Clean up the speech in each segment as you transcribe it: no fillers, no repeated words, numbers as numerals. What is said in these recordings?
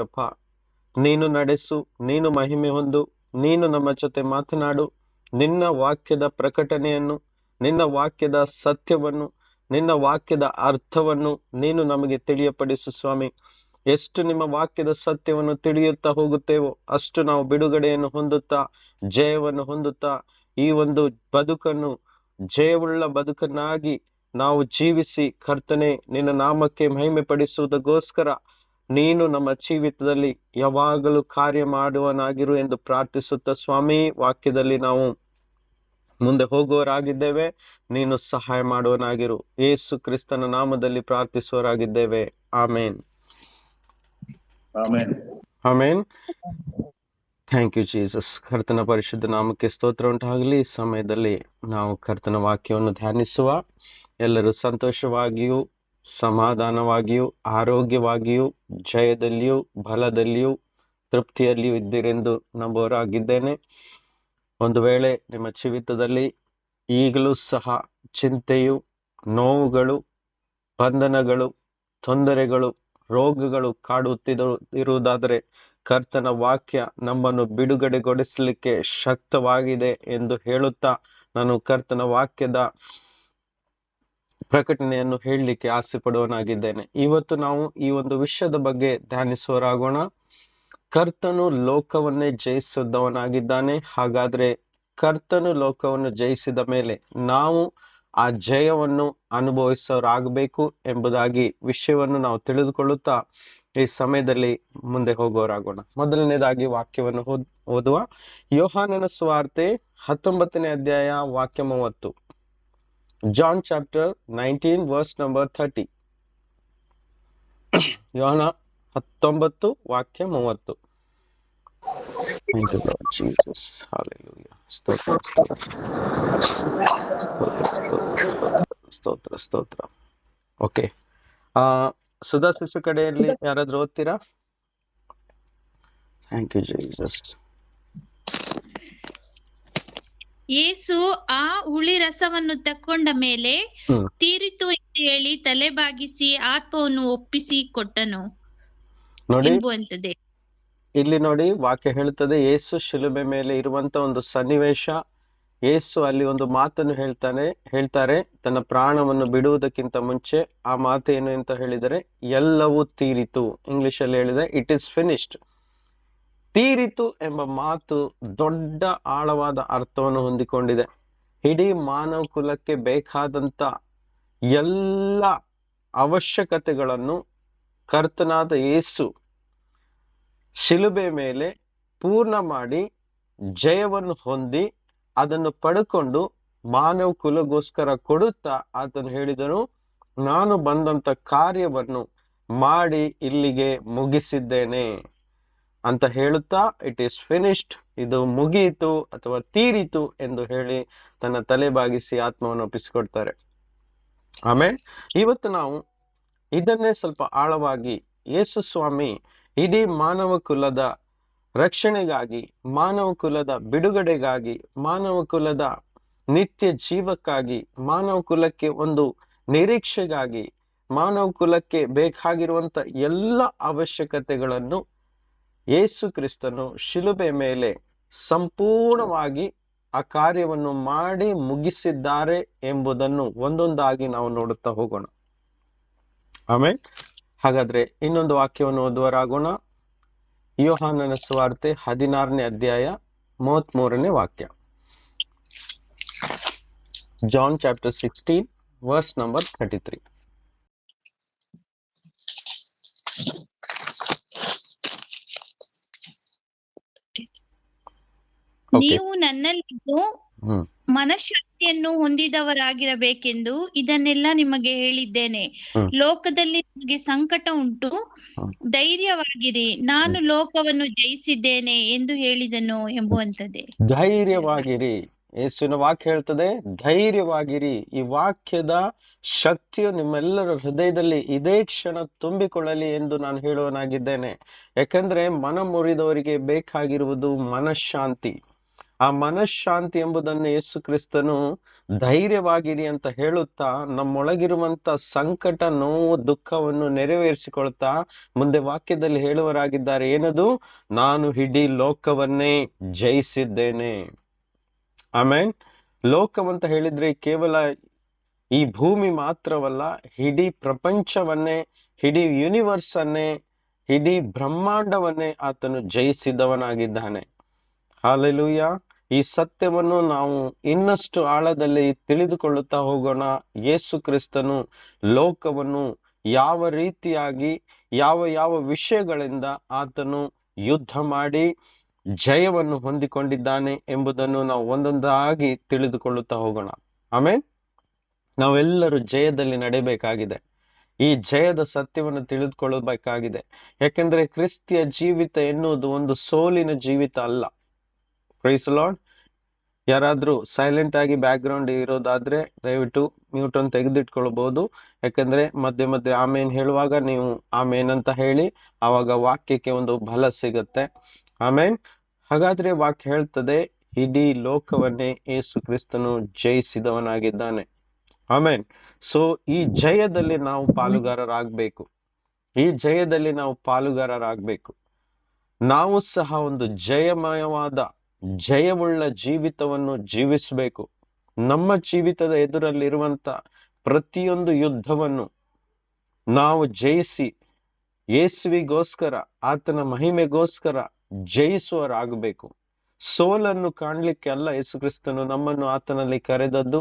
ಅಪ್ಪ, ನೀನು ನಡೆಸು, ನೀನು ಮಹಿಮೆ ಹೊಂದು, ನೀನು ನಮ್ಮ ಜೊತೆ ಮಾತನಾಡು. ನಿನ್ನ ವಾಕ್ಯದ ಪ್ರಕಟಣೆಯನ್ನು, ನಿನ್ನ ವಾಕ್ಯದ ಸತ್ಯವನ್ನು, ನಿನ್ನ ವಾಕ್ಯದ ಅರ್ಥವನ್ನು ನೀನು ನಮಗೆ ತಿಳಿಯಪಡಿಸು ಸ್ವಾಮಿ. ಎಷ್ಟು ನಿಮ್ಮ ವಾಕ್ಯದ ಸತ್ಯವನ್ನು ತಿಳಿಯುತ್ತಾ ಹೋಗುತ್ತೇವೋ ಅಷ್ಟು ನಾವು ಬಿಡುಗಡೆಯನ್ನು ಹೊಂದುತ್ತಾ, ಜಯವನ್ನು ಹೊಂದುತ್ತಾ, ಈ ಒಂದು ಬದುಕನ್ನು ಜಯವುಳ್ಳ ಬದುಕನ್ನಾಗಿ ನಾವು ಜೀವಿಸಿ ಕರ್ತನೆ ನಿನ್ನ ನಾಮಕ್ಕೆ ಮಹಿಮೆ ಪಡಿಸುವುದಕ್ಕೋಸ್ಕರ ನೀನು ನಮ್ಮ ಜೀವಿತದಲ್ಲಿ ಯಾವಾಗಲೂ ಕಾರ್ಯ ಮಾಡುವನಾಗಿರು ಎಂದು ಪ್ರಾರ್ಥಿಸುತ್ತಾ ಸ್ವಾಮಿ, ವಾಕ್ಯದಲ್ಲಿ ನಾವು ಮುಂದೆ ಹೋಗುವವರಾಗಿದ್ದೇವೆ. ನೀನು ಸಹಾಯ ಮಾಡುವನಾಗಿರು. ಯೇಸು ಕ್ರಿಸ್ತನ ನಾಮದಲ್ಲಿ ಪ್ರಾರ್ಥಿಸುವವರಾಗಿದ್ದೇವೆ. Amen. Amen. Amen. Thank you Jesus. ಕರ್ತನ ಪರಿಶುದ್ಧ ನಾಮಕ್ಕೆ ಸ್ತೋತ್ರ ಉಂಟಾಗಲಿ. ಈ ಸಮಯದಲ್ಲಿ ನಾವು ಕರ್ತನ ವಾಕ್ಯವನ್ನು ಧ್ಯಾನಿಸುವ. ಎಲ್ಲರೂ ಸಂತೋಷವಾಗಿಯೂ ಸಮಾಧಾನವಾಗಿಯೂ ಆರೋಗ್ಯವಾಗಿಯೂ ಜಯದಲ್ಲಿಯೂ ಬಲದಲ್ಲಿಯೂ ತೃಪ್ತಿಯಲ್ಲಿಯೂ ಇದ್ದೀರೆಂದು ನಂಬುವರಾಗಿದ್ದೇನೆ. ಒಂದು ವೇಳೆ ನಿಮ್ಮ ಜೀವಿತದಲ್ಲಿ ಈಗಲೂ ಸಹ ಚಿಂತೆಯು, ನೋವುಗಳು, ಬಂಧನಗಳು, ತೊಂದರೆಗಳು, ರೋಗಗಳು ಕಾಡುತ್ತಿರುವುದಾದರೆ ಕರ್ತನ ವಾಕ್ಯ ನಮ್ಮನ್ನು ಬಿಡುಗಡೆಗೊಳಿಸಲಿಕ್ಕೆ ಶಕ್ತವಾಗಿದೆ ಎಂದು ಹೇಳುತ್ತಾ ನಾನು ಕರ್ತನ ವಾಕ್ಯದ ಪ್ರಕಟಣೆಯನ್ನು ಹೇಳಲಿಕ್ಕೆ ಆಸೆ ಪಡುವನಾಗಿದ್ದೇನೆ. ಇವತ್ತು ನಾವು ಈ ಒಂದು ವಿಷಯದ ಬಗ್ಗೆ ಧ್ಯಾನಿಸುವರಾಗೋಣ. ಕರ್ತನು ಲೋಕವನ್ನೇ ಜಯಿಸಿದವನಾಗಿದ್ದಾನೆ. ಹಾಗಾದ್ರೆ ಕರ್ತನು ಲೋಕವನ್ನು ಜಯಿಸಿದ ಮೇಲೆ ನಾವು ಆ ಜಯವನ್ನು ಅನುಭವಿಸೋರಾಗಬೇಕು ಎಂಬುದಾಗಿ ವಿಷಯವನ್ನು ನಾವು ತಿಳಿದುಕೊಳ್ಳುತ್ತಾ ಈ ಸಮಯದಲ್ಲಿ ಮುಂದೆ ಹೋಗೋರಾಗೋಣ. ಮೊದಲನೇದಾಗಿ ವಾಕ್ಯವನ್ನು ಓದುವ. ಯೋಹಾನನ ಸುವಾರ್ತೆ 19ನೇ ಅಧ್ಯಾಯ ವಾಕ್ಯ 30. John chapter 19 verse number 30. ಯೋಹಾನ 19 ವಾಕ್ಯ 30. Thank you, Lord Jesus. Hallelujah. ಸ್ತೋತ್ರ ಸ್ತೋತ್ರ ಸ್ತೋತ್ರ ಸ್ತೋತ್ರ ಸ್ತೋತ್ರ ಸ್ತೋತ್ರ. ಓಕೆ, ಸುಧಾ ಸಿಸ್ಟರ್ ಕಡೆಯಲ್ಲಿ ಯಾರಾದ್ರೂ ಓದ್ತೀರಾ? Thank you Jesus. ಯೇಸು ಆ ಹುಳಿ ರಸವನ್ನು ತಕ್ಕೊಂಡ ಮೇಲೆ ತೀರಿತು ಎಂದು ಹೇಳಿ ತಲೆ ಬಾಗಿಸಿ ಆತ್ಮವನ್ನು ಒಪ್ಪಿಸಿ ಕೊಟ್ಟನು ಎಂಬುವಂತದೆ. ಇಲ್ಲಿ ನೋಡಿ, ವಾಕ್ಯ ಹೇಳುತ್ತದೆ ಯೇಸು ಶಿಲುಬೆ ಮೇಲೆ ಇರುವಂತ ಒಂದು ಸನ್ನಿವೇಶ. ಯೇಸು ಅಲ್ಲಿ ಒಂದು ಮಾತನ್ನು ಹೇಳ್ತಾರೆ ತನ್ನ ಪ್ರಾಣವನ್ನು ಬಿಡುವುದಕ್ಕಿಂತ ಮುಂಚೆ. ಆ ಮಾತು ಏನು ಅಂತ ಹೇಳಿದರೆ, ಎಲ್ಲವೂ ತೀರಿತು. ಇಂಗ್ಲಿಷ್ ಅಲ್ಲಿ ಹೇಳಿದೆ ಇಟ್ ಈಸ್ ಫಿನಿಶ್ಡ್. ತೀರಿತು ಎಂಬ ಮಾತು ದೊಡ್ಡ ಆಳವಾದ ಅರ್ಥವನ್ನು ಹೊಂದಿಕೊಂಡಿದೆ. ಇಡೀ ಮಾನವ ಕುಲಕ್ಕೆ ಬೇಕಾದಂತ ಎಲ್ಲ ಅವಶ್ಯಕತೆಗಳನ್ನು ಕರ್ತನಾದ ಯೇಸು ಶಿಲುಬೆ ಮೇಲೆ ಪೂರ್ಣ ಮಾಡಿ ಜಯವನ್ನು ಹೊಂದಿ ಅದನ್ನು ಪಡ್ಕೊಂಡು ಮಾನವ ಕುಲಗೋಸ್ಕರ ಕೊಡುತ್ತಾ ಆತನು ಹೇಳಿದನು, ನಾನು ಬಂದಂತ ಕಾರ್ಯವನ್ನು ಮಾಡಿ ಇಲ್ಲಿಗೆ ಮುಗಿಸಿದ್ದೇನೆ ಅಂತ ಹೇಳುತ್ತಾ ಇಟ್ ಈಸ್ ಫಿನಿಶ್ಡ್, ಇದು ಮುಗಿಯಿತು ಅಥವಾ ತೀರಿತು ಎಂದು ಹೇಳಿ ತನ್ನ ತಲೆ ಬಾಗಿಸಿ ಆತ್ಮವನ್ನು ಒಪ್ಪಿಸಿಕೊಡ್ತಾರೆ. ಆಮೇಲೆ ಇವತ್ತು ನಾವು ಇದನ್ನೇ ಸ್ವಲ್ಪ ಆಳವಾಗಿ ಯೇಸು ಸ್ವಾಮಿ ಇಡೀ ಮಾನವ ಕುಲದ ರಕ್ಷಣೆಗಾಗಿ, ಮಾನವ ಕುಲದ ಬಿಡುಗಡೆಗಾಗಿ, ಮಾನವ ಕುಲದ ನಿತ್ಯ ಜೀವಕ್ಕಾಗಿ, ಮಾನವ ಕುಲಕ್ಕೆ ಒಂದು ನಿರೀಕ್ಷೆಗಾಗಿ, ಮಾನವ ಕುಲಕ್ಕೆ ಬೇಕಾಗಿರುವಂತ ಎಲ್ಲ ಅವಶ್ಯಕತೆಗಳನ್ನು ಯೇಸು ಕ್ರಿಸ್ತನು ಶಿಲುಬೆ ಮೇಲೆ ಸಂಪೂರ್ಣವಾಗಿ ಆ ಕಾರ್ಯವನ್ನು ಮಾಡಿ ಮುಗಿಸಿದ್ದಾರೆ ಎಂಬುದನ್ನು ಒಂದೊಂದಾಗಿ ನಾವು ನೋಡುತ್ತಾ ಹೋಗೋಣ. ಆಮೇಲೆ ಹಾಗಾದ್ರೆ ಇನ್ನೊಂದು ವಾಕ್ಯವನ್ನು ಓದುವರಾಗೋಣ. ಯೋಹಾನನ ಸುವಾರ್ತೆ 16ನೇ ಅಧ್ಯಾಯ 33ನೇ ವಾಕ್ಯ. John chapter 16 verse number 33. ನೀವು ನನ್ನಲ್ಲಿದ್ದು ಮನಃಶಾಂತಿಯನ್ನು ಹೊಂದಿದವರಾಗಿರಬೇಕೆಂದು ಇದನ್ನೆಲ್ಲ ನಿಮಗೆ ಹೇಳಿದ್ದೇನೆ. ಲೋಕದಲ್ಲಿ ನಿಮಗೆ ಸಂಕಟ ಉಂಟು, ಧೈರ್ಯವಾಗಿರಿ, ನಾನು ಲೋಕವನ್ನು ಜಯಿಸಿದ್ದೇನೆ ಎಂದು ಹೇಳಿದನು ಎಂಬುವಂತದ್ದೇ. ಧೈರ್ಯವಾಗಿರಿ. ಯೇಸುವಿನ ವಾಕ್ಯ ಹೇಳ್ತದೆ ಧೈರ್ಯವಾಗಿರಿ. ಈ ವಾಕ್ಯದ ಶಕ್ತಿಯು ನಿಮ್ಮೆಲ್ಲರ ಹೃದಯದಲ್ಲಿ ಇದೇ ಕ್ಷಣ ತುಂಬಿಕೊಳ್ಳಲಿ ಎಂದು ನಾನು ಹೇಳುವನಾಗಿದ್ದೇನೆ. ಯಾಕಂದ್ರೆ ಮನ ಮುರಿದವರಿಗೆ ಬೇಕಾಗಿರುವುದು ಮನಃಶಾಂತಿ. ಆ ಮನಃಶಾಂತಿ ಎಂಬುದನ್ನು ಯೇಸು ಕ್ರಿಸ್ತನು ಧೈರ್ಯವಾಗಿರಿ ಅಂತ ಹೇಳುತ್ತಾ ನಮ್ಮೊಳಗಿರುವಂತ ಸಂಕಟ, ನೋವು, ದುಃಖವನ್ನು ನೆರವೇರಿಸಿಕೊಳ್ತಾ ಮುಂದೆ ವಾಕ್ಯದಲ್ಲಿ ಹೇಳುವರಾಗಿದ್ದಾರೆ. ಏನದು? ನಾನು ಇಡೀ ಲೋಕವನ್ನೇ ಜಯಿಸಿದ್ದೇನೆ. ಆಮೇನ್. ಲೋಕವಂತ ಹೇಳಿದ್ರೆ ಕೇವಲ ಈ ಭೂಮಿ ಮಾತ್ರವಲ್ಲ, ಇಡೀ ಪ್ರಪಂಚವನ್ನೇ, ಇಡೀ ಯೂನಿವರ್ಸ್ ಅನ್ನೇ, ಇಡೀ ಬ್ರಹ್ಮಾಂಡವನ್ನೇ ಆತನು ಜಯಿಸಿದವನಾಗಿದ್ದಾನೆ. ಹಾಲೆಲೂಯ. ಈ ಸತ್ಯವನ್ನು ನಾವು ಇನ್ನಷ್ಟು ಆಳದಲ್ಲಿ ತಿಳಿದುಕೊಳ್ಳುತ್ತಾ ಹೋಗೋಣ. ಯೇಸು ಕ್ರಿಸ್ತನು ಲೋಕವನ್ನು ಯಾವ ರೀತಿಯಾಗಿ ಯಾವ ಯಾವ ವಿಷಯಗಳಿಂದ ಆತನು ಯುದ್ಧ ಮಾಡಿ ಜಯವನ್ನು ಹೊಂದಿಕೊಂಡಿದ್ದಾನೆ ಎಂಬುದನ್ನು ನಾವು ಒಂದೊಂದಾಗಿ ತಿಳಿದುಕೊಳ್ಳುತ್ತಾ ಹೋಗೋಣ. ಆಮೇಲೆ ನಾವೆಲ್ಲರೂ ಜಯದಲ್ಲಿ ನಡೆಯಬೇಕಾಗಿದೆ. ಈ ಜಯದ ಸತ್ಯವನ್ನು ತಿಳಿದುಕೊಳ್ಳಬೇಕಾಗಿದೆ. ಯಾಕೆಂದ್ರೆ ಕ್ರಿಸ್ತಿಯ ಜೀವಿತ ಎನ್ನುವುದು ಒಂದು ಸೋಲಿನ ಜೀವಿತ ಅಲ್ಲ. Praise Lord. ಯಾರಾದ್ರೂ ಸೈಲೆಂಟ್ ಆಗಿ ಬ್ಯಾಕ್ ಗ್ರೌಂಡ್ ಇರೋದಾದ್ರೆ ದಯವಿಟ್ಟು ಮ್ಯೂಟ್ ಅನ್ನು ತೆಗೆದಿಟ್ಕೊಳ್ಬಹುದು. ಯಾಕಂದ್ರೆ ಮಧ್ಯೆ ಮಧ್ಯೆ ಆಮೇನ್ ಹೇಳುವಾಗ ನೀವು ಆಮೇನ್ ಅಂತ ಹೇಳಿ, ಆವಾಗ ವಾಕ್ಯಕ್ಕೆ ಒಂದು ಬಲ ಸಿಗುತ್ತೆ. ಆಮೇನ್. ಹಾಗಾದ್ರೆ ವಾಕ್ಯ ಹೇಳ್ತದೆ, ಇಡೀ ಲೋಕವನ್ನೇ ಯೇಸು ಕ್ರಿಸ್ತನು ಜಯಿಸಿದವನಾಗಿದ್ದಾನೆ. ಆಮೇನ್. ಸೊ ಈ ಜಯದಲ್ಲಿ ನಾವು ಪಾಲುಗಾರರಾಗಬೇಕು. ಈ ಜಯದಲ್ಲಿ ನಾವು ಪಾಲುಗಾರರಾಗಬೇಕು. ನಾವು ಸಹ ಒಂದು ಜಯಮಯವಾದ, ಜಯವುಳ್ಳ ಜೀವಿತವನ್ನು ಜೀವಿಸಬೇಕು. ನಮ್ಮ ಜೀವಿತದ ಎದುರಲ್ಲಿರುವಂತ ಪ್ರತಿಯೊಂದು ಯುದ್ಧವನ್ನು ನಾವು ಜಯಿಸಿ ಯೇಸುವಿಗೋಸ್ಕರ, ಆತನ ಮಹಿಮೆಗೋಸ್ಕರ ಜಯಿಸುವರಾಗಬೇಕು. ಸೋಲನ್ನು ಕಾಣ್ಲಿಕ್ಕೆ ಅಲ್ಲ ಯೇಸು ಕ್ರಿಸ್ತನು ನಮ್ಮನ್ನು ಆತನಲ್ಲಿ ಕರೆದದ್ದು.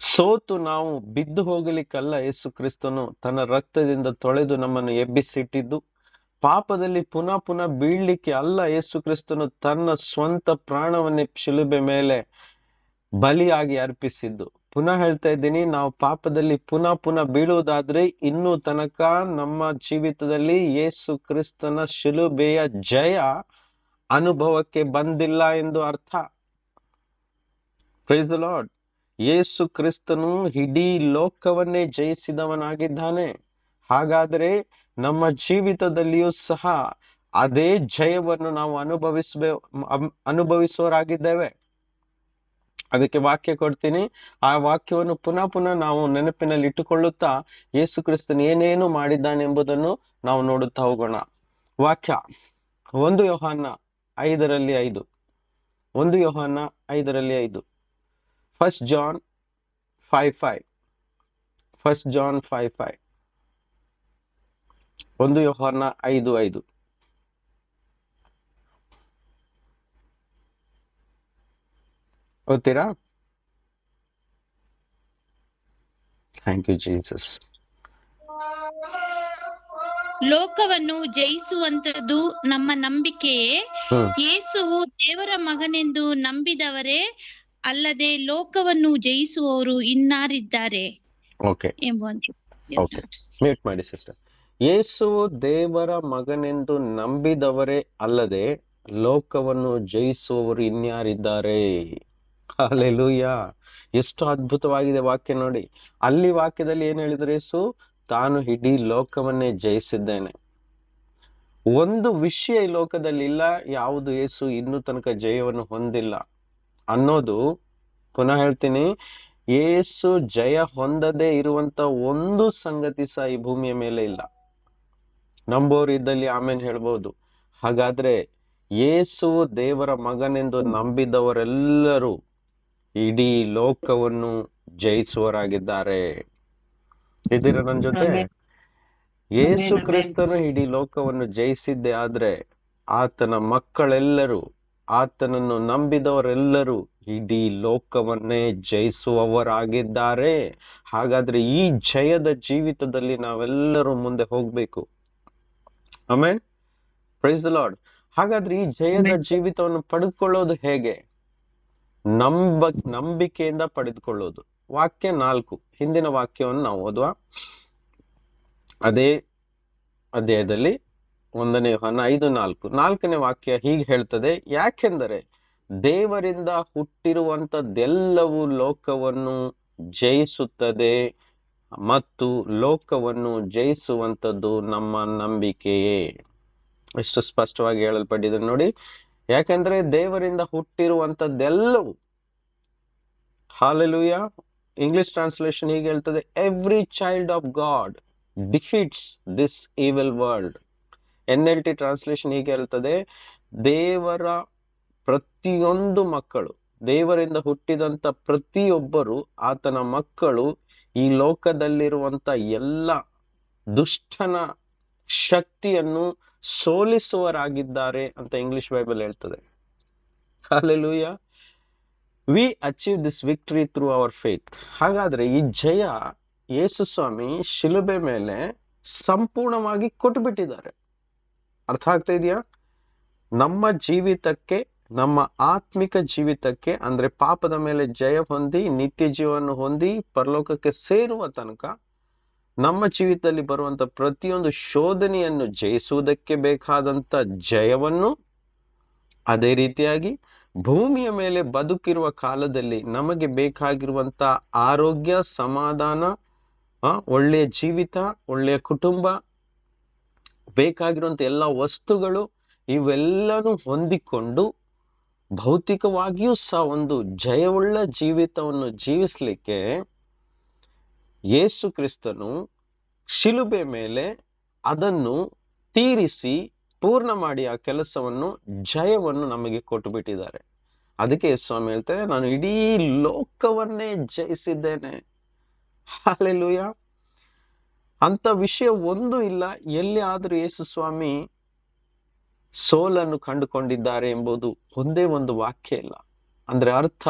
ಸೋತು ನಾವು ಬಿದ್ದು ಹೋಗಲಿಕ್ಕಲ್ಲ ಯೇಸು ಕ್ರಿಸ್ತನು ತನ್ನ ರಕ್ತದಿಂದ ತೊಳೆದು ನಮ್ಮನ್ನು ಎಬ್ಬಿಸಿಟ್ಟಿದ್ದು. ಪಾಪದಲ್ಲಿ ಪುನಃ ಪುನಃ ಬೀಳ್ಲಿಕ್ಕೆ ಅಲ್ಲ ಯೇಸು ಕ್ರಿಸ್ತನು ತನ್ನ ಸ್ವಂತ ಪ್ರಾಣವನ್ನೇ ಶಿಲುಬೆ ಮೇಲೆ ಬಲಿಯಾಗಿ ಅರ್ಪಿಸಿದ್ದು. ಪುನಃ ಹೇಳ್ತಾ ಇದ್ದೀನಿ, ನಾವು ಪಾಪದಲ್ಲಿ ಪುನಃ ಪುನಃ ಬೀಳುವುದಾದ್ರೆ ಇನ್ನೂ ತನಕ ನಮ್ಮ ಜೀವಿತದಲ್ಲಿ ಯೇಸು ಕ್ರಿಸ್ತನ ಶಿಲುಬೆಯ ಜಯ ಅನುಭವಕ್ಕೆ ಬಂದಿಲ್ಲ ಎಂದು ಅರ್ಥ. Price the lord. ಯೇಸು ಕ್ರಿಸ್ತನು ಇಡೀ ಲೋಕವನ್ನೇ ಜಯಿಸಿದವನಾಗಿದ್ದಾನೆ. ಹಾಗಾದ್ರೆ ನಮ್ಮ ಜೀವಿತದಲ್ಲಿಯೂ ಸಹ ಅದೇ ಜಯವನ್ನು ನಾವು ಅನುಭವಿಸುವರಾಗಿದ್ದೇವೆ. ಅದಕ್ಕೆ ವಾಕ್ಯ ಕೊಡ್ತೀನಿ. ಆ ವಾಕ್ಯವನ್ನು ಪುನಃ ಪುನಃ ನಾವು ನೆನಪಿನಲ್ಲಿ ಇಟ್ಟುಕೊಳ್ಳುತ್ತಾ ಯೇಸು ಕ್ರಿಸ್ತನು ಏನೇನು ಮಾಡಿದ್ದಾನೆ ಎಂಬುದನ್ನು ನಾವು ನೋಡುತ್ತಾ ಹೋಗೋಣ. ವಾಕ್ಯ 1 ಯೋಹಾನ 5:5. 1 ಯೋಹಾನ 5:5. 1 John 5:5. 1 John 5:5. 1 ಯೋಹಾನ 5:5. ಓದ್ತೀರಾ? Thank you Jesus. ಲೋಕವನ್ನು ಜಯಿಸುವಂತದ್ದು ನಮ್ಮ ನಂಬಿಕೆಯೇ. ಯೇಸುವು ದೇವರ ಮಗನೆಂದು ನಂಬಿದವರೇ ಅಲ್ಲದೆ ಲೋಕವನ್ನು ಜಯಿಸುವವರು ಇನ್ನಾರಿದ್ದಾರೆ ಮ್ಯೂಟ್ ಮಾಡಿ ಸಿಸ್ಟರ್. ಯೇಸುವು ದೇವರ ಮಗನೆಂದು ನಂಬಿದವರೇ ಅಲ್ಲದೆ ಲೋಕವನ್ನು ಜಯಿಸುವವರು ಇನ್ಯಾರಿದ್ದಾರೆ. ಹಲ್ಲೆಲೂಯಾ. ಎಷ್ಟು ಅದ್ಭುತವಾಗಿದೆ ವಾಕ್ಯ ನೋಡಿ. ಅಲ್ಲಿ ವಾಕ್ಯದಲ್ಲಿ ಏನ್ ಹೇಳಿದ್ರೆ, ಯೇಸು ತಾನು ಇಡೀ ಲೋಕವನ್ನೇ ಜಯಿಸಿದ್ದೇನೆ. ಒಂದು ವಿಷಯ ಈ ಲೋಕದಲ್ಲಿ ಇಲ್ಲ ಯಾವುದು ಯೇಸು ಇನ್ನೂ ತನಕ ಜಯವನ್ನು ಹೊಂದಿಲ್ಲ ಅನ್ನೋದು. ಪುನಃ ಹೇಳ್ತೀನಿ, ಯೇಸು ಜಯ ಹೊಂದದೇ ಇರುವಂತ ಒಂದು ಸಂಗತಿ ಸಹ ಈ ಭೂಮಿಯ ಮೇಲೆ ಇಲ್ಲ. ನಂಬೋರು ಇದ್ದಲ್ಲಿ ಆಮೇಲೆ ಹೇಳ್ಬೋದು. ಹಾಗಾದ್ರೆ ಯೇಸು ದೇವರ ಮಗನೆಂದು ನಂಬಿದವರೆಲ್ಲರೂ ಇಡೀ ಲೋಕವನ್ನು ಜಯಿಸುವರಾಗಿದ್ದಾರೆ. ಇದೀರ ನನ್ನ ಜೊತೆ? ಯೇಸು ಕ್ರಿಸ್ತನು ಇಡೀ ಲೋಕವನ್ನು ಜಯಿಸಿದ್ದೆ ಆದ್ರೆ ಆತನ ಮಕ್ಕಳೆಲ್ಲರೂ, ಆತನನ್ನು ನಂಬಿದವರೆಲ್ಲರೂ ಇಡೀ ಲೋಕವನ್ನೇ ಜಯಿಸುವವರಾಗಿದ್ದಾರೆ. ಹಾಗಾದ್ರೆ ಈ ಜಯದ ಜೀವಿತದಲ್ಲಿ ನಾವೆಲ್ಲರೂ ಮುಂದೆ ಹೋಗ್ಬೇಕು. ಆಮೆನ್. Praise the lord. ಹಾಗಾದ್ರೆ ಈ ಜಯದ ಜೀವಿತವನ್ನು ಪಡೆದುಕೊಳ್ಳೋದು ಹೇಗೆ? ನಂಬಿಕೆಯಿಂದ ಪಡೆದುಕೊಳ್ಳೋದು. ವಾಕ್ಯ 4, ಹಿಂದಿನ ವಾಕ್ಯವನ್ನು ನಾವು ಓದುವ. ಅದೇ ಅಧ್ಯಾಯದಲ್ಲಿ 1 ಯೋಹಾನ 5:4. 4ನೇ ವಾಕ್ಯ ಹೀಗೆ ಹೇಳ್ತದೆ, ಯಾಕೆಂದರೆ ದೇವರಿಂದ ಹುಟ್ಟಿರುವಂತದ್ದೆಲ್ಲವೂ ಲೋಕವನ್ನು ಜಯಿಸುತ್ತದೆ ಮತ್ತು ಲೋಕವನ್ನು ಜಯಿಸುವಂತದ್ದು ನಮ್ಮ ನಂಬಿಕೆಯೇ. ಎಷ್ಟು ಸ್ಪಷ್ಟವಾಗಿ ಹೇಳಲ್ಪಟ್ಟಿದೆ ನೋಡಿ. ಯಾಕಂದ್ರೆ ದೇವರಿಂದ ಹುಟ್ಟಿರುವಂತದ್ದೆಲ್ಲವೂ, ಹಾಲೆಲೂಯಾ, ಇಂಗ್ಲಿಷ್ ಟ್ರಾನ್ಸ್ಲೇಷನ್ ಹೀಗೆ ಹೇಳ್ತದೆ, every child of god defeats this evil world. NLT translation ಹೀಗೆ ಹೇಳ್ತದೆ, ದೇವರ ಪ್ರತಿಯೊಂದು ಮಕ್ಕಳು, ದೇವರಿಂದ ಹುಟ್ಟಿದಂತ ಪ್ರತಿಯೊಬ್ಬರು ಆತನ ಮಕ್ಕಳು ಈ ಲೋಕದಲ್ಲಿರುವಂತ ಎಲ್ಲ ದುಷ್ಟನ ಶಕ್ತಿಯನ್ನು ಸೋಲಿಸುವರಾಗಿದ್ದಾರೆ ಅಂತ ಇಂಗ್ಲಿಷ್ ಬೈಬಲ್ ಹೇಳ್ತದೆ. Hallelujah. We achieve this victory through our faith. ಹಾಗಾದ್ರೆ ಈ ಜಯ ಯೇಸು ಸ್ವಾಮಿ ಶಿಲುಬೆ ಮೇಲೆ ಸಂಪೂರ್ಣವಾಗಿ ಕೊಟ್ಟುಬಿಟ್ಟಿದ್ದಾರೆ. ಅರ್ಥ ಆಗ್ತಾ ಇದೆಯಾ? ನಮ್ಮ ಜೀವಿತಕ್ಕೆ, ನಮ್ಮ ಆತ್ಮಿಕ ಜೀವಿತಕ್ಕೆ, ಅಂದ್ರೆ ಪಾಪದ ಮೇಲೆ ಜಯ ಹೊಂದಿ ನಿತ್ಯ ಜೀವವನ್ನು ಹೊಂದಿ ಪರಲೋಕಕ್ಕೆ ಸೇರುವ ತನಕ ನಮ್ಮ ಜೀವಿತದಲ್ಲಿ ಬರುವಂತ ಪ್ರತಿಯೊಂದು ಶೋಧನೆಯನ್ನು ಜಯಿಸುವುದಕ್ಕೆ ಬೇಕಾದಂತ ಜಯವನ್ನು, ಅದೇ ರೀತಿಯಾಗಿ ಭೂಮಿಯ ಮೇಲೆ ಬದುಕಿರುವ ಕಾಲದಲ್ಲಿ ನಮಗೆ ಬೇಕಾಗಿರುವಂತ ಆರೋಗ್ಯ, ಸಮಾಧಾನ, ಒಳ್ಳೆಯ ಜೀವಿತ, ಒಳ್ಳೆಯ ಕುಟುಂಬ, ಬೇಕಾಗಿರುವಂತ ಎಲ್ಲ ವಸ್ತುಗಳು ಇವೆಲ್ಲನೂ ಹೊಂದಿಕೊಂಡು ಭೌತಿಕವಾಗಿಯೂ ಸಹ ಒಂದು ಜಯವುಳ್ಳ ಜೀವಿತವನ್ನು ಜೀವಿಸ್ಲಿಕ್ಕೆ ಯೇಸು ಕ್ರಿಸ್ತನು ಶಿಲುಬೆ ಮೇಲೆ ಅದನ್ನು ತೀರಿಸಿ ಪೂರ್ಣ ಮಾಡಿ ಆ ಕೆಲಸವನ್ನು, ಜಯವನ್ನು ನಮಗೆ ಕೊಟ್ಟು ಬಿಟ್ಟಿದ್ದಾರೆ. ಅದಕ್ಕೆ ಯೇಸು ಸ್ವಾಮಿ ಹೇಳ್ತಾರೆ, ನಾನು ಇಡೀ ಲೋಕವನ್ನೇ ಜಯಿಸಿದ್ದೇನೆ. ಹಲ್ಲೆಲೂಯಾ. ಅಂತ ವಿಷಯ ಒಂದು ಇಲ್ಲ ಎಲ್ಲಿ ಆದ್ರೂ ಯೇಸು ಸ್ವಾಮಿ ಸೋಲನ್ನು ಕಂಡುಕೊಂಡಿದ್ದಾರೆ ಎಂಬುದು ಒಂದೇ ಒಂದು ವಾಕ್ಯ ಇಲ್ಲ. ಅಂದ್ರೆ ಅರ್ಥ,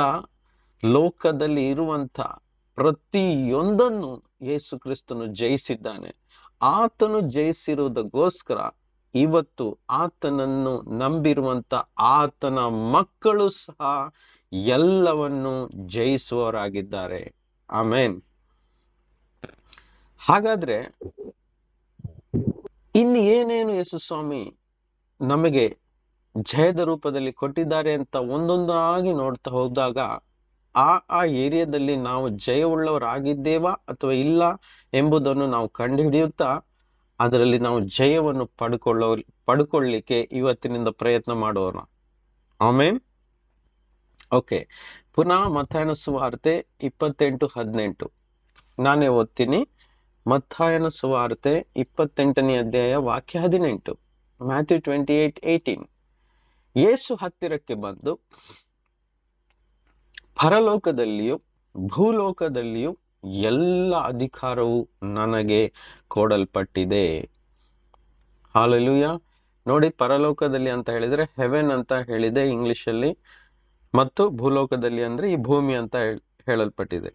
ಲೋಕದಲ್ಲಿ ಇರುವಂತ ಪ್ರತಿಯೊಂದನ್ನು ಯೇಸು ಕ್ರಿಸ್ತನು ಜಯಿಸಿದ್ದಾನೆ. ಆತನು ಜಯಿಸಿರುವುದಕ್ಕೋಸ್ಕರ ಇವತ್ತು ಆತನನ್ನು ನಂಬಿರುವಂತ ಆತನ ಮಕ್ಕಳು ಸಹ ಎಲ್ಲವನ್ನು ಜಯಿಸುವವರಾಗಿದ್ದಾರೆ. ಆಮೇನ್. ಹಾಗಾದ್ರೆ ಇನ್ನು ಏನೇನು ಯೇಸು ಸ್ವಾಮಿ ನಮಗೆ ಜಯದ ರೂಪದಲ್ಲಿ ಕೊಟ್ಟಿದ್ದಾರೆ ಅಂತ ಒಂದೊಂದಾಗಿ ನೋಡ್ತಾ ಹೋದಾಗ ಆ ಏರಿಯಾದಲ್ಲಿ ನಾವು ಜಯವುಳ್ಳವರಾಗಿದ್ದೇವಾ ಅಥವಾ ಇಲ್ಲ ಎಂಬುದನ್ನು ನಾವು ಕಂಡುಹಿಡಿಯುತ್ತಾ ಅದರಲ್ಲಿ ನಾವು ಜಯವನ್ನು ಪಡ್ಕೊಳ್ಳಿಕ್ಕೆ ಇವತ್ತಿನಿಂದ ಪ್ರಯತ್ನ ಮಾಡೋಣ. ಆಮೇನ್. ಓಕೆ, ಪುನಃ ಮತ್ತಾಯನ ಸುವಾರ್ತೆ 28:18 ನಾನೇ ಓದ್ತೀನಿ. ಮತ್ತಾಯನ ಸುವಾರ್ತೆ 28ನೇ ಅಧ್ಯಾಯ ವಾಕ್ಯ 18. ಮ್ಯಾಥ್ಯೂ 28:18. ಯೇಸು ಹತ್ತಿರಕ್ಕೆ ಬಂದು, ಪರಲೋಕದಲ್ಲಿಯೂ ಭೂಲೋಕದಲ್ಲಿಯೂ ಎಲ್ಲ ಅಧಿಕಾರವು ನನಗೆ ಕೊಡಲ್ಪಟ್ಟಿದೆ. ಹಾಲೆಲೂಯಾ. ನೋಡಿ, ಪರಲೋಕದಲ್ಲಿ ಅಂತ ಹೇಳಿದ್ರೆ ಹೆವೆನ್ ಅಂತ ಹೇಳಿದೆ ಇಂಗ್ಲಿಷ್ ಅಲ್ಲಿ, ಮತ್ತು ಭೂಲೋಕದಲ್ಲಿ ಅಂದ್ರೆ ಈ ಭೂಮಿ ಅಂತ ಹೇಳಲ್ಪಟ್ಟಿದೆ.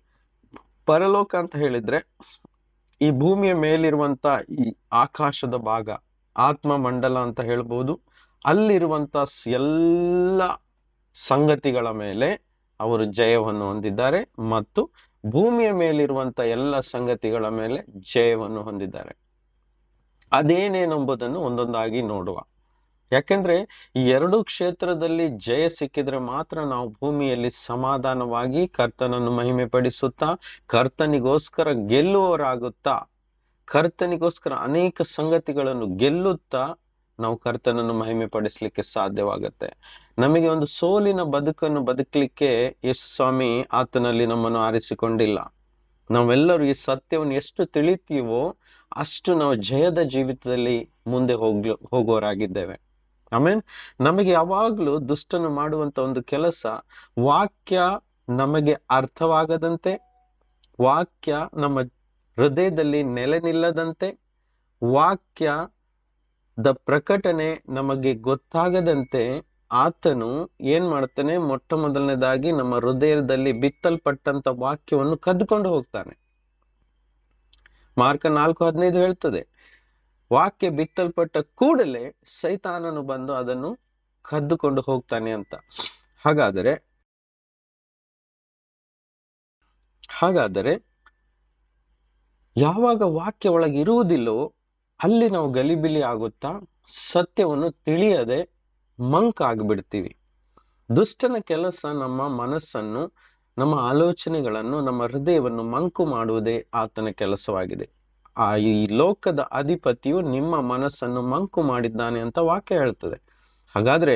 ಪರಲೋಕ ಅಂತ ಹೇಳಿದ್ರೆ ಈ ಭೂಮಿಯ ಮೇಲಿರುವಂತ ಈ ಆಕಾಶದ ಭಾಗ, ಆತ್ಮ ಮಂಡಲ ಅಂತ ಹೇಳ್ಬೋದು. ಅಲ್ಲಿರುವಂತ ಎಲ್ಲ ಸಂಗತಿಗಳ ಮೇಲೆ ಅವರು ಜಯವನ್ನು ಹೊಂದಿದ್ದಾರೆ ಮತ್ತು ಭೂಮಿಯ ಮೇಲಿರುವಂತ ಎಲ್ಲ ಸಂಗತಿಗಳ ಮೇಲೆ ಜಯವನ್ನು ಹೊಂದಿದ್ದಾರೆ. ಅದೇನೇನೆಂಬುದನ್ನು ಒಂದೊಂದಾಗಿ ನೋಡುವ. ಯಾಕೆಂದ್ರೆ ಈ ಎರಡು ಕ್ಷೇತ್ರದಲ್ಲಿ ಜಯ ಸಿಕ್ಕಿದ್ರೆ ಮಾತ್ರ ನಾವು ಭೂಮಿಯಲ್ಲಿ ಸಮಾಧಾನವಾಗಿ ಕರ್ತನನ್ನು ಮಹಿಮೆ ಪಡಿಸುತ್ತಾ, ಕರ್ತನಿಗೋಸ್ಕರ ಗೆಲ್ಲುವವರಾಗುತ್ತಾ, ಕರ್ತನಿಗೋಸ್ಕರ ಅನೇಕ ಸಂಗತಿಗಳನ್ನು ಗೆಲ್ಲುತ್ತಾ ನಾವು ಕರ್ತನನ್ನು ಮಹಿಮೆ ಪಡಿಸ್ಲಿಕ್ಕೆ ಸಾಧ್ಯವಾಗತ್ತೆ. ನಮಗೆ ಒಂದು ಸೋಲಿನ ಬದುಕನ್ನು ಬದುಕಲಿಕ್ಕೆ ಯೇಸು ಸ್ವಾಮಿ ಆತನಲ್ಲಿ ನಮ್ಮನ್ನು ಆರಿಸಿಕೊಂಡಿಲ್ಲ. ನಾವೆಲ್ಲರೂ ಈ ಸತ್ಯವನ್ನು ಎಷ್ಟು ತಿಳಿತೀವೋ ಅಷ್ಟು ನಾವು ಜಯದ ಜೀವಿತದಲ್ಲಿ ಮುಂದೆ ಹೋಗುವವರಾಗಿದ್ದೇವೆ. ಆಮೇಲೆ ನಮಗೆ ಯಾವಾಗ್ಲೂ ದುಷ್ಟನು ಮಾಡುವಂತ ಒಂದು ಕೆಲಸ, ವಾಕ್ಯ ನಮಗೆ ಅರ್ಥವಾಗದಂತೆ, ವಾಕ್ಯ ನಮ್ಮ ಹೃದಯದಲ್ಲಿ ನೆಲೆ ನಿಲ್ಲದಂತೆ, ವಾಕ್ಯದ ಪ್ರಕಟಣೆ ನಮಗೆ ಗೊತ್ತಾಗದಂತೆ ಆತನು ಏನ್ ಮಾಡ್ತಾನೆ, ಮೊಟ್ಟ ಮೊದಲನೇದಾಗಿ ನಮ್ಮ ಹೃದಯದಲ್ಲಿ ಬಿತ್ತಲ್ಪಟ್ಟಂತ ವಾಕ್ಯವನ್ನು ಕದ್ದುಕೊಂಡು ಹೋಗ್ತಾನೆ. ಮಾರ್ಕ 4:15 ಹೇಳ್ತದೆ, ವಾಕ್ಯ ಬಿತ್ತಲ್ಪಟ್ಟ ಕೂಡಲೇ ಸೈತಾನನು ಬಂದು ಅದನ್ನು ಕದ್ದುಕೊಂಡು ಹೋಗ್ತಾನೆ ಅಂತ. ಹಾಗಾದರೆ ಯಾವಾಗ ವಾಕ್ಯ ಒಳಗೆ ಇರುವುದಿಲ್ಲವೋ ಅಲ್ಲಿ ನಾವು ಗಲಿಬಿಲಿ ಆಗುತ್ತಾ ಸತ್ಯವನ್ನು ತಿಳಿಯದೆ ಮಂಕಾಗ್ಬಿಡ್ತೀವಿ. ದುಷ್ಟನ ಕೆಲಸ ನಮ್ಮ ಮನಸ್ಸನ್ನು, ನಮ್ಮ ಆಲೋಚನೆಗಳನ್ನು, ನಮ್ಮ ಹೃದಯವನ್ನು ಮಂಕು ಮಾಡುವುದೇ ಆತನ ಕೆಲಸವಾಗಿದೆ. ಈ ಲೋಕದ ಅಧಿಪತಿಯು ನಿಮ್ಮ ಮನಸ್ಸನ್ನು ಮಂಕು ಮಾಡಿದ್ದಾನೆ ಅಂತ ವಾಕ್ಯ ಹೇಳ್ತದೆ. ಹಾಗಾದ್ರೆ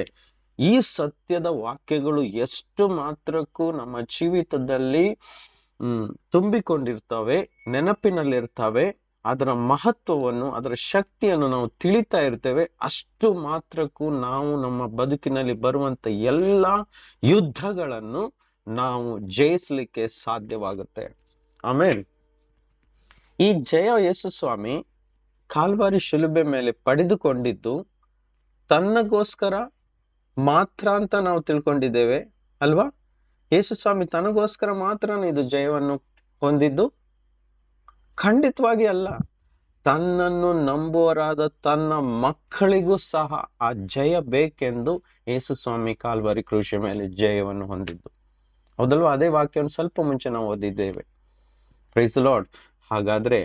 ಈ ಸತ್ಯದ ವಾಕ್ಯಗಳು ಎಷ್ಟು ಮಾತ್ರಕ್ಕೂ ನಮ್ಮ ಜೀವಿತದಲ್ಲಿ ತುಂಬಿಕೊಂಡಿರ್ತವೆ, ನೆನಪಿನಲ್ಲಿರ್ತವೆ, ಅದರ ಮಹತ್ವವನ್ನು, ಅದರ ಶಕ್ತಿಯನ್ನು ನಾವು ತಿಳಿತಾ ಇರ್ತೇವೆ, ಅಷ್ಟು ಮಾತ್ರಕ್ಕೂ ನಾವು ನಮ್ಮ ಬದುಕಿನಲ್ಲಿ ಬರುವಂತ ಎಲ್ಲ ಯುದ್ಧಗಳನ್ನು ನಾವು ಜಯಿಸ್ಲಿಕ್ಕೆ ಸಾಧ್ಯವಾಗುತ್ತೆ. ಆಮೇಲೆ ಈ ಜಯ ಯೇಸು ಸ್ವಾಮಿ ಕಾಲ್ವಾರಿ ಶಿಲುಬೆ ಮೇಲೆ ಪಡೆದುಕೊಂಡಿದ್ದು ತನ್ನಗೋಸ್ಕರ ಮಾತ್ರ ಅಂತ ನಾವು ತಿಳ್ಕೊಂಡಿದ್ದೇವೆ ಅಲ್ವಾ? ಯೇಸು ಸ್ವಾಮಿ ತನಗೋಸ್ಕರ ಮಾತ್ರ ಇದು ಜಯವನ್ನು ಹೊಂದಿದ್ದು? ಖಂಡಿತವಾಗಿ ಅಲ್ಲ. ತನ್ನನ್ನು ನಂಬುವರಾದ ತನ್ನ ಮಕ್ಕಳಿಗೂ ಸಹ ಆ ಜಯ ಬೇಕೆಂದು ಯೇಸು ಸ್ವಾಮಿ ಕಾಲ್ವಾರಿ ಕ್ರೂಶಿಯ ಮೇಲೆ ಜಯವನ್ನು ಹೊಂದಿದ್ದು. ಹೌದಲ್ವಾ? ಅದೇ ವಾಕ್ಯವನ್ನು ಸ್ವಲ್ಪ ಮುಂಚೆ ನಾವು ಓದಿದ್ದೇವೆ. Price lord. ಹಾಗಾದ್ರೆ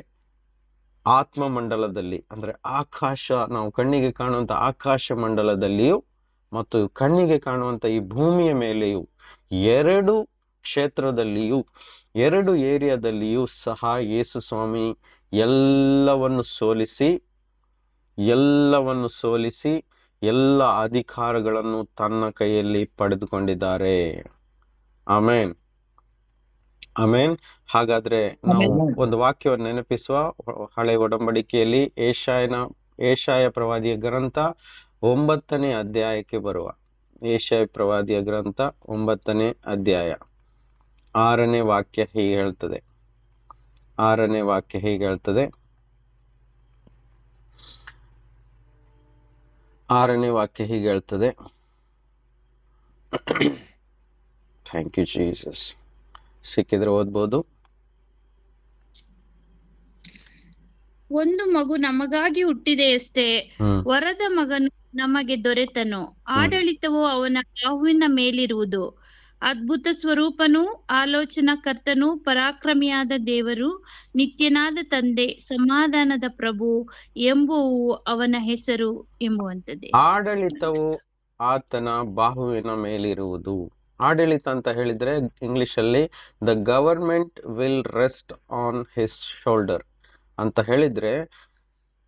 ಆತ್ಮ ಮಂಡಲದಲ್ಲಿ, ಅಂದ್ರೆ ಆಕಾಶ, ನಾವು ಕಣ್ಣಿಗೆ ಕಾಣುವಂತ ಆಕಾಶ ಮಂಡಲದಲ್ಲಿಯೂ ಮತ್ತು ಕಣ್ಣಿಗೆ ಕಾಣುವಂತ ಈ ಭೂಮಿಯ ಮೇಲೆಯೂ, ಎರಡು ಕ್ಷೇತ್ರದಲ್ಲಿಯೂ, ಎರಡು ಏರಿಯಾದಲ್ಲಿಯೂ ಸಹ ಯೇಸು ಸ್ವಾಮಿ ಎಲ್ಲವನ್ನು ಸೋಲಿಸಿ ಎಲ್ಲ ಅಧಿಕಾರಗಳನ್ನು ತನ್ನ ಕೈಯಲ್ಲಿ ಪಡೆದುಕೊಂಡಿದ್ದಾರೆ. ಆಮೇನ್, ಆಮೇನ್. ಹಾಗಾದ್ರೆ ನಾವು ಒಂದು ವಾಕ್ಯವನ್ನು ನೆನಪಿಸುವ. ಹಳೆ ಒಡಂಬಡಿಕೆಯಲ್ಲಿ ಏಷಾಯ ಪ್ರವಾದಿಯ ಗ್ರಂಥ 9ನೇ ಅಧ್ಯಾಯಕ್ಕೆ ಬರುವ. ಏಷಾಯ ಪ್ರವಾದಿಯ ಗ್ರಂಥ 9ನೇ ಅಧ್ಯಾಯ 6ನೇ ವಾಕ್ಯ ಹೀಗೆ ಹೇಳ್ತದೆ. 6ನೇ ವಾಕ್ಯ ಹೀಗೆ ಹೇಳ್ತದೆ. 6ನೇ ವಾಕ್ಯ ಹೀಗೆ ಹೇಳ್ತದೆ. Thank you Jesus. ಸಿಕ್ಕಿದ್ರೆ ಓದ್ಬೋದು. ಒಂದು ಮಗು ನಮಗಾಗಿ ಹುಟ್ಟಿದೆಯಷ್ಟೇ, ವರದ ಮಗನು ನಮಗೆ ದೊರೆತನು, ಆಡಳಿತವು ಅವನ ಬಾಹುವಿನ ಮೇಲಿರುವುದು. ಅದ್ಭುತ ಸ್ವರೂಪನು, ಆಲೋಚನಾ ಕರ್ತನು, ಪರಾಕ್ರಮಿಯಾದ ದೇವರು, ನಿತ್ಯನಾದ ತಂದೆ, ಸಮಾಧಾನದ ಪ್ರಭು ಎಂಬುವು ಅವನ ಹೆಸರು ಎಂಬುವಂಥದ್ದೇ. ಆಡಳಿತವು ಆತನ ಬಾಹುವಿನ ಮೇಲಿರುವುದು. ಆಡಳಿತ ಅಂತ ಹೇಳಿದ್ರೆ ಇಂಗ್ಲಿಷ್ ಅಲ್ಲಿ the government will rest on his shoulder ಅಂತ ಹೇಳಿದ್ರೆ,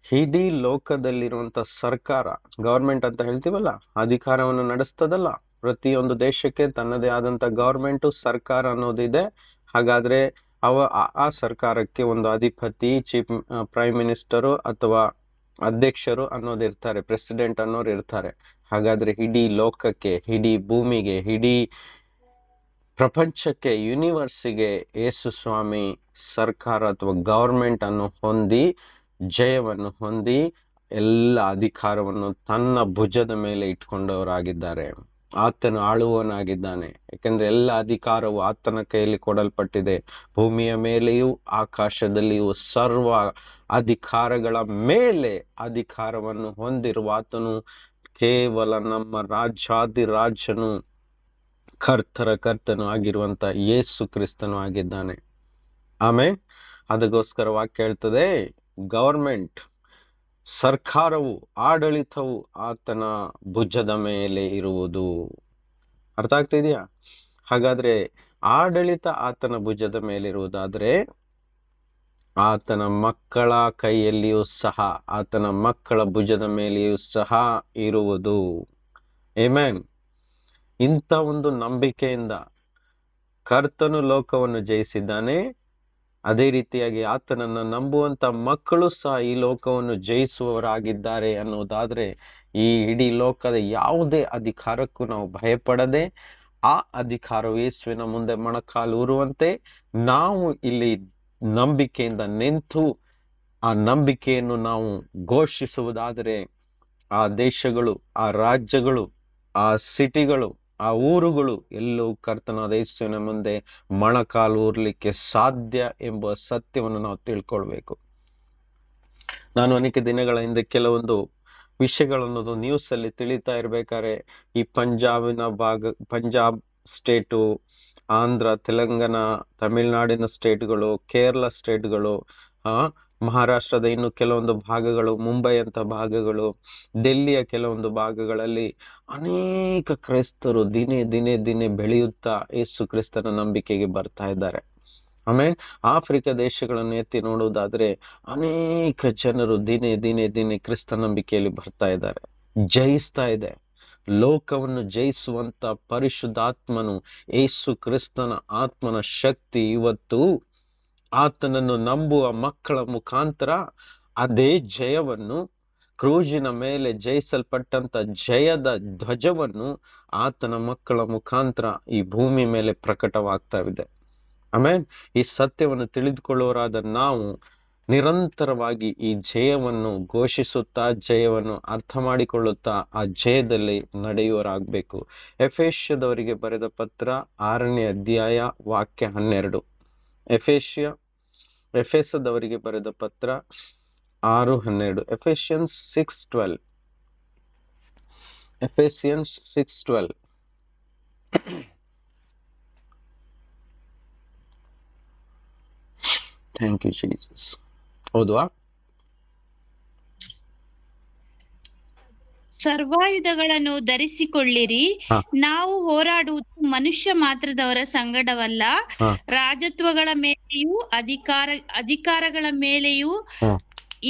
ಇಡೀ ಲೋಕದಲ್ಲಿರುವಂತ ಸರ್ಕಾರ, ಗವರ್ಮೆಂಟ್ ಅಂತ ಹೇಳ್ತೀವಲ್ಲ, ಅಧಿಕಾರವನ್ನು ನಡೆಸ್ತದಲ್ಲ. ಪ್ರತಿಯೊಂದು ದೇಶಕ್ಕೆ ತನ್ನದೇ ಆದಂತ ಗವರ್ಮೆಂಟ್, ಸರ್ಕಾರ ಅನ್ನೋದಿದೆ. ಹಾಗಾದ್ರೆ ಆ ಸರ್ಕಾರಕ್ಕೆ ಒಂದು ಅಧಿಪತಿ, ಚೀಫ್ ಪ್ರೈಮ್ ಮಿನಿಸ್ಟರು ಅಥವಾ ಅಧ್ಯಕ್ಷರು ಅನ್ನೋದಿರ್ತಾರೆ, ಪ್ರೆಸಿಡೆಂಟ್ ಅನ್ನೋರು ಇರ್ತಾರೆ. ಹಾಗಾದ್ರೆ ಇಡೀ ಲೋಕಕ್ಕೆ, ಇಡೀ ಭೂಮಿಗೆ, ಇಡೀ ಪ್ರಪಂಚಕ್ಕೆ, ಯೂನಿವರ್ಸಿಗೆ ಯೇಸು ಸ್ವಾಮಿ ಸರ್ಕಾರ ಅಥವಾ ಗವರ್ಮೆಂಟ್ ಅನ್ನು ಹೊಂದಿ, ಜಯವನ್ನು ಹೊಂದಿ, ಎಲ್ಲ ಅಧಿಕಾರವನ್ನು ತನ್ನ ಭುಜದ ಮೇಲೆ ಇಟ್ಕೊಂಡವರಾಗಿದ್ದಾರೆ. ಆತನು ಆಳುವವನಾಗಿದ್ದಾನೆ. ಯಾಕೆಂದ್ರೆ ಎಲ್ಲ ಅಧಿಕಾರವು ಆತನ ಕೈಯಲ್ಲಿ ಕೊಡಲ್ಪಟ್ಟಿದೆ. ಭೂಮಿಯ ಮೇಲೆಯೂ ಆಕಾಶದಲ್ಲಿಯೂ ಸರ್ವ ಅಧಿಕಾರಗಳ ಮೇಲೆ ಅಧಿಕಾರವನ್ನು ಹೊಂದಿರುವ ಆತನು ಕೇವಲ ನಮ್ಮ ರಾಜಾದಿರಾಜನು, ಕರ್ತನು ಆಗಿರುವಂತ ಯೇಸು ಕ್ರಿಸ್ತನು ಆಗಿದ್ದಾನೆ. ಆಮೇಲೆ ಅದಕ್ಕೋಸ್ಕರ ವಾಕ್ಯ ಹೇಳ್ತದೆ, ಗವರ್ಮೆಂಟ್, ಸರ್ಕಾರವು, ಆಡಳಿತವು ಆತನ ಭುಜದ ಮೇಲೆ ಇರುವುದು. ಅರ್ಥ ಆಗ್ತಿದೆಯಾ? ಹಾಗಾದ್ರೆ ಆಡಳಿತ ಆತನ ಭುಜದ ಮೇಲಿರುವುದಾದ್ರೆ ಆತನ ಮಕ್ಕಳ ಕೈಯಲ್ಲಿಯೂ ಸಹ, ಆತನ ಮಕ್ಕಳ ಭುಜದ ಮೇಲೆಯೂ ಸಹ ಇರುವುದು. ಆಮೆನ್. ಇಂಥ ಒಂದು ನಂಬಿಕೆಯಿಂದ ಕರ್ತನು ಲೋಕವನ್ನು ಜಯಿಸಿದ್ದಾನೆ. ಅದೇ ರೀತಿಯಾಗಿ ಆತನನ್ನು ನಂಬುವಂತ ಮಕ್ಕಳು ಸಹ ಈ ಲೋಕವನ್ನು ಜಯಿಸುವವರಾಗಿದ್ದಾರೆ ಅನ್ನೋದಾದ್ರೆ, ಈ ಇಡೀ ಲೋಕದ ಯಾವುದೇ ಅಧಿಕಾರಕ್ಕೂ ನಾವು ಭಯಪಡದೆ, ಆ ಅಧಿಕಾರವು ಯೇಸುವಿನ ಮುಂದೆ ಮೊಣಕಾಲು ಊರುವಂತೆ ನಾವು ಇಲ್ಲಿ ನಂಬಿಕೆಯಿಂದ ನಿಂತು ಆ ನಂಬಿಕೆಯನ್ನು ನಾವು ಘೋಷಿಸುವುದಾದರೆ, ಆ ದೇಶಗಳು, ಆ ರಾಜ್ಯಗಳು, ಆ ಸಿಟಿಗಳು, ಆ ಊರುಗಳು ಎಲ್ಲವೂ ಕರ್ತನಾದ ಯೇಸುವಿನ ಮುಂದೆ ಮೊಣಕಾಲು ಊರ್ಲಿಕ್ಕೆ ಸಾಧ್ಯ ಎಂಬ ಸತ್ಯವನ್ನು ನಾವು ತಿಳ್ಕೊಳ್ಬೇಕು. ನಾನು ಅನೇಕ ದಿನಗಳ ಹಿಂದೆ ಕೆಲವೊಂದು ವಿಷಯಗಳನ್ನು ನ್ಯೂಸ್ ಅಲ್ಲಿ ತಿಳಿತಾ ಇರ್ಬೇಕಾದ್ರೆ, ಈ ಪಂಜಾಬ್ ಸ್ಟೇಟು, ಆಂಧ್ರ, ತೆಲಂಗಾಣ, ತಮಿಳುನಾಡಿನ ಸ್ಟೇಟ್ಗಳು, ಕೇರಳ ಸ್ಟೇಟ್ಗಳು, ಮಹಾರಾಷ್ಟ್ರದ ಇನ್ನು ಕೆಲವೊಂದು ಭಾಗಗಳು, ಮುಂಬೈ ಅಂತ ಭಾಗಗಳು, ಡೆಲ್ಲಿಯ ಕೆಲವೊಂದು ಭಾಗಗಳಲ್ಲಿ ಅನೇಕ ಕ್ರೈಸ್ತರು ದಿನೇ ಬೆಳೆಯುತ್ತಾ ಯೇಸು ಕ್ರಿಸ್ತನ ನಂಬಿಕೆಗೆ ಬರ್ತಾ ಇದ್ದಾರೆ. ಆಮೇಲೆ ಆಫ್ರಿಕಾ ದೇಶಗಳನ್ನು ಎತ್ತಿ ನೋಡುವುದಾದ್ರೆ ಅನೇಕ ಜನರು ದಿನೇ ಕ್ರಿಸ್ತ ನಂಬಿಕೆಯಲ್ಲಿ ಬರ್ತಾ ಇದ್ದಾರೆ, ಜಯಿಸ್ತಾ ಇದೆ. ಲೋಕವನ್ನು ಜಯಿಸುವಂತ ಪರಿಶುದ್ಧಾತ್ಮನು, ಯೇಸು ಕ್ರಿಸ್ತನ ಆತ್ಮನ ಶಕ್ತಿ ಇವತ್ತು ಆತನನ್ನು ನಂಬುವ ಮಕ್ಕಳ ಮುಖಾಂತರ ಅದೇ ಜಯವನ್ನು, ಕ್ರೂಜಿನ ಮೇಲೆ ಜಯಿಸಲ್ಪಟ್ಟಂತ ಜಯದ ಧ್ವಜವನ್ನು ಆತನ ಮಕ್ಕಳ ಮುಖಾಂತರ ಈ ಭೂಮಿ ಮೇಲೆ ಪ್ರಕಟವಾಗ್ತಾ ಇದೆ. ಆಮೇಲೆ ಈ ಸತ್ಯವನ್ನು ತಿಳಿದುಕೊಳ್ಳುವರಾದ ನಾವು ನಿರಂತರವಾಗಿ ಈ ಜಯವನ್ನು ಘೋಷಿಸುತ್ತಾ, ಜಯವನ್ನು ಅರ್ಥ ಮಾಡಿಕೊಳ್ಳುತ್ತಾ ಆ ಜಯದಲ್ಲಿ ನಡೆಯುವರಾಗಬೇಕು. ಎಫೆಸ್ಯದವರಿಗೆ ಬರೆದ ಪತ್ರ 6ನೇ ಅಧ್ಯಾಯ ವಾಕ್ಯ 12. ಎಫೆಸದವರಿಗೆ ಬರೆದ ಪತ್ರ 6:12. Ephesians 6:12. Ephesians 6:12. Thank you Jesus. ಹೌದಾ? ಸರ್ವಾಯುಧಗಳನ್ನು ಧರಿಸಿಕೊಳ್ಳಿರಿ. ನಾವು ಹೋರಾಡುವುದು ಮನುಷ್ಯ ಮಾತ್ರದವರ ಸಂಗಡವಲ್ಲ, ರಾಜತ್ವಗಳ ಮೇಲೆಯೂ ಅಧಿಕಾರಗಳ ಮೇಲೆಯೂ,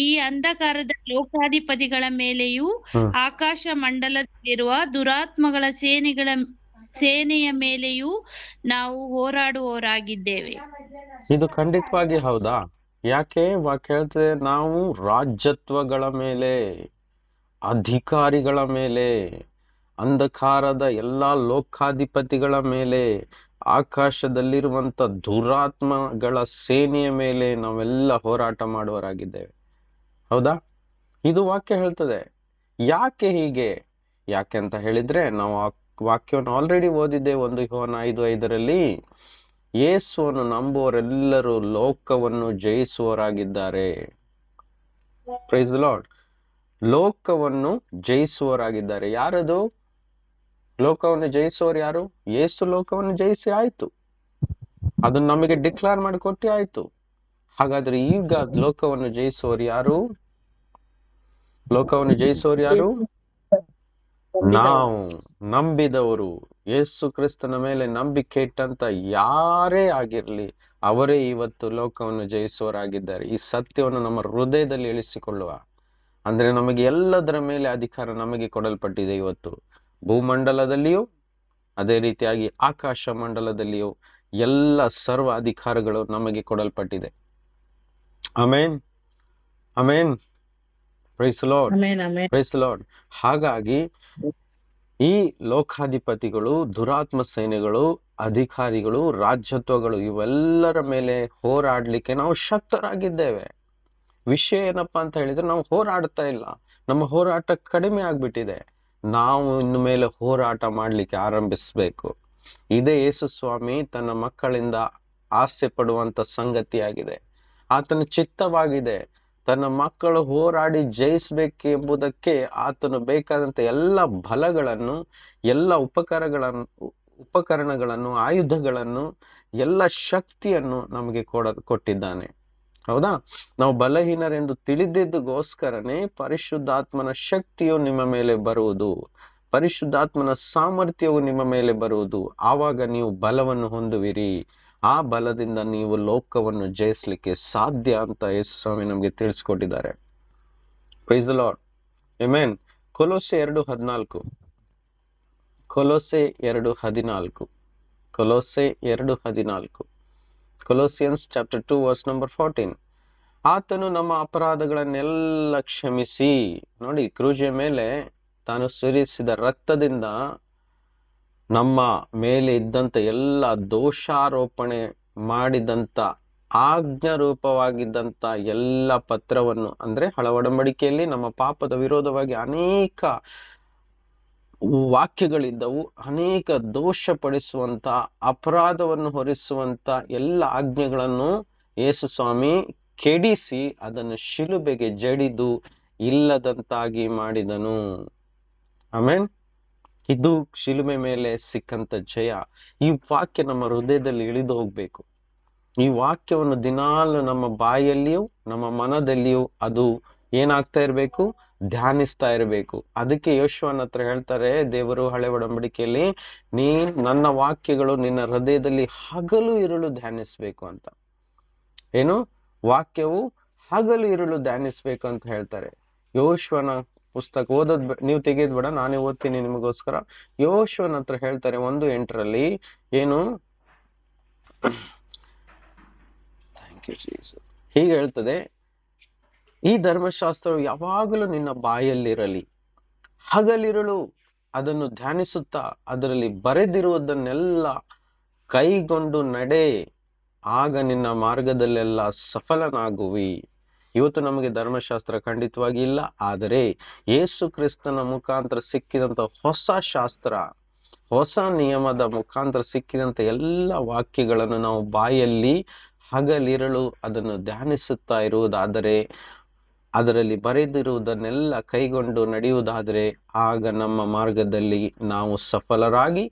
ಈ ಅಂಧಕಾರದ ಲೋಕಾಧಿಪತಿಗಳ ಮೇಲೆಯೂ, ಆಕಾಶ ಮಂಡಲದಲ್ಲಿರುವ ದುರಾತ್ಮಗಳ ಸೇನೆಯ ಮೇಲೆಯೂ ನಾವು ಹೋರಾಡುವವರಾಗಿದ್ದೇವೆ. ಇದು ಖಂಡಿತವಾಗಿ ಹೌದಾ? ಯಾಕೆ ವಾಕ್ಯ ಹೇಳ್ತದೆ? ನಾವು ರಾಜತ್ವಗಳ ಮೇಲೆ, ಅಧಿಕಾರಿಗಳ ಮೇಲೆ, ಅಂಧಕಾರದ ಎಲ್ಲಾ ಲೋಕಾಧಿಪತಿಗಳ ಮೇಲೆ, ಆಕಾಶದಲ್ಲಿರುವಂತ ದುರಾತ್ಮಗಳ ಸೇನೆಯ ಮೇಲೆ ನಾವೆಲ್ಲ ಹೋರಾಟ ಮಾಡುವರಾಗಿದ್ದೇವೆ. ಹೌದಾ? ಇದು ವಾಕ್ಯ ಹೇಳ್ತದೆ. ಯಾಕೆ ಹೀಗೆ? ಯಾಕೆ ಅಂತ ಹೇಳಿದ್ರೆ, ನಾವು ಆ ವಾಕ್ಯವನ್ನು ಆಲ್ರೆಡಿ ಓದಿದ್ದೆ. 1 ಯೋಹನ 5:5 ಯೇಸುವನ್ನು ನಂಬುವರೆಲ್ಲರೂ ಲೋಕವನ್ನು ಜಯಿಸುವವರಾಗಿದ್ದಾರೆ. Price the lord. ಲೋಕವನ್ನು ಜಯಿಸುವವರಾಗಿದ್ದಾರೆ. ಯಾರದು ಲೋಕವನ್ನು ಜಯಿಸುವವರು? ಯಾರು? ಯೇಸು ಲೋಕವನ್ನು ಜಯಿಸಿ ಆಯ್ತು. ಅದನ್ನು ನಮಗೆ ಡಿಕ್ಲೇರ್ ಮಾಡಿಕೊಟ್ಟಿ ಆಯ್ತು. ಹಾಗಾದ್ರೆ ಈಗ ಲೋಕವನ್ನು ಜಯಿಸುವವರು ಯಾರು? ಲೋಕವನ್ನು ಜಯಿಸುವವರು ಯಾರು? ನಾವು ನಂಬಿದವರು. ಯೇಸು ಕ್ರಿಸ್ತನ ಮೇಲೆ ನಂಬಿಕೆ ಇಟ್ಟಂತ ಯಾರೇ ಆಗಿರ್ಲಿ, ಅವರೇ ಇವತ್ತು ಲೋಕವನ್ನು ಜಯಿಸುವವರಾಗಿದ್ದಾರೆ. ಈ ಸತ್ಯವನ್ನು ನಮ್ಮ ಹೃದಯದಲ್ಲಿ ಇಳಿಸಿಕೊಳ್ಳುವ. ಅಂದ್ರೆ ನಮಗೆ ಎಲ್ಲದರ ಮೇಲೆ ಅಧಿಕಾರ ನಮಗೆ ಕೊಡಲ್ಪಟ್ಟಿದೆ. ಇವತ್ತು ಭೂಮಂಡಲದಲ್ಲಿಯೂ ಅದೇ ರೀತಿಯಾಗಿ ಆಕಾಶ ಮಂಡಲದಲ್ಲಿಯೂ ಎಲ್ಲ ಸರ್ವ ಅಧಿಕಾರಗಳು ನಮಗೆ ಕೊಡಲ್ಪಟ್ಟಿದೆ. Amen, amen. Praise lord, praise lord. ಹಾಗಾಗಿ ಈ ಲೋಕಾಧಿಪತಿಗಳು, ದುರಾತ್ಮ ಸೇನೆಗಳು, ಅಧಿಕಾರಿಗಳು, ರಾಜ್ಯತ್ವಗಳು ಇವೆಲ್ಲರ ಮೇಲೆ ಹೋರಾಡ್ಲಿಕ್ಕೆ ನಾವು ಶಕ್ತರಾಗಿದ್ದೇವೆ. ವಿಷಯ ಏನಪ್ಪಾ ಅಂತ ಹೇಳಿದ್ರೆ, ನಾವು ಹೋರಾಡ್ತಾ ಇಲ್ಲ. ನಮ್ಮ ಹೋರಾಟ ಕಡಿಮೆ ಆಗ್ಬಿಟ್ಟಿದೆ. ನಾವು ಇನ್ನು ಮೇಲೆ ಹೋರಾಟ ಮಾಡ್ಲಿಕ್ಕೆ ಆರಂಭಿಸ್ಬೇಕು. ಇದೇ ಯೇಸು ಸ್ವಾಮಿ ತನ್ನ ಮಕ್ಕಳಿಂದ ಆಸೆ ಪಡುವಂತ ಸಂಗತಿಯಾಗಿದೆ. ಆತನ ಚಿತ್ತವಾಗಿದೆ. ತನ್ನ ಮಕ್ಕಳು ಹೋರಾಡಿ ಜಯಿಸ್ಬೇಕೆಂಬುದಕ್ಕೆ ಆತನು ಬೇಕಾದಂತ ಎಲ್ಲ ಬಲಗಳನ್ನು, ಎಲ್ಲ ಉಪಕರಣಗಳನ್ನು, ಆಯುಧಗಳನ್ನು, ಎಲ್ಲ ಶಕ್ತಿಯನ್ನು ನಮಗೆ ಕೊಟ್ಟಿದ್ದಾನೆ. ಹೌದಾ? ನಾವು ಬಲಹೀನರೆಂದು ತಿಳಿದಿದ್ದಗೋಸ್ಕರನೇ ಪರಿಶುದ್ಧಾತ್ಮನ ಶಕ್ತಿಯು ನಿಮ್ಮ ಮೇಲೆ ಬರುವುದು, ಪರಿಶುದ್ಧಾತ್ಮನ ಸಾಮರ್ಥ್ಯವು ನಿಮ್ಮ ಮೇಲೆ ಬರುವುದು. ಆವಾಗ ನೀವು ಬಲವನ್ನು ಹೊಂದುವಿರಿ. ಆ ಬಲದಿಂದ ನೀವು ಲೋಕವನ್ನು ಜಯಿಸ್ಲಿಕ್ಕೆ ಸಾಧ್ಯ ಅಂತ ಯೇಸು ಸ್ವಾಮಿ ನಮಗೆ ತಿಳಿಸ್ಕೊಟ್ಟಿದ್ದಾರೆ. Praise the lord. Amen. Kolosse 2:14. Kolosse 2:14. Kolosse 2:14. Colossians chapter 2 verse number 14. ಆತನು ನಮ್ಮ ಅಪರಾಧಗಳನ್ನೆಲ್ಲ ಕ್ಷಮಿಸಿ, ನೋಡಿ, ಕ್ರೂಜೆಯ ಮೇಲೆ ತಾನು ಸುರಿಸಿದ ರಕ್ತದಿಂದ ನಮ್ಮ ಮೇಲೆ ಇದ್ದಂತ ಎಲ್ಲ ದೋಷಾರೋಪಣೆ ಮಾಡಿದಂತ ಆಜ್ಞಾರೂಪವಾಗಿದ್ದಂತ ಎಲ್ಲ ಪತ್ರವನ್ನು, ಅಂದ್ರೆ ಹಳ ಒಡಂಬಡಿಕೆಯಲ್ಲಿ ನಮ್ಮ ಪಾಪದ ವಿರೋಧವಾಗಿ ಅನೇಕ ವಾಕ್ಯಗಳಿದ್ದವು. ಅನೇಕ ದೋಷಪಡಿಸುವಂತ, ಅಪರಾಧವನ್ನು ಹೊರಿಸುವಂತ ಎಲ್ಲ ಆಜ್ಞೆಗಳನ್ನು ಯೇಸು ಸ್ವಾಮಿ ಕೆಡಿಸಿ ಅದನ್ನು ಶಿಲುಬೆಗೆ ಜಡಿದು ಇಲ್ಲದಂತಾಗಿ ಮಾಡಿದನು. ಆಮೇನ್. ಇದು ಶಿಲುಬೆ ಮೇಲೆ ಸಿಕ್ಕಂತ ಜಯ. ಈ ವಾಕ್ಯ ನಮ್ಮ ಹೃದಯದಲ್ಲಿ ಇಳಿದು ಹೋಗ್ಬೇಕು. ಈ ವಾಕ್ಯವನ್ನು ದಿನಾಲು ನಮ್ಮ ಬಾಯಲ್ಲಿಯೂ ನಮ್ಮ ಮನದಲ್ಲಿಯೂ ಅದು ಏನಾಗ್ತಾ ಇರ್ಬೇಕು? ಧ್ಯಾನಿಸ್ತಾ ಇರಬೇಕು. ಅದಕ್ಕೆ ಯೋಶುವನ ಹತ್ರ ಹೇಳ್ತಾರೆ ದೇವರು ಹಳೆ ಒಡಂಬಡಿಕೆಯಲ್ಲಿ, ನನ್ನ ವಾಕ್ಯಗಳು ನಿನ್ನ ಹೃದಯದಲ್ಲಿ ಹಗಲು ಇರುಳು ಧ್ಯಾನಿಸ್ಬೇಕು ಅಂತ. ಏನು? ವಾಕ್ಯವು ಹಗಲು ಇರುಳು ಧ್ಯಾನಿಸ್ಬೇಕು ಅಂತ ಹೇಳ್ತಾರೆ. ಯೋಶುವನ ಪುಸ್ತಕ ಓದೋದ್ ನೀವು ತೆಗೆಯೋದ್ ಬೇಡ, ನಾನೇ ಓದ್ತೀನಿ ನಿಮಗೋಸ್ಕರ. ಯೋಶುವನ ಹತ್ರ ಹೇಳ್ತಾರೆ 1:8 ಏನು, ಹೀಗೆ ಹೇಳ್ತದೆ, ಈ ಧರ್ಮಶಾಸ್ತ್ರವು ಯಾವಾಗಲೂ ನಿನ್ನ ಬಾಯಲ್ಲಿರಲಿ, ಹಗಲಿರುಳು ಅದನ್ನು ಧ್ಯಾನಿಸುತ್ತಾ ಅದರಲ್ಲಿ ಬರೆದಿರುವುದನ್ನೆಲ್ಲ ಕೈಗೊಂಡು ನಡೆ, ಆಗ ನಿನ್ನ ಮಾರ್ಗದಲ್ಲೆಲ್ಲ ಸಫಲನಾಗುವಿ. ಇವತ್ತು ನಮಗೆ ಧರ್ಮಶಾಸ್ತ್ರ ಖಂಡಿತವಾಗಿ ಇಲ್ಲ, ಆದರೆ ಯೇಸು ಕ್ರಿಸ್ತನ ಮುಖಾಂತರ ಸಿಕ್ಕಿದಂತ ಹೊಸ ಶಾಸ್ತ್ರ, ಹೊಸ ನಿಯಮದ ಮುಖಾಂತರ ಸಿಕ್ಕಿದಂತ ಎಲ್ಲ ವಾಕ್ಯಗಳನ್ನು ನಾವು ಬಾಯಲ್ಲಿ ಹಗಲಿರಳು ಅದನ್ನು ಧ್ಯಾನಿಸುತ್ತಾ ಇರುವುದಾದರೆ, ಅದರಲ್ಲಿ ಬರೆದಿರುವುದನ್ನೆಲ್ಲ ಕೈಗೊಂಡು ನಡೆಯುವುದಾದರೆ, ಆಗ ನಮ್ಮ ಮಾರ್ಗದಲ್ಲಿ ನಾವು ಸಫಲರಾಗಿ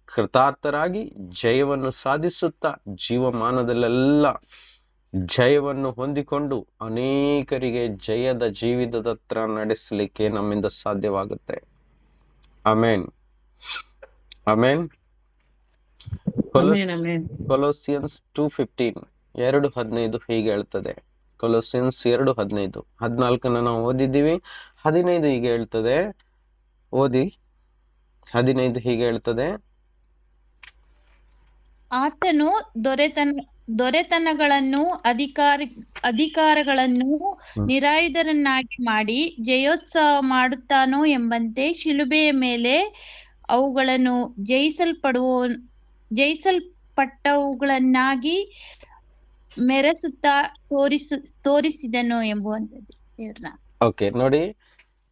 ಕೃತಾರ್ಥರಾಗಿ ಜಯವನ್ನು ಸಾಧಿಸುತ್ತಾ ಜೀವಮಾನದಲ್ಲೆಲ್ಲ ಜಯವನ್ನು ಹೊಂದಿಕೊಂಡು ಅನೇಕರಿಗೆ ಜಯದ ಜೀವಿತದ ಹತ್ರ ನಡೆಸಲಿಕ್ಕೆ ನಮ್ಮಿಂದ ಸಾಧ್ಯವಾಗುತ್ತೆ. ಆಮೇನ್, ಆಮೇನ್. ಕೊಲೋಸಿಯನ್ಸ್ 2:15 2:15 ಹೀಗೆ ಹೇಳ್ತದೆ. ಕೊಲೋಸಿಯನ್ಸ್ 2:15 14 ನಾವು ಓದಿದ್ದೀವಿ. 15 ಹೀಗೆ ಹೇಳ್ತದೆ, ಓದಿ. 15 ಹೀಗೆ ಹೇಳ್ತದೆ, ಆತನು ದೊರೆತನಗಳನ್ನು ಅಧಿಕಾರಗಳನ್ನು ನಿರಾಯುಧರನ್ನಾಗಿ ಮಾಡಿ ಜಯೋತ್ಸವ ಮಾಡುತ್ತಾನೋ ಎಂಬಂತೆ ಶಿಲುಬೆಯ ಮೇಲೆ ಅವುಗಳನ್ನು ಜಯಿಸಲ್ಪಟ್ಟವುಗಳನ್ನಾಗಿ ಮೆರೆಸುತ್ತಾ ತೋರಿಸಿದನು ಎಂಬುವಂಥದ್ದು ದೇವ್ರನ್ನ. ಓಕೆ ನೋಡಿ,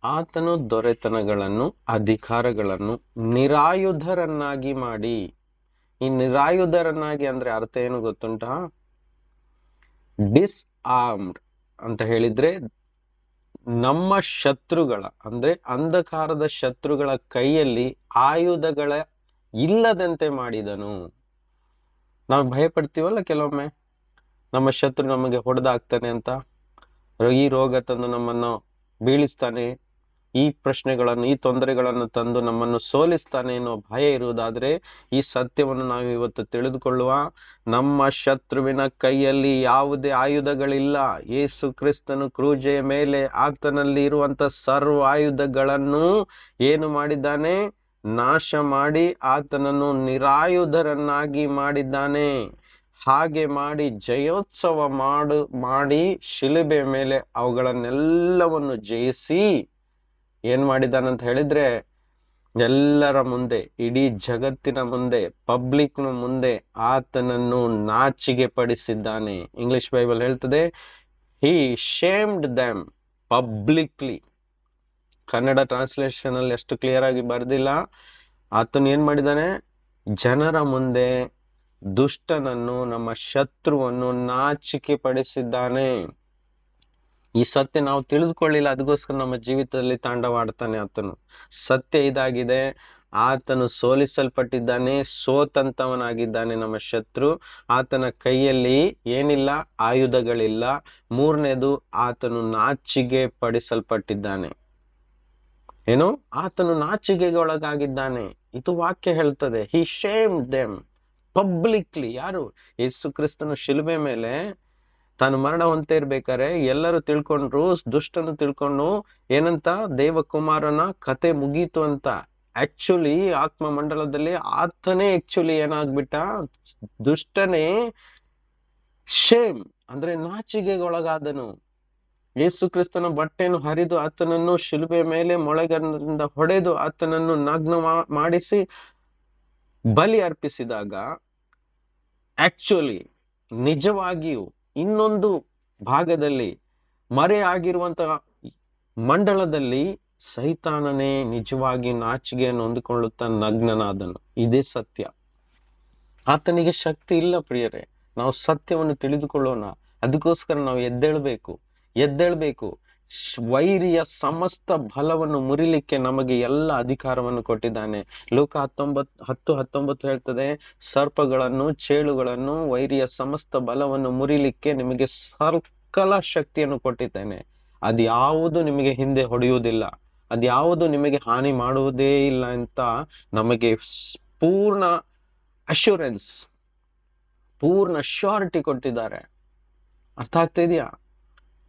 ಆತನು ದೊರೆತನಗಳನ್ನು ಅಧಿಕಾರಗಳನ್ನು ನಿರಾಯುಧರನ್ನಾಗಿ ಮಾಡಿ. ಈ ನಿರಾಯುಧರನ್ನಾಗಿ ಅಂದ್ರೆ ಅರ್ಥ ಏನು ಗೊತ್ತುಂಟಾ? ಡಿಸ್ಆರ್ಮ್ಡ್ ಅಂತ ಹೇಳಿದ್ರೆ ನಮ್ಮ ಶತ್ರುಗಳ ಅಂದ್ರೆ ಅಂಧಕಾರದ ಶತ್ರುಗಳ ಕೈಯಲ್ಲಿ ಆಯುಧಗಳ ಇಲ್ಲದಂತೆ ಮಾಡಿದನು. ನಾವು ಭಯ ಪಡ್ತೀವಲ್ಲ ಕೆಲವೊಮ್ಮೆ, ನಮ್ಮ ಶತ್ರು ನಮಗೆ ಹೊಡೆದಾಗ್ತಾನೆ ಅಂತ, ಈ ರೋಗ ತಂದು ನಮ್ಮನ್ನು ಬೀಳಿಸ್ತಾನೆ, ಈ ಪ್ರಶ್ನೆಗಳನ್ನು ಈ ತೊಂದರೆಗಳನ್ನು ತಂದು ನಮ್ಮನ್ನು ಸೋಲಿಸ್ತಾನೆ ಅನ್ನೋ ಭಯ ಇರುವುದಾದ್ರೆ, ಈ ಸತ್ಯವನ್ನು ನಾವು ಇವತ್ತು ತಿಳಿದುಕೊಳ್ಳುವ. ನಮ್ಮ ಶತ್ರುವಿನ ಕೈಯಲ್ಲಿ ಯಾವುದೇ ಆಯುಧಗಳಿಲ್ಲ. ಯೇಸು ಕ್ರಿಸ್ತನು ಕ್ರೂಜೆಯ ಮೇಲೆ ಆತನಲ್ಲಿ ಇರುವಂತ ಸರ್ವ ಆಯುಧಗಳನ್ನು ಏನು ಮಾಡಿದ್ದಾನೆ? ನಾಶ ಮಾಡಿ ಆತನನ್ನು ನಿರಾಯುಧರನ್ನಾಗಿ ಮಾಡಿದ್ದಾನೆ. ಹಾಗೆ ಮಾಡಿ ಜಯೋತ್ಸವ ಮಾಡಿ ಶಿಲುಬೆ ಮೇಲೆ ಅವುಗಳನ್ನೆಲ್ಲವನ್ನು ಜಯಿಸಿ ಏನ್ ಮಾಡಿದ್ದಾನಂತ ಹೇಳಿದ್ರೆ, ಎಲ್ಲರ ಮುಂದೆ, ಇಡೀ ಜಗತ್ತಿನ ಮುಂದೆ, ಪಬ್ಲಿಕ್ ಮುಂದೆ ಆತನನ್ನು ನಾಚಿಗೆ ಪಡಿಸಿದ್ದಾನೆ. ಇಂಗ್ಲಿಷ್ ಬೈಬಲ್ ಹೇಳ್ತದೆ, ಹಿ ಶೇಮ್ಡ್ ದೆಮ್ ಪಬ್ಲಿಕ್ಲಿ. ಕನ್ನಡ ಟ್ರಾನ್ಸ್ಲೇಷನ್ ಅಲ್ಲಿ ಎಷ್ಟು ಕ್ಲಿಯರ್ ಆಗಿ ಬರ್ದಿಲ್ಲ. ಆತನು ಏನ್ ಮಾಡಿದ್ದಾನೆ? ಜನರ ಮುಂದೆ ದುಷ್ಟನನ್ನು, ನಮ್ಮ ಶತ್ರುವನ್ನು ನಾಚಿಕೆ ಪಡಿಸಿದ್ದಾನೆ. ಈ ಸತ್ಯ ನಾವು ತಿಳಿದುಕೊಳ್ಳಿಲ್ಲ, ಅದಕ್ಕೋಸ್ಕರ ನಮ್ಮ ಜೀವಿತದಲ್ಲಿ ತಾಂಡವಾಡ್ತಾನೆ ಆತನು. ಸತ್ಯ ಇದಾಗಿದೆ, ಆತನು ಸೋಲಿಸಲ್ಪಟ್ಟಿದ್ದಾನೆ, ಸೋತಂತವನಾಗಿದ್ದಾನೆ ನಮ್ಮ ಶತ್ರು. ಆತನ ಕೈಯಲ್ಲಿ ಏನಿಲ್ಲ? ಆಯುಧಗಳಿಲ್ಲ. ಮೂರನೇದು, ಆತನು ನಾಚಿಗೆ ಪಡಿಸಲ್ಪಟ್ಟಿದ್ದಾನೆ. ಏನು? ಆತನು ನಾಚಿಕೆಗೆ ಒಳಗಾಗಿದ್ದಾನೆ. ಇದು ವಾಕ್ಯ ಹೇಳ್ತದೆ. ಹಿ ಶೇಮ್ಡ್ ದೆಮ್ ಪಬ್ಲಿಕ್ಲಿ. ಯಾರು? ಯೇಸು ಕ್ರಿಸ್ತನು ಶಿಲುಬೆ ಮೇಲೆ ತಾನು ಮರಣ ಹೊಂದ್ತಾ ಇರ್ಬೇಕಾರೆ ಎಲ್ಲರೂ ತಿಳ್ಕೊಂಡ್ರು, ದುಷ್ಟನು ತಿಳ್ಕೊಂಡು ಏನಂತ? ದೇವಕುಮಾರನ ಕತೆ ಮುಗೀತು ಅಂತ. ಆಕ್ಚುಲಿ ಆತ್ಮ ಮಂಡಲದಲ್ಲಿ ಆತನೇ ಏನಾಗ್ಬಿಟ್ಟ? ದುಷ್ಟನೇ ಶೇಮ್ ಅಂದ್ರೆ ನಾಚಿಗೆಗೊಳಗಾದನು. ಯೇಸು ಕ್ರಿಸ್ತನ ಬಟ್ಟೆಯನ್ನು ಹರಿದು ಆತನನ್ನು ಶಿಲುಬೆ ಮೇಲೆ ಮೊಳೆಗರಿಂದ ಹೊಡೆದು ಆತನನ್ನು ನಗ್ನ ಮಾಡಿಸಿ ಬಲಿ ಅರ್ಪಿಸಿದಾಗ ಆಕ್ಚುಲಿ ನಿಜವಾಗಿಯೂ ಇನ್ನೊಂದು ಭಾಗದಲ್ಲಿ ಮರೆಯಾಗಿರುವಂತಹ ಮಂಡಲದಲ್ಲಿ ಸೈತಾನನೇ ನಿಜವಾಗಿ ನಾಚಿಗೆಯನ್ನು ಹೊಂದಿಕೊಳ್ಳುತ್ತಾ ನಗ್ನನಾದನು. ಇದೇ ಸತ್ಯ. ಆತನಿಗೆ ಶಕ್ತಿ ಇಲ್ಲ ಪ್ರಿಯರೇ. ನಾವು ಸತ್ಯವನ್ನು ತಿಳಿದುಕೊಳ್ಳೋಣ. ಅದಕ್ಕೋಸ್ಕರ ನಾವು ಎದ್ದೇಳ್ಬೇಕು. ವೈರಿಯ ಸಮಸ್ತ ಬಲವನ್ನು ಮುರಿಲಿಕ್ಕೆ ನಮಗೆ ಎಲ್ಲ ಅಧಿಕಾರವನ್ನು ಕೊಟ್ಟಿದ್ದಾನೆ. ಲೂಕ 10:19 ಹೇಳ್ತದೆ, ಸರ್ಪಗಳನ್ನು, ಚೇಳುಗಳನ್ನು, ವೈರಿಯ ಸಮಸ್ತ ಬಲವನ್ನು ಮುರಿಲಿಕ್ಕೆ ನಿಮಗೆ ಸಕಲ ಶಕ್ತಿಯನ್ನು ಕೊಟ್ಟಿದ್ದೇನೆ. ಅದ್ಯಾವುದು ನಿಮಗೆ ಹಿಂದೆ ಹೊಡೆಯುವುದಿಲ್ಲ, ಅದ್ಯಾವುದು ನಿಮಗೆ ಹಾನಿ ಮಾಡುವುದೇ ಇಲ್ಲ ಅಂತ ನಮಗೆ ಪೂರ್ಣ ಅಶ್ಯೂರೆನ್ಸ್, ಪೂರ್ಣ ಶ್ಯೂರಿಟಿ ಕೊಟ್ಟಿದ್ದಾರೆ. ಅರ್ಥ ಆಗ್ತಾ ಇದೆಯಾ?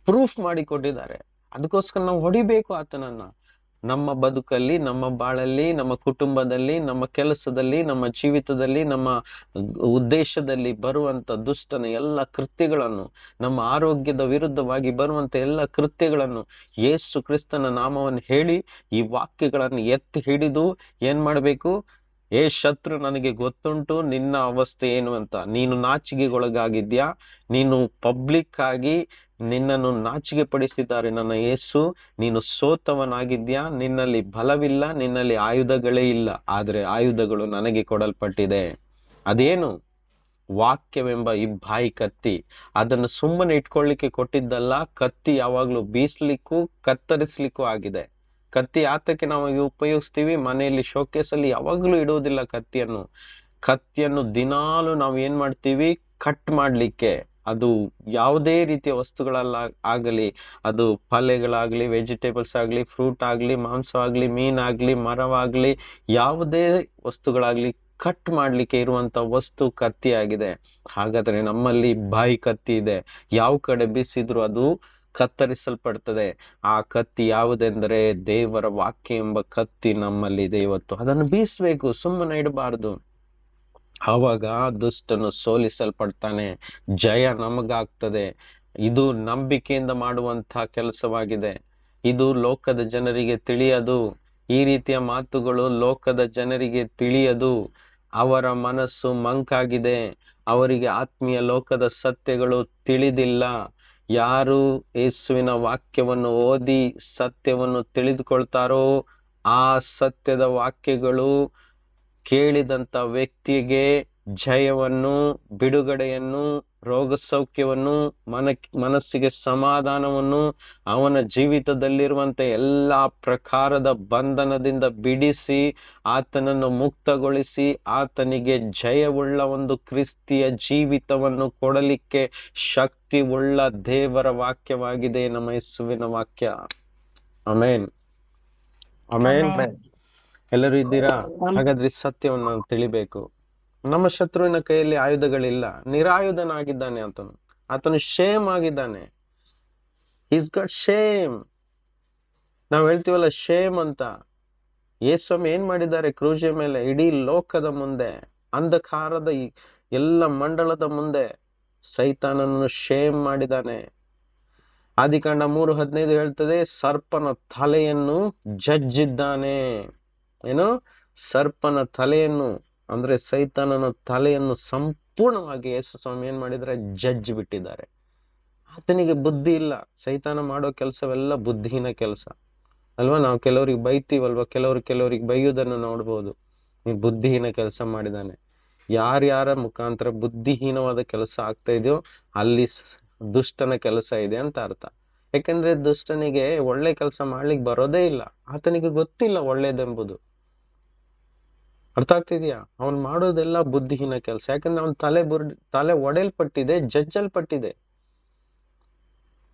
ಪ್ರೂಫ್ ಮಾಡಿ ಕೊಟ್ಟಿದ್ದಾರೆ. ಅದಕ್ಕೋಸ್ಕರ ನಾವು ಹೊಡಿಬೇಕು ಆತನನ್ನ. ನಮ್ಮ ಬದುಕಲ್ಲಿ, ನಮ್ಮ ಬಾಳಲ್ಲಿ, ನಮ್ಮ ಕುಟುಂಬದಲ್ಲಿ, ನಮ್ಮ ಕೆಲಸದಲ್ಲಿ, ನಮ್ಮ ಜೀವಿತದಲ್ಲಿ, ನಮ್ಮ ಉದ್ದೇಶದಲ್ಲಿ ಬರುವಂತ ದುಷ್ಟನ ಎಲ್ಲ ಕೃತ್ಯಗಳನ್ನು, ನಮ್ಮ ಆರೋಗ್ಯದ ವಿರುದ್ಧವಾಗಿ ಬರುವಂತ ಎಲ್ಲ ಕೃತ್ಯಗಳನ್ನು ಯೇಸು ಕ್ರಿಸ್ತನ ನಾಮವನ್ನು ಹೇಳಿ ಈ ವಾಕ್ಯಗಳನ್ನು ಎತ್ತಿ ಹಿಡಿದು ಏನ್ ಮಾಡ್ಬೇಕು? ಏ ಶತ್ರು, ನನಗೆ ಗೊತ್ತುಂಟು ನಿನ್ನ ಅವಸ್ಥೆ ಏನು ಅಂತ. ನೀನು ನಾಚಿಕೆಗೊಳಗಾಗಿದ್ಯಾ, ನೀನು ಪಬ್ಲಿಕ್ ಆಗಿ ನಿನ್ನನ್ನು ನಾಚಿಕೆ ಪಡಿಸಿದ್ದಾರೆ ನನ್ನ ಯೇಸು, ನೀನು ಸೋತವನಾಗಿದ್ಯಾ, ನಿನ್ನಲ್ಲಿ ಬಲವಿಲ್ಲ, ನಿನ್ನಲ್ಲಿ ಆಯುಧಗಳೇ ಇಲ್ಲ, ಆದ್ರೆ ಆಯುಧಗಳು ನನಗೆ ಕೊಡಲ್ಪಟ್ಟಿದೆ. ಅದೇನು? ವಾಕ್ಯವೆಂಬ ಈ ಬಾಯಿ ಕತ್ತಿ. ಅದನ್ನು ಸುಮ್ಮನೆ ಇಟ್ಕೊಳ್ಳಿಕ್ಕೆ ಕೊಟ್ಟಿದ್ದಲ್ಲ, ಕತ್ತಿ ಯಾವಾಗ್ಲೂ ಬೀಸ್ಲಿಕ್ಕೂ ಕತ್ತರಿಸ್ಲಿಕ್ಕೂ ಆಗಿದೆ. ಕತ್ತಿ ಆತಕ್ಕೆ ನಾವು ಉಪಯೋಗಿಸ್ತೀವಿ, ಮನೆಯಲ್ಲಿ ಶೋಕೇಸಲ್ಲಿ ಯಾವಾಗ್ಲೂ ಇಡುವುದಿಲ್ಲ ಕತ್ತಿಯನ್ನು ದಿನಾಲು ನಾವು ಏನ್ ಮಾಡ್ತೀವಿ? ಕಟ್ ಮಾಡ್ಲಿಕ್ಕೆ. ಅದು ಯಾವುದೇ ರೀತಿಯ ವಸ್ತುಗಳಲ್ಲ ಆಗಲಿ, ಅದು ಪಲ್ಯಗಳಾಗ್ಲಿ, ವೆಜಿಟೇಬಲ್ಸ್ ಆಗ್ಲಿ, ಫ್ರೂಟ್ ಆಗ್ಲಿ, ಮಾಂಸವಾಗ್ಲಿ, ಮೀನಾಗ್ಲಿ, ಮರವಾಗ್ಲಿ, ಯಾವುದೇ ವಸ್ತುಗಳಾಗ್ಲಿ ಕಟ್ ಮಾಡ್ಲಿಕ್ಕೆ ಇರುವಂತ ವಸ್ತು ಕತ್ತಿ ಆಗಿದೆ. ಹಾಗಾದ್ರೆ ನಮ್ಮಲ್ಲಿ ಬಾಯಿ ಕತ್ತಿ ಇದೆ. ಯಾವ ಕಡೆ ಬೀಸಿದ್ರು ಅದು ಕತ್ತರಿಸಲ್ಪಡ್ತದೆ. ಆ ಕತ್ತಿ ಯಾವುದೆಂದರೆ ದೇವರ ವಾಕ್ಯ ಎಂಬ ಕತ್ತಿ ನಮ್ಮಲ್ಲಿದೆ ಇವತ್ತು. ಅದನ್ನು ಬೀಸ್ಬೇಕು, ಸುಮ್ಮನೆ ಇಡಬಾರ್ದು. ಆವಾಗ ದುಷ್ಟನು ಸೋಲಿಸಲ್ಪಡ್ತಾನೆ, ಜಯ ನಮಗಾಗ್ತದೆ. ಇದು ನಂಬಿಕೆಯಿಂದ ಮಾಡುವಂತ ಕೆಲಸವಾಗಿದೆ. ಇದು ಲೋಕದ ಜನರಿಗೆ ತಿಳಿಯದು. ಈ ರೀತಿಯ ಮಾತುಗಳು ಲೋಕದ ಜನರಿಗೆ ತಿಳಿಯದು. ಅವರ ಮನಸ್ಸು ಮಂಕಾಗಿದೆ. ಅವರಿಗೆ ಆತ್ಮೀಯ ಲೋಕದ ಸತ್ಯಗಳು ತಿಳಿದಿಲ್ಲ. ಯಾರು ಯೇಸುವಿನ ವಾಕ್ಯವನ್ನು ಓದಿ ಸತ್ಯವನ್ನು ತಿಳಿದುಕೊಳ್ತಾರೋ ಆ ಸತ್ಯದ ವಾಕ್ಯಗಳು ಕೇಳಿದಂತ ವ್ಯಕ್ತಿಗೆ ಜಯವನ್ನು, ಬಿಡುಗಡೆಯನ್ನು, ರೋಗ ಸೌಖ್ಯವನ್ನು, ಮನಸ್ಸಿಗೆ ಸಮಾಧಾನವನ್ನು, ಅವನ ಜೀವಿತದಲ್ಲಿರುವಂತ ಎಲ್ಲಾ ಪ್ರಕಾರದ ಬಂಧನದಿಂದ ಬಿಡಿಸಿ ಆತನನ್ನು ಮುಕ್ತಗೊಳಿಸಿ ಆತನಿಗೆ ಜಯವುಳ್ಳ ಒಂದು ಕ್ರಿಸ್ತಿಯ ಜೀವಿತವನ್ನು ಕೊಡಲಿಕ್ಕೆ ಶಕ್ತಿ ಉಳ್ಳ ದೇವರ ವಾಕ್ಯವಾಗಿದೆ ನಮ್ಮ ಯೇಸುವಿನ ವಾಕ್ಯ. Amen, amen. ಎಲ್ಲರೂ ಇದ್ದೀರಾ? ಹಾಗಾದ್ರೆ ಸತ್ಯವನ್ನು ನಾವು ತಿಳಿಬೇಕು. ನಮ್ಮ ಶತ್ರುವಿನ ಕೈಯಲ್ಲಿ ಆಯುಧಗಳಿಲ್ಲ, ನಿರಾಯುಧನಾಗಿದ್ದಾನೆ ಆತನು ಶೇಮ್ ಆಗಿದ್ದಾನೆ. Is got shame. ನಾವ್ ಹೇಳ್ತೀವಲ್ಲ ಶೇಮ್ ಅಂತ. ಯೇಸ್ವಾಮಿ ಏನ್ ಮಾಡಿದ್ದಾರೆ ಕ್ರೂಜೆ ಮೇಲೆ? ಇಡೀ ಲೋಕದ ಮುಂದೆ, ಅಂಧಕಾರದ ಎಲ್ಲ ಮಂಡಳದ ಮುಂದೆ ಸೈತಾನನನ್ನು ಶೇಮ್ ಮಾಡಿದ್ದಾನೆ. ಆದಿಕಾಂಡ 3:15 ಹೇಳ್ತದೆ, ಸರ್ಪನ ತಲೆಯನ್ನು ಜಜ್ಜಿದ್ದಾನೆ. ಏನು? ಸರ್ಪನ ತಲೆಯನ್ನು ಅಂದ್ರೆ ಸೈತಾನನ ತಲೆಯನ್ನು ಸಂಪೂರ್ಣವಾಗಿ ಯೇಸು ಸ್ವಾಮಿ ಏನ್ ಮಾಡಿದ್ರೆ ಜಡ್ಜ್ ಬಿಟ್ಟಿದ್ದಾರೆ. ಆತನಿಗೆ ಬುದ್ಧಿ ಇಲ್ಲ. ಸೈತಾನ ಮಾಡೋ ಕೆಲಸವೆಲ್ಲ ಬುದ್ಧಿಹೀನ ಕೆಲಸ ಅಲ್ವಾ? ನಾವು ಕೆಲವರಿಗೆ ಬೈತೀವಲ್ವಾ? ಕೆಲವರಿಗೆ ಬೈಯುವುದನ್ನು ನೋಡ್ಬೋದು. ನೀನ್ ಬುದ್ಧಿಹೀನ ಕೆಲಸ ಮಾಡಿದಾನೆ. ಯಾರ್ಯಾರ ಮುಖಾಂತರ ಬುದ್ಧಿಹೀನವಾದ ಕೆಲಸ ಆಗ್ತಾ ಇದೆಯೋ ಅಲ್ಲಿ ದುಷ್ಟನ ಕೆಲಸ ಇದೆ ಅಂತ ಅರ್ಥ. ಯಾಕಂದ್ರೆ ದುಷ್ಟನಿಗೆ ಒಳ್ಳೆ ಕೆಲಸ ಮಾಡ್ಲಿಕ್ಕೆ ಬರೋದೇ ಇಲ್ಲ. ಆತನಿಗೆ ಗೊತ್ತಿಲ್ಲ ಒಳ್ಳೇದೆಂಬುದು. ಅರ್ಥ ಆಗ್ತಿದ್ಯಾ? ಅವನ್ ಮಾಡೋದೆಲ್ಲ ಬುದ್ಧಿಹೀನ ಕೆಲಸ. ಯಾಕಂದ್ರೆ ಅವನ್ ತಲೆ ಒಡೆಯಲ್ಪಟ್ಟಿದೆ, ಜಜ್ಜಲ್ಪಟ್ಟಿದೆ.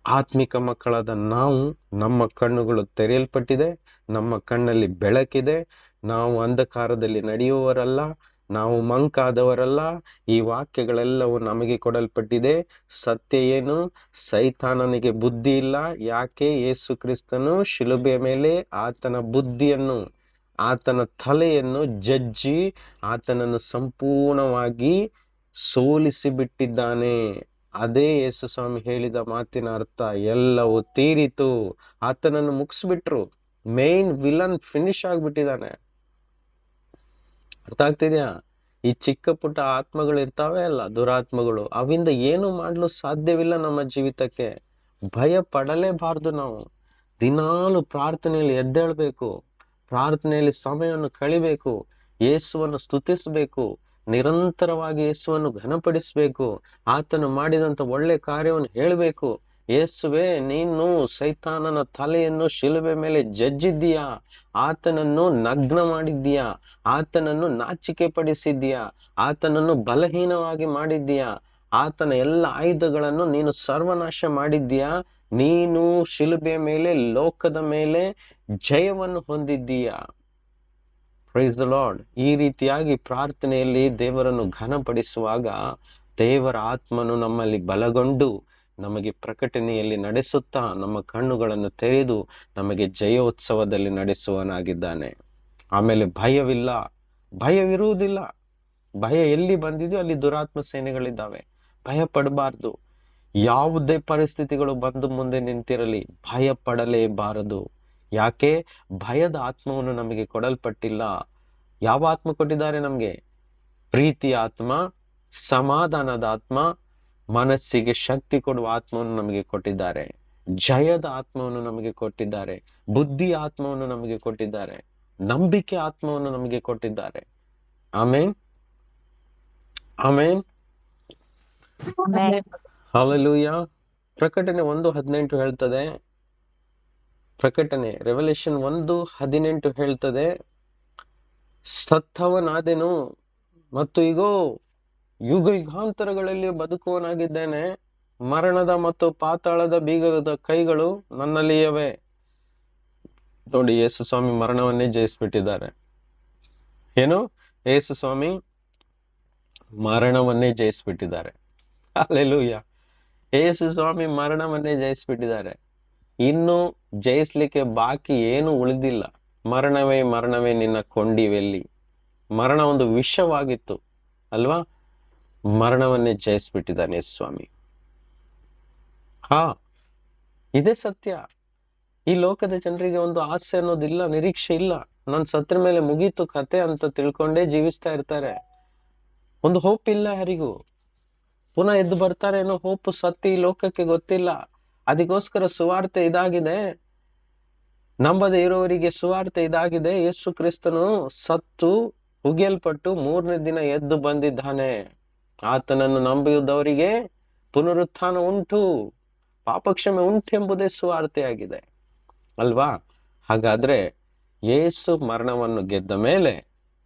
ಆತ್ಮಿಕ ಮಕ್ಕಳಾದ ನಾವು, ನಮ್ಮ ಕಣ್ಣುಗಳು ತೆರೆಯಲ್ಪಟ್ಟಿದೆ, ನಮ್ಮ ಕಣ್ಣಲ್ಲಿ ಬೆಳಕಿದೆ. ನಾವು ಅಂಧಕಾರದಲ್ಲಿ ನಡೆಯುವವರಲ್ಲ, ನಾವು ಮಂಕಾದವರಲ್ಲ. ಈ ವಾಕ್ಯಗಳೆಲ್ಲವೂ ನಮಗೆ ಕೊಡಲ್ಪಟ್ಟಿದೆ. ಸತ್ಯ ಏನು? ಸೈತಾನನಿಗೆ ಬುದ್ಧಿ ಇಲ್ಲ. ಯಾಕೆ? ಯೇಸು ಕ್ರಿಸ್ತನು ಶಿಲುಬೆಯ ಮೇಲೆ ಆತನ ಬುದ್ಧಿಯನ್ನು, ಆತನ ತಲೆಯನ್ನು ಜಜ್ಜಿ ಆತನನ್ನು ಸಂಪೂರ್ಣವಾಗಿ ಸೋಲಿಸಿ ಬಿಟ್ಟಿದ್ದಾನೆ. ಅದೇ ಯೇಸು ಸ್ವಾಮಿ ಹೇಳಿದ ಮಾತಿನ ಅರ್ಥ. ಎಲ್ಲವೂ ತೀರಿತು. ಆತನನ್ನು ಮುಗಿಸ್ಬಿಟ್ರು. ಮೇನ್ ವಿಲನ್ ಫಿನಿಶ್ ಆಗ್ಬಿಟ್ಟಿದ್ದಾನೆ. ಅರ್ಥ ಆಗ್ತಿದ್ಯಾ? ಈ ಚಿಕ್ಕ ಪುಟ್ಟ ಆತ್ಮಗಳು ಇರ್ತಾವೆ ಅಲ್ಲ, ದುರಾತ್ಮಗಳು, ಅವಿಂದ ಏನು ಮಾಡಲು ಸಾಧ್ಯವಿಲ್ಲ. ನಮ್ಮ ಜೀವಿತಕ್ಕೆ ಭಯ ಪಡಲೇಬಾರ್ದು. ನಾವು ದಿನಾಲು ಪ್ರಾರ್ಥನೆಯಲ್ಲಿ ಎದ್ದೇಳ್ಬೇಕು, ಪ್ರಾರ್ಥನೆಯಲ್ಲಿ ಸಮಯವನ್ನು ಕಳಿಬೇಕು, ಯೇಸುವನ್ನು ಸ್ತುತಿಸ್ಬೇಕು, ನಿರಂತರವಾಗಿ ಯೇಸುವನ್ನು ಘನಪಡಿಸ್ಬೇಕು, ಆತನು ಮಾಡಿದಂತ ಒಳ್ಳೆ ಕಾರ್ಯವನ್ನು ಹೇಳ್ಬೇಕು. ಯೇಸುವೆ, ನೀನು ಸೈತಾನನ ತಲೆಯನ್ನು ಶಿಲುಬೆ ಮೇಲೆ ಜಜ್ಜಿದ್ದೀಯಾ, ಆತನನ್ನು ನಗ್ನ ಮಾಡಿದ್ದೀಯಾ, ಆತನನ್ನು ನಾಚಿಕೆ ಪಡಿಸಿದ್ದೀಯಾ, ಆತನನ್ನು ಬಲಹೀನವಾಗಿ ಮಾಡಿದ್ದೀಯಾ, ಆತನ ಎಲ್ಲ ಆಯುಧಗಳನ್ನು ನೀನು ಸರ್ವನಾಶ ಮಾಡಿದ್ದೀಯಾ, ನೀನು ಶಿಲುಬೆಯ ಮೇಲೆ, ಲೋಕದ ಮೇಲೆ ಜಯವನ್ನು ಹೊಂದಿದ್ದೀಯಾ. Price the lord. ಈ ರೀತಿಯಾಗಿ ಪ್ರಾರ್ಥನೆಯಲ್ಲಿ ದೇವರನ್ನು ಘನಪಡಿಸುವಾಗ ದೇವರ ಆತ್ಮನು ನಮ್ಮಲ್ಲಿ ಬಲಗೊಂಡು ನಮಗೆ ಪ್ರಕಟಣೆಯಲ್ಲಿ ನಡೆಸುತ್ತಾ ನಮ್ಮ ಕಣ್ಣುಗಳನ್ನು ತೆರೆದು ನಮಗೆ ಜಯೋತ್ಸವದಲ್ಲಿ ನಡೆಸುವನಾಗಿದ್ದಾನೆ. ಆಮೇಲೆ ಭಯವಿರುವುದಿಲ್ಲ. ಭಯ ಎಲ್ಲಿ ಬಂದಿದೆಯೋ ಅಲ್ಲಿ ದುರಾತ್ಮ ಸೇನೆಗಳಿದ್ದಾವೆ. ಭಯ ಪಡಬಾರ್ದು. ಯಾವುದೇ ಪರಿಸ್ಥಿತಿಗಳು ಬಂದು ಮುಂದೆ ನಿಂತಿರಲಿ, ಭಯ ಪಡಲೇಬಾರದು. ಯಾಕೆ? ಭಯದ ಆತ್ಮವನ್ನು ನಮಗೆ ಕೊಡಲ್ಪಟ್ಟಿಲ್ಲ. ಯಾವ ಆತ್ಮ ಕೊಟ್ಟಿದ್ದಾರೆ ನಮ್ಗೆ? ಪ್ರೀತಿಯ ಆತ್ಮ, ಸಮಾಧಾನದ ಆತ್ಮ, ಮನಸ್ಸಿಗೆ ಶಕ್ತಿ ಕೊಡುವ ಆತ್ಮವನ್ನು ನಮಗೆ ಕೊಟ್ಟಿದ್ದಾರೆ. ಜಯದ ಆತ್ಮವನ್ನು ನಮಗೆ ಕೊಟ್ಟಿದ್ದಾರೆ. ಬುದ್ಧಿಯ ಆತ್ಮವನ್ನು ನಮಗೆ ಕೊಟ್ಟಿದ್ದಾರೆ. ನಂಬಿಕೆ ಆತ್ಮವನ್ನು ನಮಗೆ ಕೊಟ್ಟಿದ್ದಾರೆ. ಆಮೇನ್, ಆಮೇನ್, ಹಲ್ಲೆಲೂಯ. ಪ್ರಕಟಣೆ 1:18 ಹೇಳ್ತದೆ. ಪ್ರಕಟಣೆ ರೆವಲ್ಯೂಷನ್ 1:18 ಹೇಳ್ತದೆ, ಸತ್ತವನಾದೆನು ಮತ್ತು ಈಗೋ ಯುಗ ಯುಗಾಂತರಗಳಲ್ಲಿ ಬದುಕುವನಾಗಿದ್ದೇನೆ. ಮರಣದ ಮತ್ತು ಪಾತಾಳದ ಬೀಗದ ಕೈಗಳು ನನ್ನಲ್ಲಿ ಇವೆ. ನೋಡಿ, ಯೇಸು ಸ್ವಾಮಿ ಮರಣವನ್ನೇ ಜಯಿಸ್ಬಿಟ್ಟಿದ್ದಾರೆ. ಏನು? ಯೇಸು ಸ್ವಾಮಿ ಮರಣವನ್ನೇ ಜಯಿಸ್ಬಿಟ್ಟಿದ್ದಾರೆ. ಹಲ್ಲೆಲೂಯ. ಯೇಸು ಸ್ವಾಮಿ ಮರಣವನ್ನೇ ಜಯಿಸ್ಬಿಟ್ಟಿದ್ದಾರೆ. ಇನ್ನು ಜಯಿಸ್ಲಿಕ್ಕೆ ಬಾಕಿ ಏನು ಉಳಿದಿಲ್ಲ. ಮರಣವೇ ಮರಣವೇ ನಿನ್ನ ಕೊಂಡಿವೆಲ್ಲಿ. ಮರಣ ಒಂದು ವಿಷವಾಗಿತ್ತು ಅಲ್ವಾ? ಮರಣವನ್ನೇ ಜಯಿಸ್ಬಿಟ್ಟಿದ್ದಾನೆ ಯೇಸು ಸ್ವಾಮಿ. ಇದೇ ಸತ್ಯ. ಈ ಲೋಕದ ಜನರಿಗೆ ಒಂದು ಆಸೆ ಅನ್ನೋದಿಲ್ಲ, ನಿರೀಕ್ಷೆ ಇಲ್ಲ. ನನ್ ಸತ್ರ ಮೇಲೆ ಮುಗೀತು ಕತೆ ಅಂತ ತಿಳ್ಕೊಂಡೇ ಜೀವಿಸ್ತಾ ಇರ್ತಾರೆ. ಒಂದು ಹೋಪ್ ಇಲ್ಲ ಯಾರಿಗೂ. ಪುನಃ ಎದ್ದು ಬರ್ತಾರೆ ಅನ್ನೋ ಹೋಪ್ ಸತ್ಯ ಈ ಲೋಕಕ್ಕೆ ಗೊತ್ತಿಲ್ಲ. ಅದಕ್ಕೋಸ್ಕರ ಸುವಾರ್ತೆ ಇದಾಗಿದೆ. ನಂಬದೇ ಇರೋವರಿಗೆ ಸುವಾರ್ತೆ ಇದಾಗಿದೆ. ಯೇಸು ಕ್ರಿಸ್ತನು ಸತ್ತು ಉಗಿಯಲ್ಪಟ್ಟು 3ನೇ ದಿನ ಎದ್ದು ಬಂದಿದ್ದಾನೆ. ಆತನನ್ನು ನಂಬಿದವರಿಗೆ ಪುನರುತ್ಥಾನ ಉಂಟು, ಪಾಪಕ್ಷಮೆ ಉಂಟು ಎಂಬುದೇ ಸುವಾರ್ತೆ ಆಗಿದೆ ಅಲ್ವಾ? ಹಾಗಾದ್ರೆ ಯೇಸು ಮರಣವನ್ನು ಗೆದ್ದ ಮೇಲೆ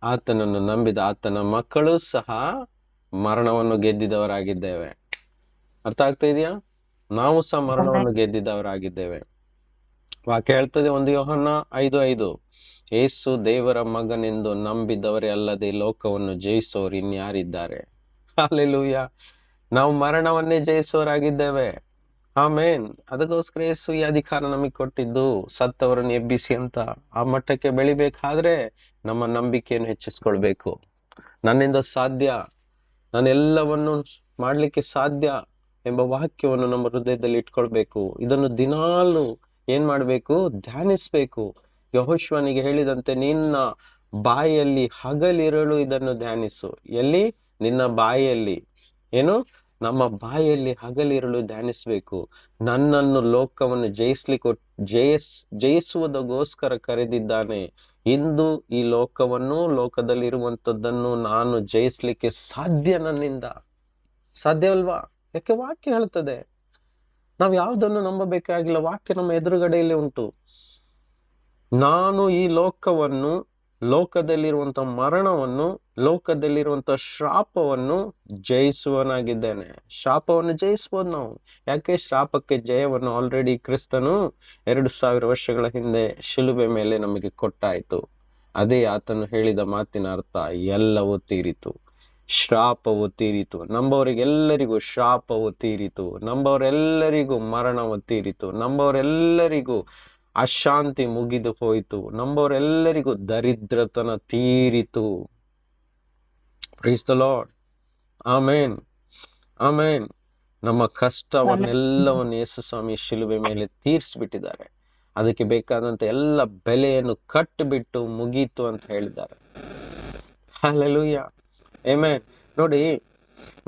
ಆತನನ್ನು ನಂಬಿದ ಆತನ ಮಕ್ಕಳು ಸಹ ಮರಣವನ್ನು ಗೆದ್ದಿದವರಾಗಿದ್ದೇವೆ. ಅರ್ಥ ಆಗ್ತಾ ಇದೆಯಾ? ನಾವು ಸಹ ಮರಣವನ್ನು ಗೆದ್ದಿದವರಾಗಿದ್ದೇವೆ. ವಾಕ್ಯ ಹೇಳ್ತದೆ 1 ಯೋಹನ್ನ 5:5, ಯೇಸು ದೇವರ ಮಗನೆಂದು ನಂಬಿದವರೇ ಅಲ್ಲದೆ ಲೋಕವನ್ನು ಜಯಿಸೋರು ಇನ್ಯಾರಿದ್ದಾರೆ? ಹಲ್ಲೆಲೂಯ. ನಾವು ಮರಣವನ್ನೇ ಜಯಿಸೋರಾಗಿದ್ದೇವೆ. ಆಮೇನ್. ಅದಕ್ಕೋಸ್ಕರ ಯೇಸು ಈ ಅಧಿಕಾರ ನಮಗೆ ಕೊಟ್ಟಿದ್ದು, ಸತ್ತವರನ್ನು ಎಬ್ಬಿಸಿ ಅಂತ. ಆ ಮಟ್ಟಕ್ಕೆ ಬೆಳಿಬೇಕಾದ್ರೆ ನಮ್ಮ ನಂಬಿಕೆಯನ್ನು ಹೆಚ್ಚಿಸ್ಕೊಳ್ಬೇಕು. ನನ್ನಿಂದ ಸಾಧ್ಯ, ನಾನೆಲ್ಲವನ್ನು ಮಾಡ್ಲಿಕ್ಕೆ ಸಾಧ್ಯ ಎಂಬ ವಾಕ್ಯವನ್ನು ನಮ್ಮ ಹೃದಯದಲ್ಲಿ ಇಟ್ಕೊಳ್ಬೇಕು. ಇದನ್ನು ದಿನಾಲು ಏನ್ ಮಾಡ್ಬೇಕು? ಧ್ಯಾನಿಸ್ಬೇಕು. ಯೆಹೋಶುವನಿಗೆ ಹೇಳಿದಂತೆ ನಿನ್ನ ಬಾಯಲ್ಲಿ ಹಗಲಿರುಳು ಇದನ್ನು ಧ್ಯಾನಿಸು. ಎಲ್ಲಿ? ನಿನ್ನ ಬಾಯಲ್ಲಿ. ಏನು? ನಮ್ಮ ಬಾಯಲ್ಲಿ ಹಗಲಿರುಳು ಧ್ಯಾನಿಸ್ಬೇಕು. ನನ್ನನ್ನು ಲೋಕವನ್ನು ಜಯಿಸುವುದಕ್ಕೋಸ್ಕರ ಕರೆದಿದ್ದಾನೆ. ಇಂದು ಈ ಲೋಕವನ್ನು, ಲೋಕದಲ್ಲಿರುವಂತದ್ದನ್ನು ನಾನು ಜಯಿಸ್ಲಿಕ್ಕೆ ಸಾಧ್ಯ. ನನ್ನಿಂದ ಸಾಧ್ಯವಲ್ವಾ? ಯಾಕೆ? ವಾಕ್ಯ ಹೇಳ್ತದೆ. ನಾವು ಯಾವುದನ್ನು ನಂಬಬೇಕಾಗಿಲ್ಲ. ವಾಕ್ಯ ನಮ್ಮ ಎದುರುಗಡೆಯಲ್ಲಿ ಉಂಟು. ನಾನು ಈ ಲೋಕವನ್ನು, ಲೋಕದಲ್ಲಿರುವಂತ ಮರಣವನ್ನು, ಲೋಕದಲ್ಲಿರುವಂತ ಶಾಪವನ್ನು ಜಯಿಸುವನಾಗಿದ್ದೇನೆ. ಶಾಪವನ್ನು ಜಯಿಸ್ಬೋದು ನಾವು. ಯಾಕೆ? ಶಾಪಕ್ಕೆ ಜಯವನ್ನು ಆಲ್ರೆಡಿ ಕ್ರಿಸ್ತನು 2000 ವರ್ಷಗಳ ಹಿಂದೆ ಶಿಲುಬೆ ಮೇಲೆ ನಮಗೆ ಕೊಟ್ಟಾಯ್ತು. ಅದೇ ಆತನು ಹೇಳಿದ ಮಾತಿನ ಅರ್ಥ. ಎಲ್ಲವೂ ತೀರಿತು, ಶಾಪವು ತೀರಿತು. ನಂಬವರಿಗೆಲ್ಲರಿಗೂ ಶಾಪವು ತೀರಿತು. ನಂಬವರೆಲ್ಲರಿಗೂ ಮರಣವು ತೀರಿತು. ನಂಬವರೆಲ್ಲರಿಗೂ ಅಶಾಂತಿ ಮುಗಿದು ಹೋಯಿತು. ನಂಬವರೆಲ್ಲರಿಗೂ ದರಿದ್ರತನ ತೀರಿತು. Praise the lord. Amen, amen. ನಮ್ಮ ಕಷ್ಟವನ್ನೆಲ್ಲವನ್ನು ಯೇಸು ಸ್ವಾಮಿ ಶಿಲುಬೆ ಮೇಲೆ ತೀರಿಸ್ಬಿಟ್ಟಿದ್ದಾರೆ. ಅದಕ್ಕೆ ಬೇಕಾದಂತ ಎಲ್ಲ ಬೆಲೆಯನ್ನು ಕಟ್ಟಿಬಿಟ್ಟು ಮುಗೀತು ಅಂತ ಹೇಳಿದ್ದಾರೆ. Hallelujah, amen. ನೋಡಿ,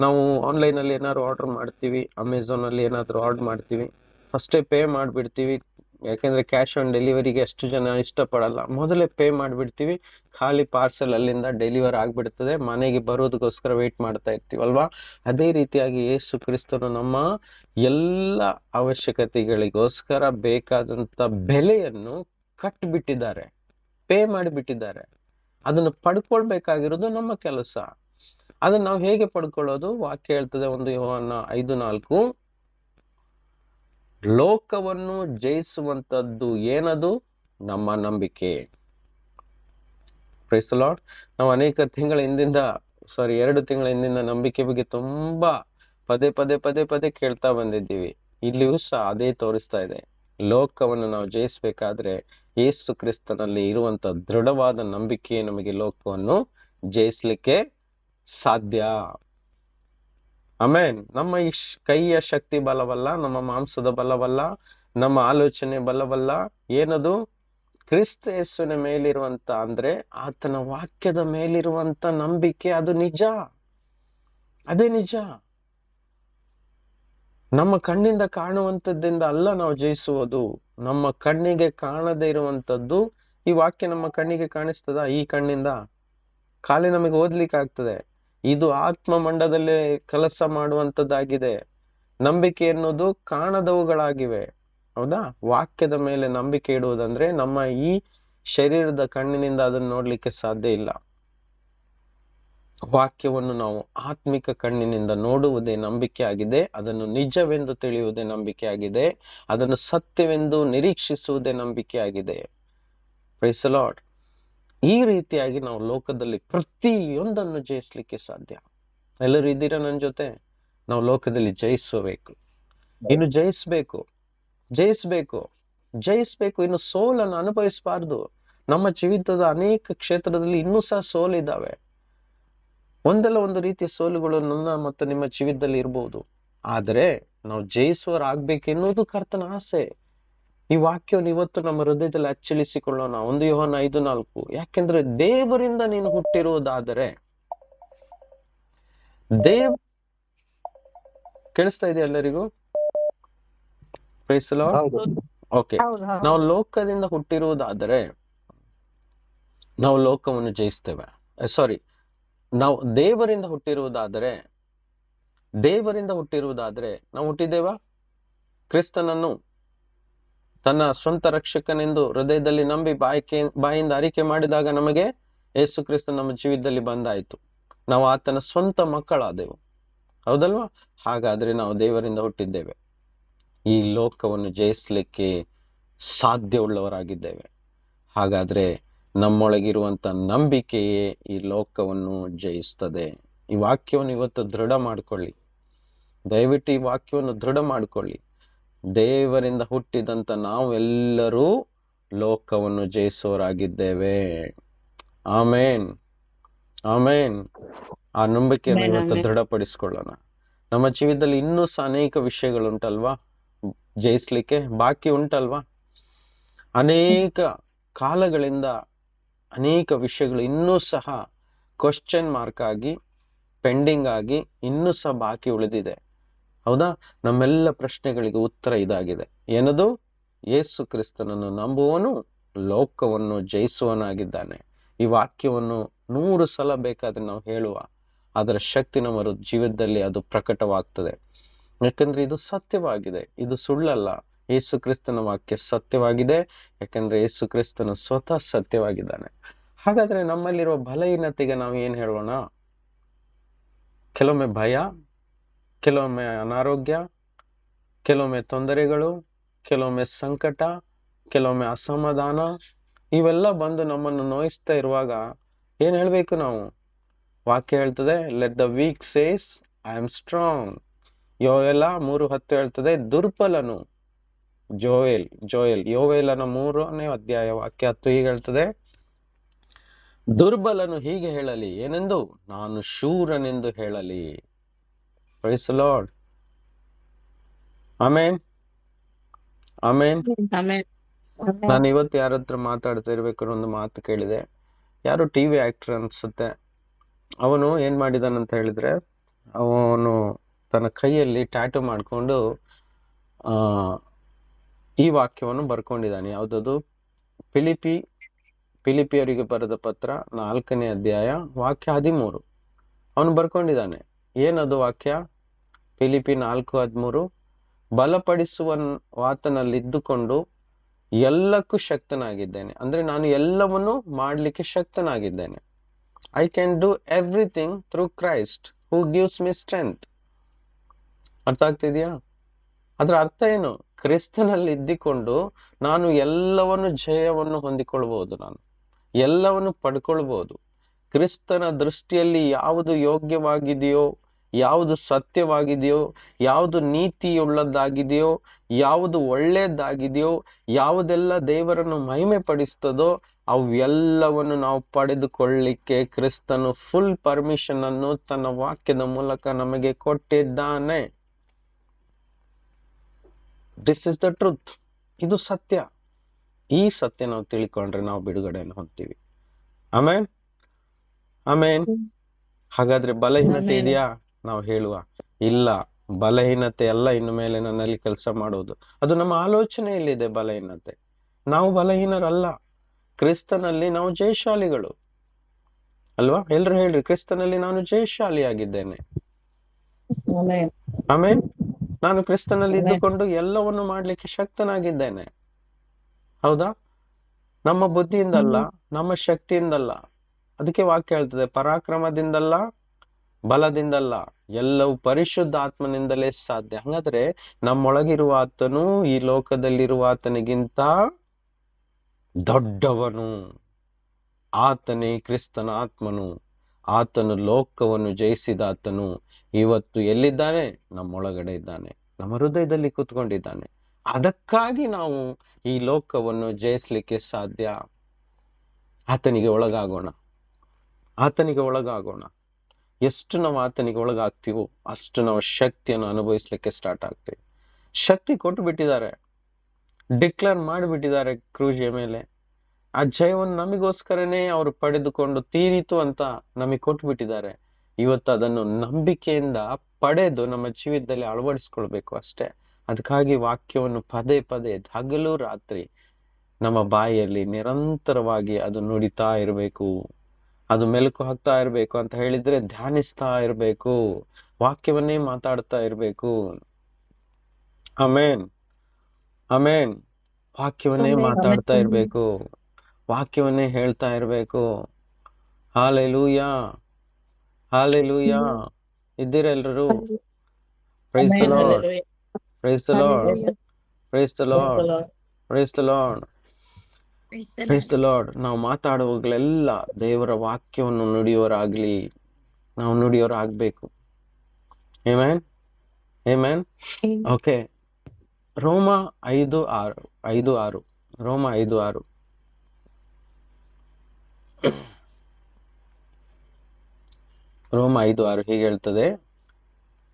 ನಾವು ಆನ್ಲೈನ್ ಅಲ್ಲಿ ಏನಾದ್ರು ಆರ್ಡರ್ ಮಾಡ್ತೀವಿ, ಅಮೆಝಾನ್ ಅಲ್ಲಿ ಏನಾದ್ರು ಆರ್ಡರ್ ಮಾಡ್ತೀವಿ, ಫಸ್ಟೇ ಪೇ ಮಾಡ್ಬಿಡ್ತೀವಿ. ಯಾಕೆಂದ್ರೆ ಕ್ಯಾಶ್ ಆನ್ ಡೆಲಿವರಿಗೆ ಅಷ್ಟು ಜನ ಇಷ್ಟಪಡಲ್ಲ. ಮೊದಲೇ ಪೇ ಮಾಡ್ಬಿಡ್ತೀವಿ, ಖಾಲಿ ಪಾರ್ಸೆಲ್ ಅಲ್ಲಿಂದ ಡೆಲಿವರ್ ಆಗ್ಬಿಡ್ತದೆ. ಮನೆಗೆ ಬರೋದಕ್ಕೋಸ್ಕರ ವೇಟ್ ಮಾಡ್ತಾ ಇರ್ತೀವಲ್ವಾ? ಅದೇ ರೀತಿಯಾಗಿ ಯೇಸು ಕ್ರಿಸ್ತನು ನಮ್ಮ ಎಲ್ಲ ಅವಶ್ಯಕತೆಗಳಿಗೋಸ್ಕರ ಬೇಕಾದಂತ ಬೆಲೆಯನ್ನು ಕಟ್ಬಿಟ್ಟಿದ್ದಾರೆ, ಪೇ ಮಾಡಿಬಿಟ್ಟಿದ್ದಾರೆ. ಅದನ್ನು ಪಡ್ಕೊಳ್ಬೇಕಾಗಿರೋದು ನಮ್ಮ ಕೆಲಸ. ಅದನ್ನ ನಾವು ಹೇಗೆ ಪಡ್ಕೊಳ್ಳೋದು? ವಾಕ್ಯ ಹೇಳ್ತದೆ 1 ಯೋಹನ್ನ 5:4, ಲೋಕವನ್ನು ಜಯಿಸುವಂತದ್ದು ಏನದು? ನಮ್ಮ ನಂಬಿಕೆ. Praise the Lord. ನಾವು ಅನೇಕ ತಿಂಗಳ ಹಿಂದಿಂದ 2 ತಿಂಗಳ ಹಿಂದಿಂದ ನಂಬಿಕೆ ಬಗ್ಗೆ ತುಂಬಾ ಪದೇ ಪದೇ ಪದೇ ಪದೇ ಕೇಳ್ತಾ ಬಂದಿದ್ದೀವಿ. ಇಲ್ಲಿಯೂ ಸಹ ಅದೇ ತೋರಿಸ್ತಾ ಇದೆ. ಲೋಕವನ್ನು ನಾವು ಜಯಿಸ್ಬೇಕಾದ್ರೆ ಯೇಸು ಕ್ರಿಸ್ತನಲ್ಲಿ ಇರುವಂತ ದೃಢವಾದ ನಂಬಿಕೆ ನಮಗೆ ಲೋಕವನ್ನು ಜಯಿಸ್ಲಿಕ್ಕೆ ಸಾಧ್ಯ. ಆಮೇನ್. ನಮ್ಮ ಈ ಕೈಯ ಶಕ್ತಿ ಬಲವಲ್ಲ, ನಮ್ಮ ಮಾಂಸದ ಬಲವಲ್ಲ, ನಮ್ಮ ಆಲೋಚನೆ ಬಲವಲ್ಲ. ಏನದು? ಕ್ರಿಸ್ತ ಯೇಸುವಿನ ಮೇಲಿರುವಂತ, ಅಂದ್ರೆ ಆತನ ವಾಕ್ಯದ ಮೇಲಿರುವಂತ ನಂಬಿಕೆ. ಅದು ನಿಜ, ಅದೇ ನಿಜ. ನಮ್ಮ ಕಣ್ಣಿಂದ ಕಾಣುವಂತದ್ದಿಂದ ಅಲ್ಲ ನಾವು ಜಯಿಸುವುದು. ನಮ್ಮ ಕಣ್ಣಿಗೆ ಕಾಣದೇ ಇರುವಂತದ್ದು. ಈ ವಾಕ್ಯ ನಮ್ಮ ಕಣ್ಣಿಗೆ ಕಾಣಿಸ್ತದ? ಈ ಕಣ್ಣಿಂದ ಖಾಲಿ ನಮಗೆ ಓದ್ಲಿಕ್ಕೆ ಆಗ್ತದೆ. ಇದು ಆತ್ಮ ಮಂಡದಲ್ಲೇ ಕೆಲಸ ಮಾಡುವಂತದ್ದಾಗಿದೆ. ನಂಬಿಕೆ ಎನ್ನುವುದು ಕಾಣದವುಗಳಾಗಿವೆ. ಹೌದಾ? ವಾಕ್ಯದ ಮೇಲೆ ನಂಬಿಕೆ ಇಡುವುದಂದ್ರೆ ನಮ್ಮ ಈ ಶರೀರದ ಕಣ್ಣಿನಿಂದ ಅದನ್ನು ನೋಡ್ಲಿಕ್ಕೆ ಸಾಧ್ಯ ಇಲ್ಲ. ವಾಕ್ಯವನ್ನು ನಾವು ಆತ್ಮಿಕ ಕಣ್ಣಿನಿಂದ ನೋಡುವುದೇ ನಂಬಿಕೆ ಆಗಿದೆ. ಅದನ್ನು ನಿಜವೆಂದು ತಿಳಿಯುವುದೇ ನಂಬಿಕೆ ಆಗಿದೆ. ಅದನ್ನು ಸತ್ಯವೆಂದು ನಿರೀಕ್ಷಿಸುವುದೇ ನಂಬಿಕೆ ಆಗಿದೆ. Praise the Lord. ಈ ರೀತಿಯಾಗಿ ನಾವು ಲೋಕದಲ್ಲಿ ಪ್ರತಿಯೊಂದನ್ನು ಜಯಿಸ್ಲಿಕ್ಕೆ ಸಾಧ್ಯ. ಎಲ್ಲರೂ ಇದ್ದೀರಾ ನನ್ನ ಜೊತೆ? ನಾವು ಲೋಕದಲ್ಲಿ ಜಯಿಸಬೇಕು. ಇನ್ನು ಜಯಿಸ್ಬೇಕು, ಜಯಿಸ್ಬೇಕು, ಜಯಿಸ್ಬೇಕು. ಇನ್ನು ಸೋಲನ್ನು ಅನುಭವಿಸಬಾರ್ದು. ನಮ್ಮ ಜೀವಿತದ ಅನೇಕ ಕ್ಷೇತ್ರದಲ್ಲಿ ಇನ್ನೂ ಸಹ ಸೋಲಿದ್ದಾವೆ. ಒಂದಲ್ಲ ಒಂದು ರೀತಿಯ ಸೋಲುಗಳು ನನ್ನ ಮತ್ತು ನಿಮ್ಮ ಜೀವಿತದಲ್ಲಿ ಇರಬಹುದು. ಆದರೆ ನಾವು ಜಯಿಸುವರಾಗ್ಬೇಕೆನ್ನುವುದು ಕರ್ತನ ಆಸೆ. ಈ ವಾಕ್ಯವನ್ನು ಇವತ್ತು ನಮ್ಮ ಹೃದಯದಲ್ಲಿ ಅಚ್ಚಳಿಸಿಕೊಳ್ಳೋಣ. 1 ಯೋಹಾನ 5:4. ಯಾಕೆಂದ್ರೆ ದೇವರಿಂದ ನೀನು ಹುಟ್ಟಿರುವುದಾದರೆ, ಕೇಳಿಸ್ತಾ ಇದೆ ಎಲ್ಲರಿಗೂ? Praise the Lord. ಓಕೆ. ನಾವು ಲೋಕದಿಂದ ಹುಟ್ಟಿರುವುದಾದರೆ ನಾವು ಲೋಕವನ್ನು ಜಯಿಸ್ತೇವೆ. ಸಾರಿ, ನಾವು ದೇವರಿಂದ ಹುಟ್ಟಿರುವುದಾದರೆ ನಾವು ಹುಟ್ಟಿದ್ದೇವಾ? ಕ್ರಿಸ್ತನನ್ನು ತನ್ನ ಸ್ವಂತ ರಕ್ಷಕನೆಂದು ಹೃದಯದಲ್ಲಿ ನಂಬಿ ಬಾಯಿಂದ ಅರಿಕೆ ಮಾಡಿದಾಗ ನಮಗೆ ಯೇಸು ಕ್ರಿಸ್ತ ನಮ್ಮ ಜೀವಿತದಲ್ಲಿ ಬಂದಾಯ್ತು. ನಾವು ಆತನ ಸ್ವಂತ ಮಕ್ಕಳಾದೆವು. ಹೌದಲ್ವಾ? ಹಾಗಾದ್ರೆ ನಾವು ದೇವರಿಂದ ಹುಟ್ಟಿದ್ದೇವೆ. ಈ ಲೋಕವನ್ನು ಜಯಿಸ್ಲಿಕ್ಕೆ ಸಾಧ್ಯವುಳ್ಳವರಾಗಿದ್ದೇವೆ. ಹಾಗಾದ್ರೆ ನಮ್ಮೊಳಗಿರುವಂತ ನಂಬಿಕೆಯೇ ಈ ಲೋಕವನ್ನು ಜಯಿಸ್ತದೆ. ಈ ವಾಕ್ಯವನ್ನು ಇವತ್ತು ದೃಢ ಮಾಡ್ಕೊಳ್ಳಿ. ದಯವಿಟ್ಟು ಈ ವಾಕ್ಯವನ್ನು ದೃಢ ಮಾಡ್ಕೊಳ್ಳಿ. ದೇವರಿಂದ ಹುಟ್ಟಿದಂತ ನಾವೆಲ್ಲರೂ ಲೋಕವನ್ನು ಜಯಿಸುವವರಾಗಿದ್ದೇವೆ. ಆಮೇನ್, ಆಮೇನ್. ಆ ನಂಬಿಕೆಯನ್ನು ಇವತ್ತು ದೃಢಪಡಿಸ್ಕೊಳ್ಳೋಣ. ನಮ್ಮ ಜೀವಿತದಲ್ಲಿ ಇನ್ನೂ ಸಹ ಅನೇಕ ವಿಷಯಗಳುಂಟಲ್ವಾ ಜಯಿಸ್ಲಿಕ್ಕೆ ಬಾಕಿ ಉಂಟಲ್ವಾ? ಅನೇಕ ಕಾಲಗಳಿಂದ ಅನೇಕ ವಿಷಯಗಳು ಇನ್ನೂ ಸಹ ಕ್ವಶನ್ ಮಾರ್ಕ್ ಆಗಿ, ಪೆಂಡಿಂಗ್ ಆಗಿ ಇನ್ನೂ ಸಹ ಬಾಕಿ ಉಳಿದಿದೆ. ಹೌದಾ? ನಮ್ಮೆಲ್ಲ ಪ್ರಶ್ನೆಗಳಿಗೆ ಉತ್ತರ ಇದಾಗಿದೆ. ಏನದು? ಯೇಸು ಕ್ರಿಸ್ತನನ್ನು ನಂಬುವವನು ಲೋಕವನ್ನು ಜಯಿಸುವನಾಗಿದ್ದಾನೆ. ಈ ವಾಕ್ಯವನ್ನು 100 ಸಲ ಬೇಕಾದ್ರೆ ನಾವು ಹೇಳುವ, ಅದರ ಶಕ್ತಿ ನಮ್ಮ ಜೀವಿತದಲ್ಲಿ ಅದು ಪ್ರಕಟವಾಗ್ತದೆ. ಯಾಕಂದ್ರೆ ಇದು ಸತ್ಯವಾಗಿದೆ, ಇದು ಸುಳ್ಳಲ್ಲ. ಯೇಸು ಕ್ರಿಸ್ತನ ವಾಕ್ಯ ಸತ್ಯವಾಗಿದೆ. ಯಾಕಂದ್ರೆ ಯೇಸು ಕ್ರಿಸ್ತನು ಸ್ವತಃ ಸತ್ಯವಾಗಿದ್ದಾನೆ. ಹಾಗಾದ್ರೆ ನಮ್ಮಲ್ಲಿರುವ ಬಲಹೀನತೆಗೆ ನಾವು ಏನ್ ಹೇಳೋಣ? ಕೆಲವೊಮ್ಮೆ ಭಯ, ಕೆಲವೊಮ್ಮೆ ಅನಾರೋಗ್ಯ, ಕೆಲವೊಮ್ಮೆ ತೊಂದರೆಗಳು, ಕೆಲವೊಮ್ಮೆ ಸಂಕಟ, ಕೆಲವೊಮ್ಮೆ ಅಸಮಾಧಾನ, ಇವೆಲ್ಲ ಬಂದು ನಮ್ಮನ್ನು ನೋಯಿಸ್ತಾ ಇರುವಾಗ ಏನ್ ಹೇಳ್ಬೇಕು ನಾವು? ವಾಕ್ಯ ಹೇಳ್ತದೆ, let the weak says I am strong. Yovela 3:10 ಹೇಳ್ತದೆ, ದುರ್ಬಲನು ಯೋವೇಲನ 3ನೇ ಅಧ್ಯಾಯ ವಾಕ್ಯ 10 ಹೀಗೆ ಹೇಳ್ತದೆ, ದುರ್ಬಲನು ಹೀಗೆ ಹೇಳಲಿ, ಏನೆಂದು? ನಾನು ಶೂರನೆಂದು ಹೇಳಲಿ. Praise the lord. Amen, amen. ನಾನು ಇವತ್ತು ಯಾರ ಹತ್ರ ಮಾತಾಡ್ತಾ ಇರ್ಬೇಕಾದ್ರೆ ಒಂದು ಮಾತು ಕೇಳಿದೆ. ಯಾರು ಟಿವಿ ಆಕ್ಟರ್ ಅನ್ಸುತ್ತೆ. ಅವನು ಏನ್ ಮಾಡಿದಾನಂತ ಹೇಳಿದ್ರೆ, ಅವನು ತನ್ನ ಕೈಯಲ್ಲಿ ಟ್ಯಾಟೂ ಮಾಡ್ಕೊಂಡು ಈ ವಾಕ್ಯವನ್ನು ಬರ್ಕೊಂಡಿದ್ದಾನೆ. ಯಾವ್ದದು? ಫಿಲಿಪಿಯರಿಗೆ ಬರೆದ ಪತ್ರ 4ನೇ ಅಧ್ಯಾಯ ವಾಕ್ಯ 13 ಅವನು ಬರ್ಕೊಂಡಿದ್ದಾನೆ. ಏನದು ವಾಕ್ಯ? ಫಿಲಿಪಿ 4:13, ಬಲಪಡಿಸುವ ಆತನಲ್ಲಿದ್ದುಕೊಂಡು ಎಲ್ಲಕ್ಕೂ ಶಕ್ತನಾಗಿದ್ದೇನೆ. ಅಂದ್ರೆ ನಾನು ಎಲ್ಲವನ್ನು ಮಾಡ್ಲಿಕ್ಕೆ ಶಕ್ತನಾಗಿದ್ದೇನೆ. I can do everything through Christ who gives me strength. ಅರ್ಥ ಆಗ್ತಿದ್ಯಾ? ಅದ್ರ ಅರ್ಥ ಏನು? ಕ್ರಿಸ್ತನಲ್ಲಿ ಇದ್ದಿಕೊಂಡು ನಾನು ಎಲ್ಲವನ್ನು ಜಯವನ್ನು ಹೊಂದಿಕೊಳ್ಬಹುದು, ನಾನು ಎಲ್ಲವನ್ನು ಪಡ್ಕೊಳ್ಬಹುದು. ಕ್ರಿಸ್ತನ ದೃಷ್ಟಿಯಲ್ಲಿ ಯಾವುದು ಯೋಗ್ಯವಾಗಿದೆಯೋ, ಯಾವುದು ಸತ್ಯವಾಗಿದೆಯೋ, ಯಾವುದು ನೀತಿಯುಳ್ಳದ್ದಾಗಿದೆಯೋ, ಯಾವುದು ಒಳ್ಳೆಯದಾಗಿದೆಯೋ, ಯಾವುದೆಲ್ಲ ದೇವರನ್ನು ಮಹಿಮೆ ಪಡಿಸ್ತದೋ ಅವೆಲ್ಲವನ್ನು ನಾವು ಪಡೆದುಕೊಳ್ಳಿಕ್ಕೆ ಕ್ರಿಸ್ತನು ಫುಲ್ ಪರ್ಮಿಷನ್ ಅನ್ನು ತನ್ನ ವಾಕ್ಯದ ಮೂಲಕ ನಮಗೆ ಕೊಟ್ಟಿದ್ದಾನೆ. This is the truth. ಇದು ಸತ್ಯ. ಈ ಸತ್ಯ ನಾವು ತಿಳ್ಕೊಂಡ್ರೆ ನಾವು ಬಿಡುಗಡೆಯನ್ನು ಹೊಂದ್ತೀವಿ. ಆಮೇನ್, ಆಮೇನ್. ಹಾಗಾದ್ರೆ ಬಲಹೀನತೆ ಇದೆಯಾ? ನಾವು ಹೇಳುವ ಇಲ್ಲ, ಬಲಹೀನತೆ ಅಲ್ಲ ಇನ್ನು ಮೇಲೆ ನನ್ನಲ್ಲಿ ಕೆಲಸ ಮಾಡುವುದು. ಅದು ನಮ್ಮ ಆಲೋಚನೆಯಲ್ಲಿದೆ ಬಲಹೀನತೆ. ನಾವು ಬಲಹೀನರಲ್ಲ, ಕ್ರಿಸ್ತನಲ್ಲಿ ನಾವು ಜಯಶಾಲಿಗಳು ಅಲ್ವಾ? ಎಲ್ರು ಹೇಳ್ರಿ, ಕ್ರಿಸ್ತನಲ್ಲಿ ನಾನು ಜಯಶಾಲಿಯಾಗಿದ್ದೇನೆ. ಆಮೇನ್. ನಾನು ಕ್ರಿಸ್ತನಲ್ಲಿ ಇದ್ದುಕೊಂಡು ಎಲ್ಲವನ್ನು ಮಾಡ್ಲಿಕ್ಕೆ ಶಕ್ತನಾಗಿದ್ದೇನೆ. ಹೌದಾ? ನಮ್ಮ ಬುದ್ಧಿಯಿಂದಲ್ಲ, ನಮ್ಮ ಶಕ್ತಿಯಿಂದಲ್ಲ. ಅದಕ್ಕೆ ವಾಕ್ಯ ಹೇಳ್ತದೆ, ಪರಾಕ್ರಮದಿಂದಲ್ಲ, ಬಲದಿಂದಲ್ಲ, ಎಲ್ಲವೂ ಪರಿಶುದ್ಧ ಆತ್ಮನಿಂದಲೇ ಸಾಧ್ಯ. ಹಾಗಾದ್ರೆ ನಮ್ಮೊಳಗಿರುವ ಆತನು ಈ ಲೋಕದಲ್ಲಿರುವ ಆತನಿಗಿಂತ ದೊಡ್ಡವನು. ಆತನೇ ಕ್ರಿಸ್ತನ ಆತ್ಮನು. ಆತನು ಲೋಕವನ್ನು ಜಯಿಸಿದ ಆತನು ಇವತ್ತು ಎಲ್ಲಿದ್ದಾನೆ? ನಮ್ಮೊಳಗಡೆ ಇದ್ದಾನೆ, ನಮ್ಮ ಹೃದಯದಲ್ಲಿ ಕೂತ್ಕೊಂಡಿದ್ದಾನೆ. ಅದಕ್ಕಾಗಿ ನಾವು ಈ ಲೋಕವನ್ನು ಜಯಿಸ್ಲಿಕ್ಕೆ ಸಾಧ್ಯ. ಆತನಿಗೆ ಒಳಗಾಗೋಣ, ಆತನಿಗೆ ಒಳಗಾಗೋಣ. ಎಷ್ಟು ನಾವು ಆತನಿಗೆ ಒಳಗಾಗ್ತೀವೋ ಅಷ್ಟು ನಾವು ಶಕ್ತಿಯನ್ನು ಅನುಭವಿಸ್ಲಿಕ್ಕೆ ಸ್ಟಾರ್ಟ್ ಆಗ್ತೀವಿ. ಶಕ್ತಿ ಕೊಟ್ಟು ಬಿಟ್ಟಿದ್ದಾರೆ, ಡಿಕ್ಲೇರ್ ಮಾಡಿಬಿಟ್ಟಿದ್ದಾರೆ ಕ್ರೂಜಿಯ ಮೇಲೆ. ಆ ಜಯವನ್ನು ನಮಗೋಸ್ಕರನೇ ಅವರು ಪಡೆದುಕೊಂಡು ತೀರಿತು ಅಂತ ನಮಗೆ ಕೊಟ್ಟು ಬಿಟ್ಟಿದ್ದಾರೆ. ಇವತ್ತು ಅದನ್ನು ನಂಬಿಕೆಯಿಂದ ಪಡೆದು ನಮ್ಮ ಜೀವಿತದಲ್ಲಿ ಅಳವಡಿಸ್ಕೊಳ್ಬೇಕು ಅಷ್ಟೇ. ಅದಕ್ಕಾಗಿ ವಾಕ್ಯವನ್ನು ಪದೇ ಪದೇ ಹಗಲು ರಾತ್ರಿ ನಮ್ಮ ಬಾಯಿಯಲ್ಲಿ ನಿರಂತರವಾಗಿ ಅದು ನುಡಿತಾ ಇರಬೇಕು, ಅದು ಮೆಲುಕು ಹಾಕ್ತಾ ಇರಬೇಕು. ಅಂತ ಹೇಳಿದ್ರೆ ಧ್ಯಾನಿಸ್ತಾ ಇರಬೇಕು, ವಾಕ್ಯವನ್ನೇ ಮಾತಾಡ್ತಾ ಇರಬೇಕು. ಆಮೇನ್, ಆಮೇನ್. ವಾಕ್ಯವನ್ನೇ ಮಾತಾಡ್ತಾ ಇರಬೇಕು, ವಾಕ್ಯವನ್ನೇ ಹೇಳ್ತಾ ಇರಬೇಕು. Hallelujah, hallelujah. ಇದ್ದೀರಾ ಎಲ್ರು? Price the lord, price the lord, price the lord, price the lord, price the lord. ನಾವು ಮಾತಾಡುವಾಗಲೆಲ್ಲ ದೇವರ ವಾಕ್ಯವನ್ನು ನುಡಿಯೋರಾಗ್ಲಿ, ನಾವು ನುಡಿಯೋರಾಗ್ಬೇಕು. Amen, amen. ಓಕೆ, ರೋಮ 5:6, ರೋಮ 5:6. ರೋಮ 5:6 ಹೀಗೆ ಹೇಳ್ತದೆ,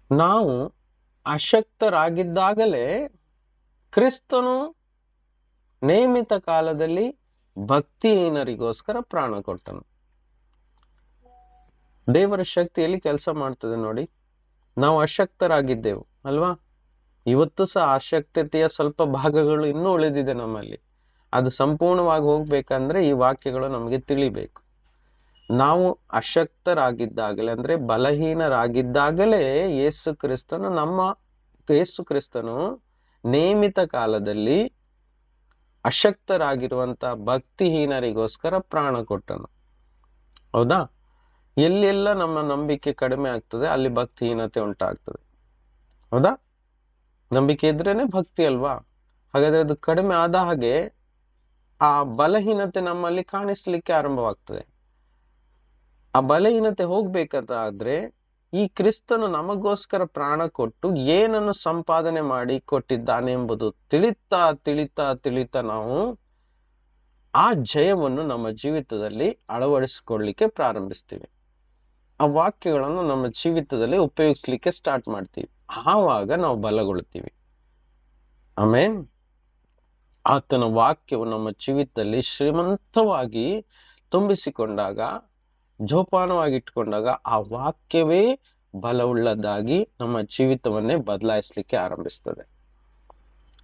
ನಾವು ಅಶಕ್ತರಾಗಿದ್ದಾಗಲೇ ಕ್ರಿಸ್ತನು ನೇಮಿತ ಕಾಲದಲ್ಲಿ ಭಕ್ತಿಹೀನರಿಗೋಸ್ಕರ ಪ್ರಾಣ ಕೊಟ್ಟನು. ದೇವರ ಶಕ್ತಿಯಲ್ಲಿ ಕೆಲಸ ಮಾಡ್ತದೆ ನೋಡಿ. ನಾವು ಅಶಕ್ತರಾಗಿದ್ದೆವು ಅಲ್ವಾ? ಇವತ್ತು ಸಹ ಅಶಕ್ತತೆಯ ಸ್ವಲ್ಪ ಭಾಗಗಳು ಇನ್ನೂ ಉಳಿದಿದೆ ನಮ್ಮಲ್ಲಿ. ಅದು ಸಂಪೂರ್ಣವಾಗಿ ಹೋಗ್ಬೇಕಂದ್ರೆ ಈ ವಾಕ್ಯಗಳು ನಮಗೆ ತಿಳಿಬೇಕು. ನಾವು ಅಶಕ್ತರಾಗಿದ್ದಾಗಲೇ ಅಂದ್ರೆ ಬಲಹೀನರಾಗಿದ್ದಾಗಲೇ ಯೇಸು ಕ್ರಿಸ್ತನು ನೇಮಿತ ಕಾಲದಲ್ಲಿ ಅಶಕ್ತರಾಗಿರುವಂತ ಭಕ್ತಿಹೀನರಿಗೋಸ್ಕರ ಪ್ರಾಣ ಕೊಟ್ಟನು. ಹೌದಾ? ಎಲ್ಲೆಲ್ಲ ನಮ್ಮ ನಂಬಿಕೆ ಕಡಿಮೆ ಆಗ್ತದೆ ಅಲ್ಲಿ ಭಕ್ತಿಹೀನತೆ ಉಂಟಾಗ್ತದೆ. ಹೌದಾ? ನಂಬಿಕೆ ಇದ್ರೇನೆ ಭಕ್ತಿ ಅಲ್ವಾ? ಹಾಗಾದ್ರೆ ಅದು ಕಡಿಮೆ ಆದ ಹಾಗೆ ಆ ಬಲಹೀನತೆ ನಮ್ಮಲ್ಲಿ ಕಾಣಿಸ್ಲಿಕ್ಕೆ ಆರಂಭವಾಗ್ತದೆ. ಆ ಬಲಹೀನತೆ ಹೋಗ್ಬೇಕಾದ್ರೆ ಈ ಕ್ರಿಸ್ತನು ನಮಗೋಸ್ಕರ ಪ್ರಾಣ ಕೊಟ್ಟು ಏನನ್ನು ಸಂಪಾದನೆ ಮಾಡಿ ಕೊಟ್ಟಿದ್ದಾನೆ ಎಂಬುದು ತಿಳಿತಾ ತಿಳಿತಾ ತಿಳಿತಾ ನಾವು ಆ ಜಯವನ್ನು ನಮ್ಮ ಜೀವಿತದಲ್ಲಿ ಅಳವಡಿಸಿಕೊಳ್ಳಿಕ್ಕೆ ಪ್ರಾರಂಭಿಸ್ತೀವಿ. ಆ ವಾಕ್ಯಗಳನ್ನು ನಮ್ಮ ಜೀವಿತದಲ್ಲಿ ಉಪಯೋಗಿಸ್ಲಿಕ್ಕೆ ಸ್ಟಾರ್ಟ್ ಮಾಡ್ತೀವಿ. ಆವಾಗ ನಾವು ಬಲಗೊಳ್ತೀವಿ. ಆಮೇನ್. ಆತನ ವಾಕ್ಯವು ನಮ್ಮ ಜೀವಿತದಲ್ಲಿ ಶ್ರೀಮಂತವಾಗಿ ತುಂಬಿಸಿಕೊಂಡಾಗ, ಜೋಪಾನವಾಗಿ ಇಟ್ಕೊಂಡಾಗ ಆ ವಾಕ್ಯವೇ ಬಲವುಳ್ಳದಾಗಿ ನಮ್ಮ ಜೀವಿತವನ್ನೇ ಬದಲಾಯಿಸ್ಲಿಕ್ಕೆ ಆರಂಭಿಸ್ತದೆ.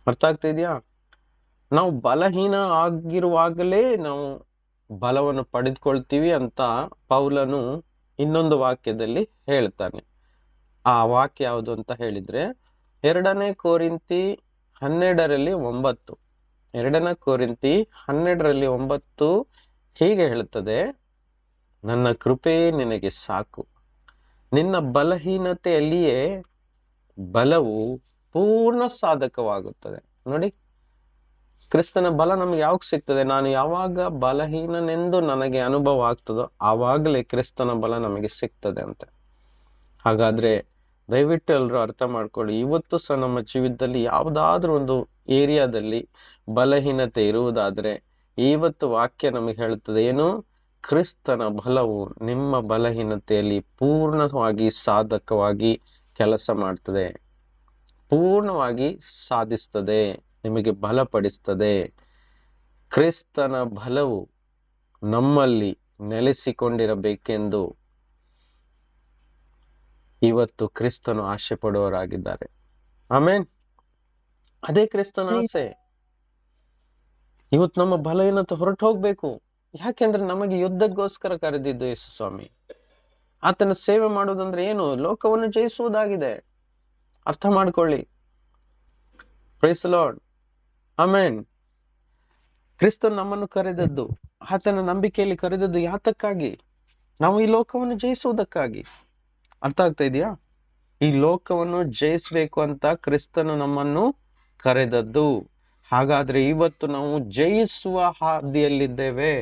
ಅರ್ಥ ಆಗ್ತಾ ಇದೆಯಾ? ನಾವು ಬಲಹೀನ ಆಗಿರುವಾಗಲೇ ನಾವು ಬಲವನ್ನು ಪಡೆದುಕೊಳ್ತೀವಿ ಅಂತ ಪೌಲನು ಇನ್ನೊಂದು ವಾಕ್ಯದಲ್ಲಿ ಹೇಳ್ತಾನೆ. ಆ ವಾಕ್ಯ ಯಾವುದು ಅಂತ ಹೇಳಿದ್ರೆ 2 ಕೊರಿಂಥಿ 12:9. 2 ಕೊರಿಂಥಿ 12:9 ಹೀಗೆ ಹೇಳ್ತದೆ, ನನ್ನ ಕೃಪೆಯೇ ನಿನಗೆ ಸಾಕು, ನಿನ್ನ ಬಲಹೀನತೆಯಲ್ಲಿಯೇ ಬಲವು ಪೂರ್ಣ ಸಾಧಕವಾಗುತ್ತದೆ. ನೋಡಿ, ಕ್ರಿಸ್ತನ ಬಲ ನಮ್ಗೆ ಯಾವಾಗ ಸಿಗ್ತದೆ? ನಾನು ಯಾವಾಗ ಬಲಹೀನನೆಂದು ನನಗೆ ಅನುಭವ ಆಗ್ತದೋ ಆವಾಗಲೇ ಕ್ರಿಸ್ತನ ಬಲ ನಮಗೆ ಸಿಗ್ತದೆ ಅಂತೆ. ಹಾಗಾದ್ರೆ ದಯವಿಟ್ಟು ಎಲ್ಲರೂ ಅರ್ಥ ಮಾಡ್ಕೊಳ್ಳಿ, ಇವತ್ತು ಸಹ ನಮ್ಮ ಜೀವಿತದಲ್ಲಿ ಯಾವುದಾದ್ರೂ ಒಂದು ಏರಿಯಾದಲ್ಲಿ ಬಲಹೀನತೆ ಇರುವುದಾದ್ರೆ ಇವತ್ತು ವಾಕ್ಯ ನಮಗೆ ಹೇಳುತ್ತದೆ ಏನು? ಕ್ರಿಸ್ತನ ಬಲವು ನಿಮ್ಮ ಬಲಹೀನತೆಯಲ್ಲಿ ಪೂರ್ಣವಾಗಿ ಸಾಧಕವಾಗಿ ಕೆಲಸ ಮಾಡ್ತದೆ, ಪೂರ್ಣವಾಗಿ ಸಾಧಿಸ್ತದೆ, ನಿಮಗೆ ಬಲಪಡಿಸ್ತದೆ. ಕ್ರಿಸ್ತನ ಬಲವು ನಮ್ಮಲ್ಲಿ ನೆಲೆಸಿಕೊಂಡಿರಬೇಕೆಂದು ಇವತ್ತು ಕ್ರಿಸ್ತನು ಆಸೆ ಪಡುವವರಾಗಿದ್ದಾರೆ. ಆಮೇನ್. ಅದೇ ಕ್ರಿಸ್ತನ ಆಸೆ. ಇವತ್ತು ನಮ್ಮ ಬಲಹೀನತೆ ಹೊರಟು ಹೋಗ್ಬೇಕು. ಯಾಕೆಂದ್ರೆ ನಮಗೆ ಯುದ್ಧಕ್ಕೋಸ್ಕರ ಕರೆದಿದ್ದು ಯೇಸು ಸ್ವಾಮಿ. ಆತನ ಸೇವೆ ಮಾಡುವುದಂದ್ರೆ ಏನು? ಲೋಕವನ್ನು ಜಯಿಸುವುದಾಗಿದೆ. ಅರ್ಥ ಮಾಡ್ಕೊಳ್ಳಿ. Praise the lord. ಆಮೇನ್. ಕ್ರಿಸ್ತನು ನಮ್ಮನ್ನು ಕರೆದದ್ದು, ಆತನ ನಂಬಿಕೆಯಲ್ಲಿ ಕರೆದದ್ದು ಯಾತಕ್ಕಾಗಿ? ನಾವು ಈ ಲೋಕವನ್ನು ಜಯಿಸುವುದಕ್ಕಾಗಿ. ಅರ್ಥ ಆಗ್ತಾ ಇದೆಯಾ? ಈ ಲೋಕವನ್ನು ಜಯಿಸ್ಬೇಕು ಅಂತ ಕ್ರಿಸ್ತನು ನಮ್ಮನ್ನು ಕರೆದದ್ದು. ಹಾಗಾದ್ರೆ ಇವತ್ತು ನಾವು ಜಯಿಸುವ ಹಾದಿಯಲ್ಲಿದ್ದೇವೆ.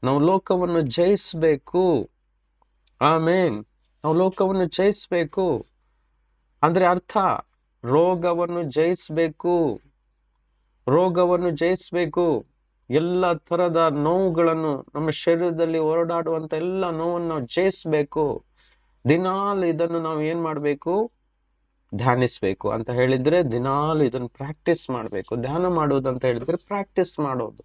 ನಾವು ಲೋಕವನ್ನು ಜಯಿಸ್ಬೇಕು. ಆಮೇನ್. ನಾವು ಲೋಕವನ್ನು ಜಯಿಸ್ಬೇಕು ಅಂದ್ರೆ ಅರ್ಥ ರೋಗವನ್ನು ಜಯಿಸ್ಬೇಕು. ರೋಗವನ್ನು ಜಯಿಸ್ಬೇಕು. ಎಲ್ಲ ತರದ ನೋವುಗಳನ್ನು, ನಮ್ಮ ಶರೀರದಲ್ಲಿ ಓಡಾಡುವಂತ ಎಲ್ಲ ನೋವನ್ನು ನಾವು ಜಯಿಸ್ಬೇಕು. ದಿನಾಲು ಇದನ್ನು ನಾವು ಏನ್ ಮಾಡ್ಬೇಕು? ಧ್ಯಾನಿಸ್ಬೇಕು ಅಂತ ಹೇಳಿದ್ರೆ ದಿನಾಲು ಇದನ್ನು ಪ್ರಾಕ್ಟೀಸ್ ಮಾಡ್ಬೇಕು. ಧ್ಯಾನ ಮಾಡುವುದು ಅಂತ ಹೇಳಿದ್ರೆ ಪ್ರಾಕ್ಟೀಸ್ ಮಾಡೋದು.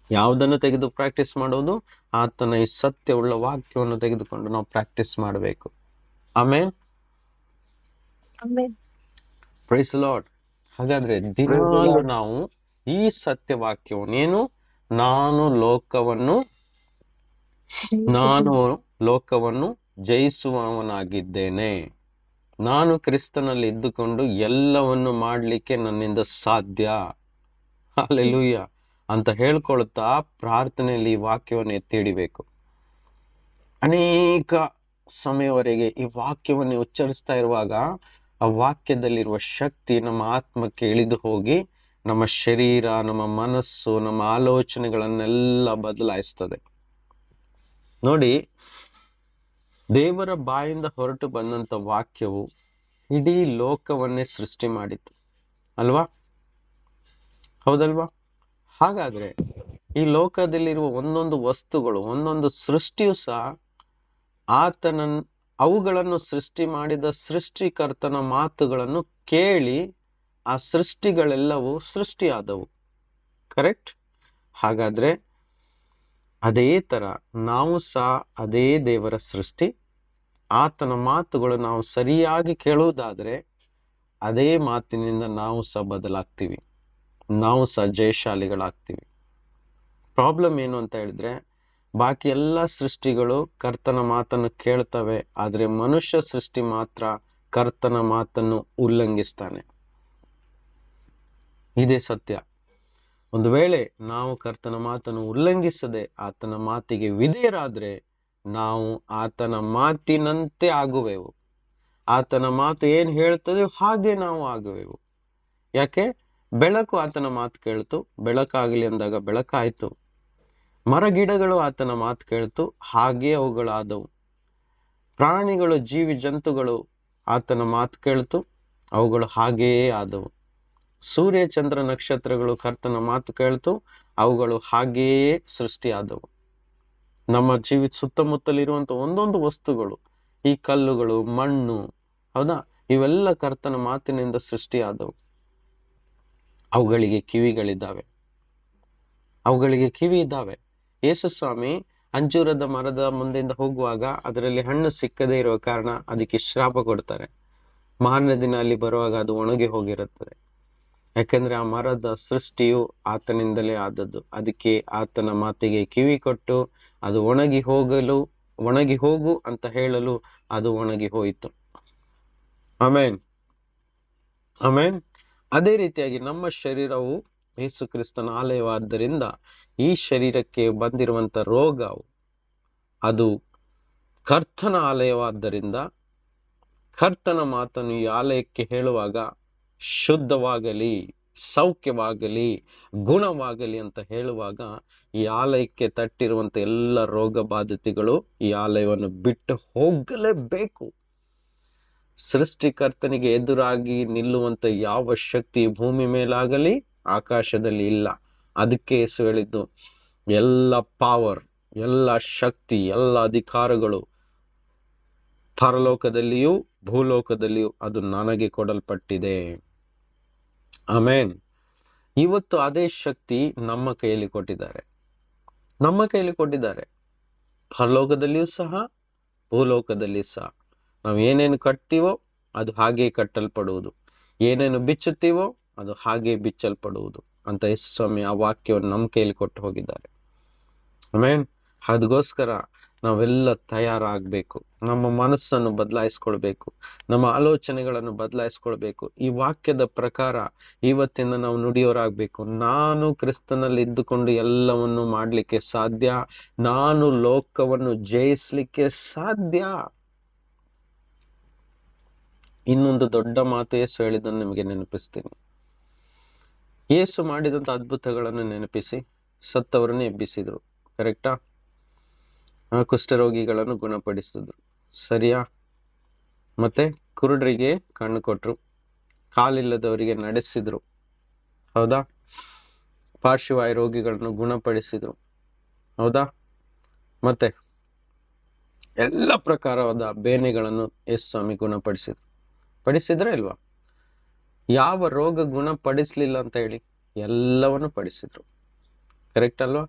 ಯಾವುದನ್ನು ತೆಗೆದು ಪ್ರಾಕ್ಟೀಸ್ ಮಾಡೋದು? ಆತನ ಈ ಸತ್ಯವುಳ್ಳ ವಾಕ್ಯವನ್ನು ತೆಗೆದುಕೊಂಡು ನಾವು ಪ್ರಾಕ್ಟೀಸ್ ಮಾಡಬೇಕು. ಆಮೇನ್. Praise the lord. ಹಾಗಾದ್ರೆ ದಿನಾಲು ನಾವು ಈ ಸತ್ಯ ವಾಕ್ಯವನ್ನು ಏನು? ನಾನು ಲೋಕವನ್ನು ಜಯಿಸುವವನಾಗಿದ್ದೇನೆ. ನಾನು ಕ್ರಿಸ್ತನಲ್ಲಿ ಇದ್ದುಕೊಂಡು ಎಲ್ಲವನ್ನು ಮಾಡ್ಲಿಕ್ಕೆ ನನ್ನಿಂದ ಸಾಧ್ಯ. ಹಲ್ಲೆಲೂಯಾ ಅಂತ ಹೇಳ್ಕೊಳ್ತಾ ಪ್ರಾರ್ಥನೆಯಲ್ಲಿ ಈ ವಾಕ್ಯವನ್ನು ಎತ್ತಿ ಹಿಡಿಬೇಕು. ಅನೇಕ ಸಮಯವರೆಗೆ ಈ ವಾಕ್ಯವನ್ನು ಉಚ್ಚರಿಸ್ತಾ ಇರುವಾಗ ಆ ವಾಕ್ಯದಲ್ಲಿರುವ ಶಕ್ತಿ ನಮ್ಮ ಆತ್ಮಕ್ಕೆ ಇಳಿದು ಹೋಗಿ ನಮ್ಮ ಶರೀರ, ನಮ್ಮ ಮನಸ್ಸು, ನಮ್ಮ ಆಲೋಚನೆಗಳನ್ನೆಲ್ಲ ಬದಲಾಯಿಸ್ತದೆ. ನೋಡಿ, ದೇವರ ಬಾಯಿಂದ ಹೊರಟು ಬಂದಂತ ವಾಕ್ಯವು ಇಡೀ ಲೋಕವನ್ನೇ ಸೃಷ್ಟಿ ಮಾಡಿತು ಅಲ್ವಾ? ಹೌದಲ್ವಾ? ಹಾಗಾದ್ರೆ ಈ ಲೋಕದಲ್ಲಿರುವ ಒಂದೊಂದು ವಸ್ತುಗಳು, ಒಂದೊಂದು ಸೃಷ್ಟಿಯು ಸಹ ಅವುಗಳನ್ನು ಸೃಷ್ಟಿ ಮಾಡಿದ ಸೃಷ್ಟಿಕರ್ತನ ಮಾತುಗಳನ್ನು ಕೇಳಿ ಆ ಸೃಷ್ಟಿಗಳೆಲ್ಲವೂ ಸೃಷ್ಟಿಯಾದವು. ಕರೆಕ್ಟ್? ಹಾಗಾದ್ರೆ ಅದೇ ತರ ನಾವು ಸಹ ಅದೇ ದೇವರ ಸೃಷ್ಟಿ. ಆತನ ಮಾತುಗಳು ನಾವು ಸರಿಯಾಗಿ ಕೇಳುವುದಾದ್ರೆ ಅದೇ ಮಾತಿನಿಂದ ನಾವು ಸಹ ಬದಲಾಗ್ತೀವಿ, ನಾವು ಸಹ ಜಯಶಾಲಿಗಳಾಗ್ತೀವಿ. ಪ್ರಾಬ್ಲಮ್ ಏನು ಅಂತ ಹೇಳಿದ್ರೆ, ಬಾಕಿ ಎಲ್ಲ ಸೃಷ್ಟಿಗಳು ಕರ್ತನ ಮಾತನ್ನು ಕೇಳ್ತವೆ, ಆದ್ರೆ ಮನುಷ್ಯ ಸೃಷ್ಟಿ ಮಾತ್ರ ಕರ್ತನ ಮಾತನ್ನು ಉಲ್ಲಂಘಿಸ್ತಾನೆ. ಇದೇ ಸತ್ಯ. ಒಂದು ವೇಳೆ ನಾವು ಕರ್ತನ ಮಾತನ್ನು ಉಲ್ಲಂಘಿಸದೆ ಆತನ ಮಾತಿಗೆ ವಿಧೇಯರಾದ್ರೆ ನಾವು ಆತನ ಮಾತಿನಂತೆ ಆಗುವೆವು. ಆತನ ಮಾತು ಏನ್ ಹೇಳ್ತದೆ ಹಾಗೆ ನಾವು ಆಗುವೆವು. ಯಾಕೆ? ಬೆಳಕು ಆತನ ಮಾತು ಕೇಳ್ತು, ಬೆಳಕಾಗಲಿ ಅಂದಾಗ ಬೆಳಕಾಯ್ತು. ಮರ ಗಿಡಗಳು ಆತನ ಮಾತು ಕೇಳ್ತು, ಹಾಗೆ ಅವುಗಳಾದವು. ಪ್ರಾಣಿಗಳು, ಜೀವಿ ಜಂತುಗಳು ಆತನ ಮಾತು ಕೇಳ್ತು, ಅವುಗಳು ಹಾಗೆಯೇ ಆದವು. ಸೂರ್ಯ ಚಂದ್ರ ನಕ್ಷತ್ರಗಳು ಕರ್ತನ ಮಾತು ಕೇಳ್ತು, ಅವುಗಳು ಹಾಗೆಯೇ ಸೃಷ್ಟಿಯಾದವು. ನಮ್ಮ ಸುತ್ತಮುತ್ತಲಿರುವಂತ ಒಂದೊಂದು ವಸ್ತುಗಳು, ಈ ಕಲ್ಲುಗಳು, ಮಣ್ಣು, ಹೌದಾ, ಇವೆಲ್ಲ ಕರ್ತನ ಮಾತಿನಿಂದ ಸೃಷ್ಟಿಯಾದವು. ಅವುಗಳಿಗೆ ಕಿವಿಗಳಿದ್ದಾವೆ, ಅವುಗಳಿಗೆ ಕಿವಿ ಇದ್ದಾವೆ. ಯೇಸು ಸ್ವಾಮಿ ಅಂಜೂರದ ಮರದ ಮುಂದೆಯಿಂದ ಹೋಗುವಾಗ ಅದರಲ್ಲಿ ಹಣ್ಣು ಸಿಕ್ಕದೇ ಇರುವ ಕಾರಣ ಅದಕ್ಕೆ ಶ್ರಾಪ ಕೊಡ್ತಾರೆ. ಮಾರನೇ ದಿನ ಅಲ್ಲಿ ಬರುವಾಗ ಅದು ಒಣಗಿ ಹೋಗಿರುತ್ತದೆ. ಯಾಕಂದ್ರೆ ಆ ಮರದ ಸೃಷ್ಟಿಯು ಆತನಿಂದಲೇ ಆದದ್ದು. ಅದಕ್ಕೆ ಆತನ ಮಾತಿಗೆ ಕಿವಿ ಕೊಟ್ಟು ಅದು ಒಣಗಿ ಹೋಗು ಅಂತ ಹೇಳಲು ಅದು ಒಣಗಿ ಹೋಯಿತು. ಆಮೇನ್, ಆಮೇನ್. ಅದೇ ರೀತಿಯಾಗಿ ನಮ್ಮ ಶರೀರವು ಯೇಸು ಕ್ರಿಸ್ತನ ಆಲಯವಾದ್ದರಿಂದ ಈ ಶರೀರಕ್ಕೆ ಬಂದಿರುವಂತ ರೋಗವು ಅದು ಕರ್ತನ ಆಲಯವಾದ್ದರಿಂದ ಕರ್ತನ ಮಾತನ್ನು ಈ ಆಲಯಕ್ಕೆ ಹೇಳುವಾಗ ಶುದ್ಧವಾಗಲಿ, ಸೌಖ್ಯವಾಗಲಿ, ಗುಣವಾಗಲಿ ಅಂತ ಹೇಳುವಾಗ ಈ ಆಲಯಕ್ಕೆ ತಟ್ಟಿರುವಂತ ಎಲ್ಲ ರೋಗ ಬಾಧಿತಗಳು ಈ ಆಲಯವನ್ನು ಬಿಟ್ಟು ಹೋಗಲೇಬೇಕು. ಸೃಷ್ಟಿಕರ್ತನಿಗೆ ಎದುರಾಗಿ ನಿಲ್ಲುವಂತ ಯಾವ ಶಕ್ತಿ ಭೂಮಿ ಮೇಲಾಗಲಿ ಆಕಾಶದಲ್ಲಿ ಇಲ್ಲ. ಅದಕ್ಕೆ ಯೇಸು ಹೇಳಿದ್ದು, ಎಲ್ಲ ಪವರ್, ಎಲ್ಲ ಶಕ್ತಿ, ಎಲ್ಲ ಅಧಿಕಾರಗಳು ಪರಲೋಕದಲ್ಲಿಯೂ ಭೂಲೋಕದಲ್ಲಿಯೂ ಅದು ನನಗೆ ಕೊಡಲ್ಪಟ್ಟಿದೆ. ಆಮೇನ್. ಇವತ್ತು ಅದೇ ಶಕ್ತಿ ನಮ್ಮ ಕೈಯಲ್ಲಿ ಕೊಟ್ಟಿದ್ದಾರೆ. ಪರಲೋಕದಲ್ಲಿಯೂ ಸಹ ಭೂಲೋಕದಲ್ಲಿಯೂ ಸಹ. ನಾವು ಏನೇನು ಕಟ್ತೀವೋ ಅದು ಹಾಗೆ ಕಟ್ಟಲ್ಪಡುವುದು, ಏನೇನು ಬಿಚ್ಚುತ್ತೀವೋ ಅದು ಹಾಗೆ ಬಿಚ್ಚಲ್ಪಡುವುದು ಅಂತ ಯೇಸು ಸ್ವಾಮಿ ಆ ವಾಕ್ಯವನ್ನು ನಮ್ಮ ಕೈಯಲ್ಲಿ ಕೊಟ್ಟು ಹೋಗಿದ್ದಾರೆ. ಆಮೇನ್. ಅದಕ್ಕೋಸ್ಕರ ನಾವೆಲ್ಲ ತಯಾರಾಗಬೇಕು. ನಮ್ಮ ಮನಸ್ಸನ್ನು ಬದಲಾಯಿಸ್ಕೊಳ್ಬೇಕು, ನಮ್ಮ ಆಲೋಚನೆಗಳನ್ನು ಬದಲಾಯಿಸ್ಕೊಳ್ಬೇಕು. ಈ ವಾಕ್ಯದ ಪ್ರಕಾರ ಇವತ್ತಿನ ನಾವು ನುಡಿಯೋರಾಗಬೇಕು. ನಾನು ಕ್ರಿಸ್ತನಲ್ಲಿ ಇದ್ದುಕೊಂಡು ಎಲ್ಲವನ್ನು ಮಾಡ್ಲಿಕ್ಕೆ ಸಾಧ್ಯ, ನಾನು ಲೋಕವನ್ನು ಜಯಿಸ್ಲಿಕ್ಕೆ ಸಾಧ್ಯ. ಇನ್ನೊಂದು ದೊಡ್ಡ ಮಾತು ಯೇಸು ಹೇಳಿದ್ದನ್ನು ನಿಮಗೆ ನೆನಪಿಸ್ತೀನಿ. ಯೇಸು ಮಾಡಿದಂತ ಅದ್ಭುತಗಳನ್ನು ನೆನಪಿಸಿ. ಸತ್ತವರನ್ನು ಎಬ್ಬಿಸಿದ್ರು, ಕರೆಕ್ಟಾ? ಕುಷ್ಠರೋಗಿಗಳನ್ನು ಗುಣಪಡಿಸಿದ್ರು, ಸರಿಯಾ? ಮತ್ತೆ ಕುರುಡರಿಗೆ ಕಣ್ಣು ಕೊಟ್ರು, ಕಾಲಿಲ್ಲದವರಿಗೆ ನಡೆಸಿದ್ರು, ಹೌದಾ? ಪಾರ್ಶ್ವವಾಯು ರೋಗಿಗಳನ್ನು ಗುಣಪಡಿಸಿದ್ರು, ಹೌದಾ? ಮತ್ತೆ ಎಲ್ಲ ಪ್ರಕಾರವಾದ ಬೇನೆಗಳನ್ನು ಯೇಸು ಸ್ವಾಮಿ ಪಡಿಸಿದ್ರ ಇಲ್ವಾ? ಯಾವ ರೋಗ ಗುಣಪಡಿಸ್ಲಿಲ್ಲ ಅಂತ ಹೇಳಿ? ಎಲ್ಲವನ್ನು ಪಡಿಸಿದ್ರು, ಕರೆಕ್ಟ್ ಅಲ್ವಾ?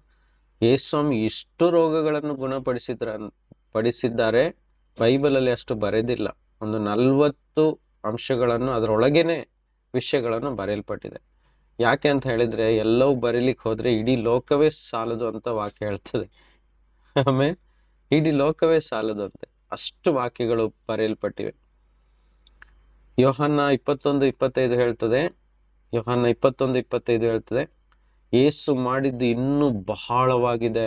ಯೇಸು ಸ್ವಾಮಿ ಇಷ್ಟು ರೋಗಗಳನ್ನು ಪಡಿಸಿದ್ದಾರೆ. ಬೈಬಲ್ ಅಲ್ಲಿ ಅಷ್ಟು ಬರೆದಿಲ್ಲ. ಒಂದು 40 ಅಂಶಗಳನ್ನು, ಅದರೊಳಗೇನೆ ವಿಷಯಗಳನ್ನು ಬರೆಯಲ್ಪಟ್ಟಿದೆ. ಯಾಕೆ ಅಂತ ಹೇಳಿದ್ರೆ, ಎಲ್ಲವೂ ಬರೀಲಿಕ್ಕೆ ಹೋದ್ರೆ ಇಡೀ ಲೋಕವೇ ಸಾಲದು ಅಂತ ವಾಕ್ಯ ಹೇಳ್ತದೆ. ಆಮೇಲೆ ಇಡೀ ಲೋಕವೇ ಸಾಲದಂತೆ ಅಷ್ಟು ವಾಕ್ಯಗಳು ಬರೆಯಲ್ಪಟ್ಟಿವೆ. ಯೋಹನ್ನ 21:25 ಹೇಳ್ತದೆ, ಯೋಹನ್ನ 21:25 ಹೇಳ್ತದೆ, ಯೇಸು ಮಾಡಿದ್ದು ಇನ್ನೂ ಬಹಳವಾಗಿದೆ.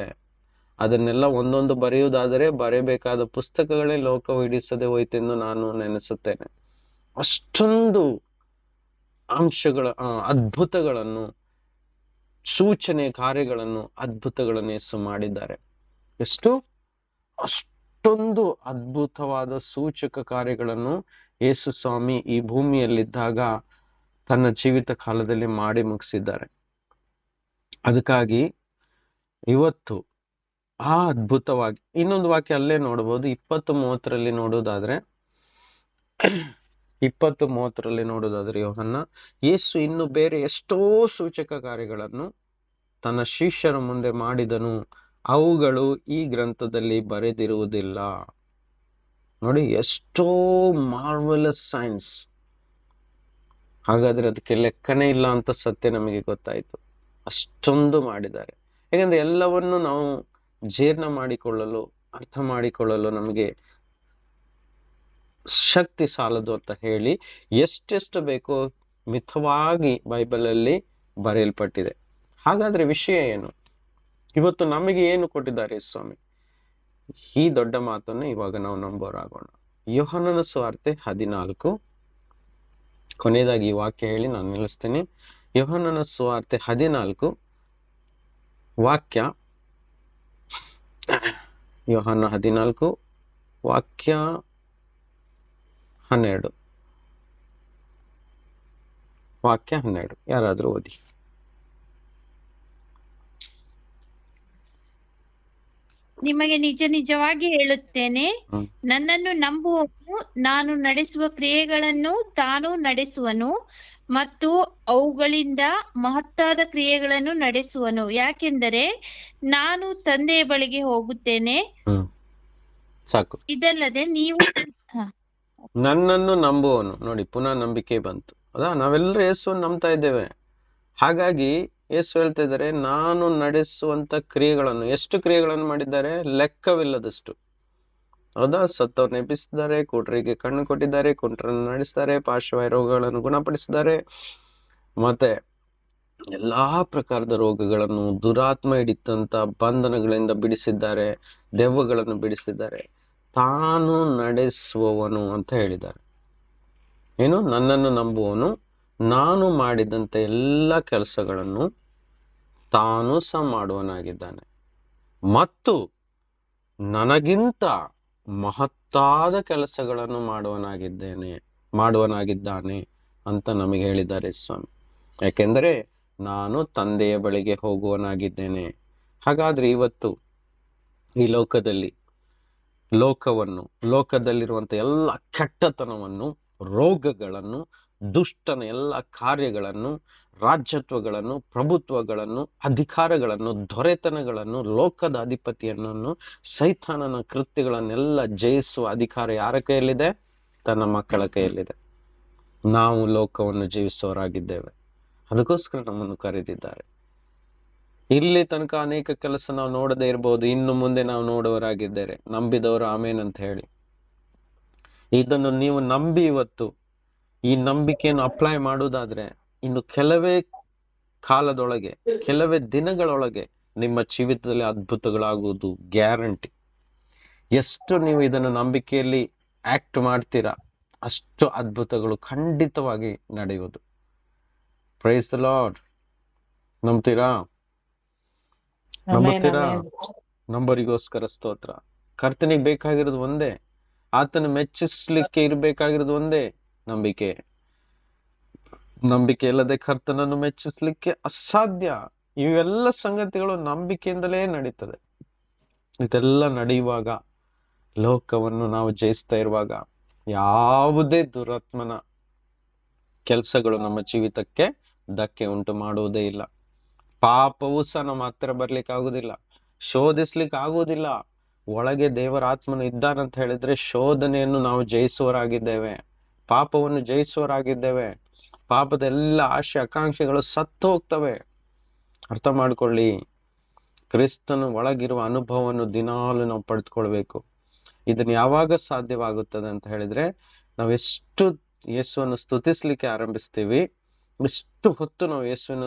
ಅದನ್ನೆಲ್ಲ ಒಂದೊಂದು ಬರೆಯುವುದಾದರೆ ಬರೆಯಬೇಕಾದ ಪುಸ್ತಕಗಳೇ ಲೋಕವು ಹಿಡಿಸದೆ ಹೋಯ್ತೆಂದು ನಾನು ನೆನೆಸುತ್ತೇನೆ. ಅಷ್ಟೊಂದು ಅಂಶಗಳ ಅದ್ಭುತಗಳನ್ನು, ಸೂಚನೆ ಕಾರ್ಯಗಳನ್ನು, ಅದ್ಭುತಗಳನ್ನು ಯೇಸು ಮಾಡಿದ್ದಾರೆ. ಅಷ್ಟೊಂದು ಅದ್ಭುತವಾದ ಸೂಚಕ ಕಾರ್ಯಗಳನ್ನು ಯೇಸು ಸ್ವಾಮಿ ಈ ಭೂಮಿಯಲ್ಲಿದ್ದಾಗ ತನ್ನ ಜೀವಿತ ಕಾಲದಲ್ಲಿ ಮಾಡಿ ಮುಗಿಸಿದ್ದಾರೆ. ಅದಕ್ಕಾಗಿ ಇವತ್ತು ಆ ಅದ್ಭುತವಾಗಿ ಇನ್ನೊಂದು ವಾಕ್ಯ ಅಲ್ಲೇ ನೋಡಬಹುದು. 20:30 ನೋಡೋದಾದ್ರೆ 20:30 ಯೋಹನ್ನ, ಯೇಸು ಇನ್ನು ಬೇರೆ ಎಷ್ಟೋ ಸೂಚಕ ಕಾರ್ಯಗಳನ್ನು ತನ್ನ ಶಿಷ್ಯರ ಮುಂದೆ ಮಾಡಿದನು, ಅವುಗಳು ಈ ಗ್ರಂಥದಲ್ಲಿ ಬರೆದಿರುವುದಿಲ್ಲ. ನೋಡಿ, ಎಷ್ಟೋ ಮಾರ್ವೆಲಸ್ ಸೈನ್ಸ್. ಹಾಗಾದ್ರೆ ಅದಕ್ಕೆ ಲೆಕ್ಕನೇ ಇಲ್ಲ ಅಂತ ಸತ್ಯ ನಮಗೆ ಗೊತ್ತಾಯ್ತು. ಅಷ್ಟೊಂದು ಮಾಡಿದ್ದಾರೆ. ಯಾಕಂದ್ರೆ ಎಲ್ಲವನ್ನು ನಾವು ಜೀರ್ಣ ಮಾಡಿಕೊಳ್ಳಲು, ಅರ್ಥ ಮಾಡಿಕೊಳ್ಳಲು ನಮಗೆ ಶಕ್ತಿ ಸಾಲದು ಅಂತ ಹೇಳಿ ಎಷ್ಟೆಷ್ಟು ಬೇಕೋ ಮಿತವಾಗಿ ಬೈಬಲ್ ಅಲ್ಲಿ ಬರೆಯಲ್ಪಟ್ಟಿದೆ. ಹಾಗಾದ್ರೆ ವಿಷಯ ಏನು? ಇವತ್ತು ನಮಗೆ ಏನು ಕೊಟ್ಟಿದ್ದಾರೆ ಸ್ವಾಮಿ? ಈ ದೊಡ್ಡ ಮಾತನ್ನು ಇವಾಗ ನಾವು ನಂಬೋರಾಗೋಣ. ಯೋಹನನ ಸುವಾರ್ತೆ 14, ಕೊನೆಯದಾಗಿ ಈ ವಾಕ್ಯ ಹೇಳಿ ನಾನು ನಿಲ್ಲಿಸ್ತೇನೆ. ಯೋಹನನ ಸುವಾರ್ತೆ 14 ವಾಕ್ಯ, ಯೋಹನ್ನ 14 ವಾಕ್ಯ 12. ವಾಕ್ಯ 12 ಯಾರಾದ್ರೂ ಓದಿ. ನಿಮಗೆ ನಿಜ ನಿಜವಾಗಿ ಹೇಳುತ್ತೇನೆ, ನನ್ನನ್ನು ನಂಬುವವನು ನಾನು ನಡೆಸುವ ಕ್ರಿಯೆಗಳನ್ನು ತಾನು ನಡೆಸುವನು ಮತ್ತು ಅವುಗಳಿಂದ ಮಹತ್ತಾದ ಕ್ರಿಯೆಗಳನ್ನು ನಡೆಸುವನು. ಯಾಕೆಂದರೆ ನಾನು ತಂದೆಯ ಬಳಿಗೆ ಹೋಗುತ್ತೇನೆ. ಸಾಕು. ಇದಲ್ಲದೆ ನೀವು ನನ್ನನ್ನು ನಂಬುವನು. ನೋಡಿ, ಪುನಃ ನಂಬಿಕೆ ಬಂತು. ಅದಾ, ನಾವೆಲ್ಲರೂ ಯೇಸುವನ್ನು ನಂಬ್ತಾ ಇದ್ದೇವೆ. ಹಾಗಾಗಿ ಯೇಸು ಹೇಳ್ತಾ ಇದ್ದಾರೆ, ನಾನು ನಡೆಸುವಂತ ಕ್ರಿಯೆಗಳನ್ನು, ಎಷ್ಟು ಕ್ರಿಯೆಗಳನ್ನು ಮಾಡಿದ್ದಾರೆ? ಲೆಕ್ಕವಿಲ್ಲದಷ್ಟು. ಹೌದಾ? ಸತ್ತವ್ರನ್ನ ಎಬ್ಬಿಸಿದ್ದಾರೆ, ಕುರುಡರಿಗೆ ಕಣ್ಣು ಕೊಟ್ಟಿದ್ದಾರೆ, ಕುಂಟರನ್ನು ನಡೆಸಿದ್ದಾರೆ, ಪಾರ್ಶ್ವವಾಯು ರೋಗಗಳನ್ನು ಗುಣಪಡಿಸಿದ್ದಾರೆ, ಮತ್ತೆ ಎಲ್ಲಾ ಪ್ರಕಾರದ ರೋಗಗಳನ್ನು, ದುರಾತ್ಮ ಹಿಡಿತಂತ ಬಂಧನಗಳಿಂದ ಬಿಡಿಸಿದ್ದಾರೆ, ದೆವ್ವಗಳನ್ನು ಬಿಡಿಸಿದ್ದಾರೆ. ತಾನು ನಡೆಸುವವನು ಅಂತ ಹೇಳಿದ್ದಾರೆ. ಏನು? ನನ್ನನ್ನು ನಂಬುವವನು ನಾನು ಮಾಡಿದಂತ ಎಲ್ಲ ಕೆಲಸಗಳನ್ನು ತಾನು ಸಹ ಮಾಡುವನಾಗಿದ್ದಾನೆ ಮತ್ತು ನನಗಿಂತ ಮಹತ್ತಾದ ಕೆಲಸಗಳನ್ನು ಮಾಡುವನಾಗಿದ್ದಾನೆ ಅಂತ ನಮಗೆ ಹೇಳಿದ್ದಾರೆ ಸ್ವಾಮಿ. ಯಾಕೆಂದರೆ ನಾನು ತಂದೆಯ ಬಳಿಗೆ ಹೋಗುವನಾಗಿದ್ದೇನೆ. ಹಾಗಾದ್ರೆ ಇವತ್ತು ಈ ಲೋಕದಲ್ಲಿರುವಂತ ಎಲ್ಲ ಕೆಟ್ಟತನವನ್ನು, ರೋಗಗಳನ್ನು, ದುಷ್ಟನ ಎಲ್ಲ ಕಾರ್ಯಗಳನ್ನು, ರಾಜ್ಯತ್ವಗಳನ್ನು, ಪ್ರಭುತ್ವಗಳನ್ನು, ಅಧಿಕಾರಗಳನ್ನು, ದೊರೆತನಗಳನ್ನು, ಲೋಕದ ಅಧಿಪತಿಯನ್ನು, ಸೈತಾನನ ಕೃತ್ಯಗಳನ್ನೆಲ್ಲ ಜಯಿಸುವ ಅಧಿಕಾರ ಯಾರ ಕೈಯಲ್ಲಿದೆ? ತನ್ನ ಮಕ್ಕಳ ಕೈಯಲ್ಲಿದೆ. ನಾವು ಲೋಕವನ್ನು ಜಯಿಸುವವರಾಗಿದ್ದೇವೆ. ಅದಕ್ಕೋಸ್ಕರ ನಮ್ಮನ್ನು ಕರೆದಿದ್ದಾರೆ. ಇಲ್ಲಿ ತನಕ ಅನೇಕ ಕೆಲಸ ನಾವು ನೋಡದೇ ಇರಬಹುದು, ಇನ್ನು ಮುಂದೆ ನಾವು ನೋಡುವವರಾಗಿದ್ದೇವೆ. ನಂಬಿದವರು ಆಮೇನ್ ಅಂತ ಹೇಳಿ. ಇದನ್ನು ನೀವು ನಂಬಿ ಇವತ್ತು ಈ ನಂಬಿಕೆಯನ್ನು ಅಪ್ಲೈ ಮಾಡುವುದಾದ್ರೆ ಇನ್ನು ಕೆಲವೇ ಕಾಲದೊಳಗೆ, ಕೆಲವೇ ದಿನಗಳೊಳಗೆ ನಿಮ್ಮ ಜೀವಿತದಲ್ಲಿ ಅದ್ಭುತಗಳಾಗುವುದು ಗ್ಯಾರಂಟಿ. ಎಷ್ಟು ನೀವು ಇದನ್ನು ನಂಬಿಕೆಯಲ್ಲಿ ಆಕ್ಟ್ ಮಾಡ್ತೀರಾ ಅಷ್ಟು ಅದ್ಭುತಗಳು ಖಂಡಿತವಾಗಿ ನಡೆಯುವುದು. Praise the lord. ನಂಬ್ತೀರಾ? ನಂಬರಿಗೋಸ್ಕರ ಸ್ತೋತ್ರ. ಕರ್ತನಿಗೆ ಬೇಕಾಗಿರೋದು ಒಂದೇ, ಆತನ ಮೆಚ್ಚಿಸ್ಲಿಕ್ಕೆ ಇರಬೇಕಾಗಿರೋದು ಒಂದೇ, ನಂಬಿಕೆ. ನಂಬಿಕೆ ಇಲ್ಲದೆ ಕರ್ತನನ್ನು ಮೆಚ್ಚಿಸ್ಲಿಕ್ಕೆ ಅಸಾಧ್ಯ. ಇವೆಲ್ಲ ಸಂಗತಿಗಳು ನಂಬಿಕೆಯಿಂದಲೇ ನಡೀತದೆ. ಇದೆಲ್ಲ ನಡೆಯುವಾಗ, ಲೋಕವನ್ನು ನಾವು ಜಯಿಸ್ತಾ ಇರುವಾಗ, ಯಾವುದೇ ದುರಾತ್ಮನ ಕೆಲಸಗಳು ನಮ್ಮ ಜೀವಿತಕ್ಕೆ ಧಕ್ಕೆ ಉಂಟು ಮಾಡುವುದೇ ಇಲ್ಲ. ಪಾಪವೂ ಸಹ ನಮ್ಮ ಹತ್ತಿರ ಬರ್ಲಿಕ್ಕೆ ಆಗುದಿಲ್ಲ, ಶೋಧಿಸ್ಲಿಕ್ಕೆ ಆಗುವುದಿಲ್ಲ. ಒಳಗೆ ದೇವರ ಆತ್ಮನು ಇದ್ದಾನಂತ ಹೇಳಿದ್ರೆ ಶೋಧನೆಯನ್ನು ನಾವು ಜಯಿಸುವರಾಗಿದ್ದೇವೆ, ಪಾಪವನ್ನು ಜಯಿಸುವರಾಗಿದ್ದೇವೆ. ಪಾಪದ ಎಲ್ಲ ಆಶೆ ಆಕಾಂಕ್ಷೆಗಳು ಸತ್ತು ಹೋಗ್ತವೆ. ಅರ್ಥ ಮಾಡ್ಕೊಳ್ಳಿ. ಕ್ರಿಸ್ತನ ಒಳಗಿರುವ ಅನುಭವವನ್ನು ದಿನಾಲು ನಾವು ಪಡೆದುಕೊಳ್ಬೇಕು. ಇದನ್ನು ಯಾವಾಗ ಸಾಧ್ಯವಾಗುತ್ತದೆ ಅಂತ ಹೇಳಿದ್ರೆ, ನಾವೆಷ್ಟು ಯೇಸುವನ್ನು ಸ್ತುತಿಸ್ಲಿಕ್ಕೆ ಆರಂಭಿಸ್ತೀವಿ, ಎಷ್ಟು ಹೊತ್ತು ನಾವು ಯೇಸುವಿನ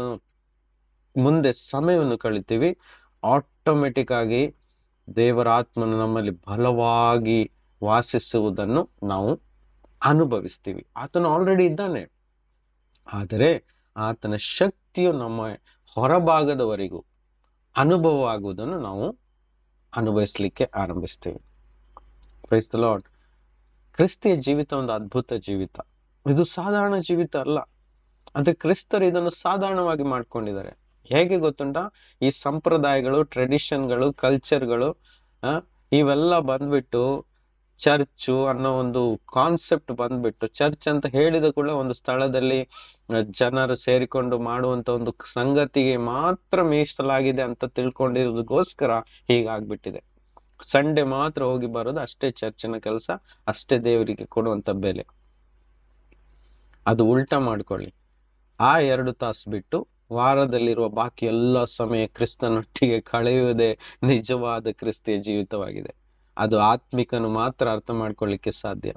ಮುಂದೆ ಸಮಯವನ್ನು ಕಳಿತೀವಿ, ಆಟೋಮೆಟಿಕ್ ಆಗಿ ದೇವರ ಆತ್ಮನು ನಮ್ಮಲ್ಲಿ ಬಲವಾಗಿ ವಾಸಿಸುವುದನ್ನು ನಾವು ಅನುಭವಿಸ್ತೀವಿ. ಆತನು ಆಲ್ರೆಡಿ ಇದ್ದಾನೆ, ಆದರೆ ಆತನ ಶಕ್ತಿಯು ನಮ್ಮ ಹೊರಭಾಗದವರೆಗೂ ಅನುಭವ ಆಗುವುದನ್ನು ನಾವು ಅನುಭವಿಸ್ಲಿಕ್ಕೆ ಆರಂಭಿಸ್ತೀವಿ. Praise the lord. ಕ್ರಿಸ್ತಿಯ ಜೀವಿತ ಒಂದು ಅದ್ಭುತ ಜೀವಿತ. ಇದು ಸಾಧಾರಣ ಜೀವಿತ ಅಲ್ಲ. ಅಂದ್ರೆ ಕ್ರಿಸ್ತರು ಇದನ್ನು ಸಾಧಾರಣವಾಗಿ ಮಾಡ್ಕೊಂಡಿದ್ದಾರೆ. ಹೇಗೆ ಗೊತ್ತುಂಟಾ? ಈ ಸಂಪ್ರದಾಯಗಳು, ಟ್ರೆಡಿಷನ್ಗಳು, ಕಲ್ಚರ್ಗಳು ಇವೆಲ್ಲ ಬಂದ್ಬಿಟ್ಟು ಚರ್ಚು ಅನ್ನೋ ಒಂದು ಕಾನ್ಸೆಪ್ಟ್ ಬಂದ್ಬಿಟ್ಟು, ಚರ್ಚ್ ಅಂತ ಹೇಳಿದ ಕೂಡ ಒಂದು ಸ್ಥಳದಲ್ಲಿ ಜನರು ಸೇರಿಕೊಂಡು ಮಾಡುವಂತ ಒಂದು ಸಂಗತಿಗೆ ಮಾತ್ರ ಮೀಸಲಾಗಿದೆ ಅಂತ ತಿಳ್ಕೊಂಡಿರೋದಕ್ಕೋಸ್ಕರ ಹೀಗಾಗ್ಬಿಟ್ಟಿದೆ. ಸಂಡೆ ಮಾತ್ರ ಹೋಗಿ ಬರೋದು, ಅಷ್ಟೇ ಚರ್ಚಿನ ಕೆಲಸ, ಅಷ್ಟೇ ದೇವರಿಗೆ ಕೊಡುವಂತ ಬೆಲೆ. ಅದು ಉಲ್ಟಾ ಮಾಡ್ಕೊಳ್ಳಿ. ಆ 2 ತಾಸು ಬಿಟ್ಟು ವಾರದಲ್ಲಿರುವ ಬಾಕಿ ಎಲ್ಲ ಸಮಯ ಕ್ರಿಸ್ತನೊಟ್ಟಿಗೆ ಕಳೆಯುವುದೇ ನಿಜವಾದ ಕ್ರಿಸ್ತಿಯ ಜೀವಿತವಾಗಿದೆ. ಅದು ಆತ್ಮಿಕನು ಮಾತ್ರ ಅರ್ಥ ಮಾಡ್ಕೊಳ್ಳಿಕ್ಕೆ ಸಾಧ್ಯ.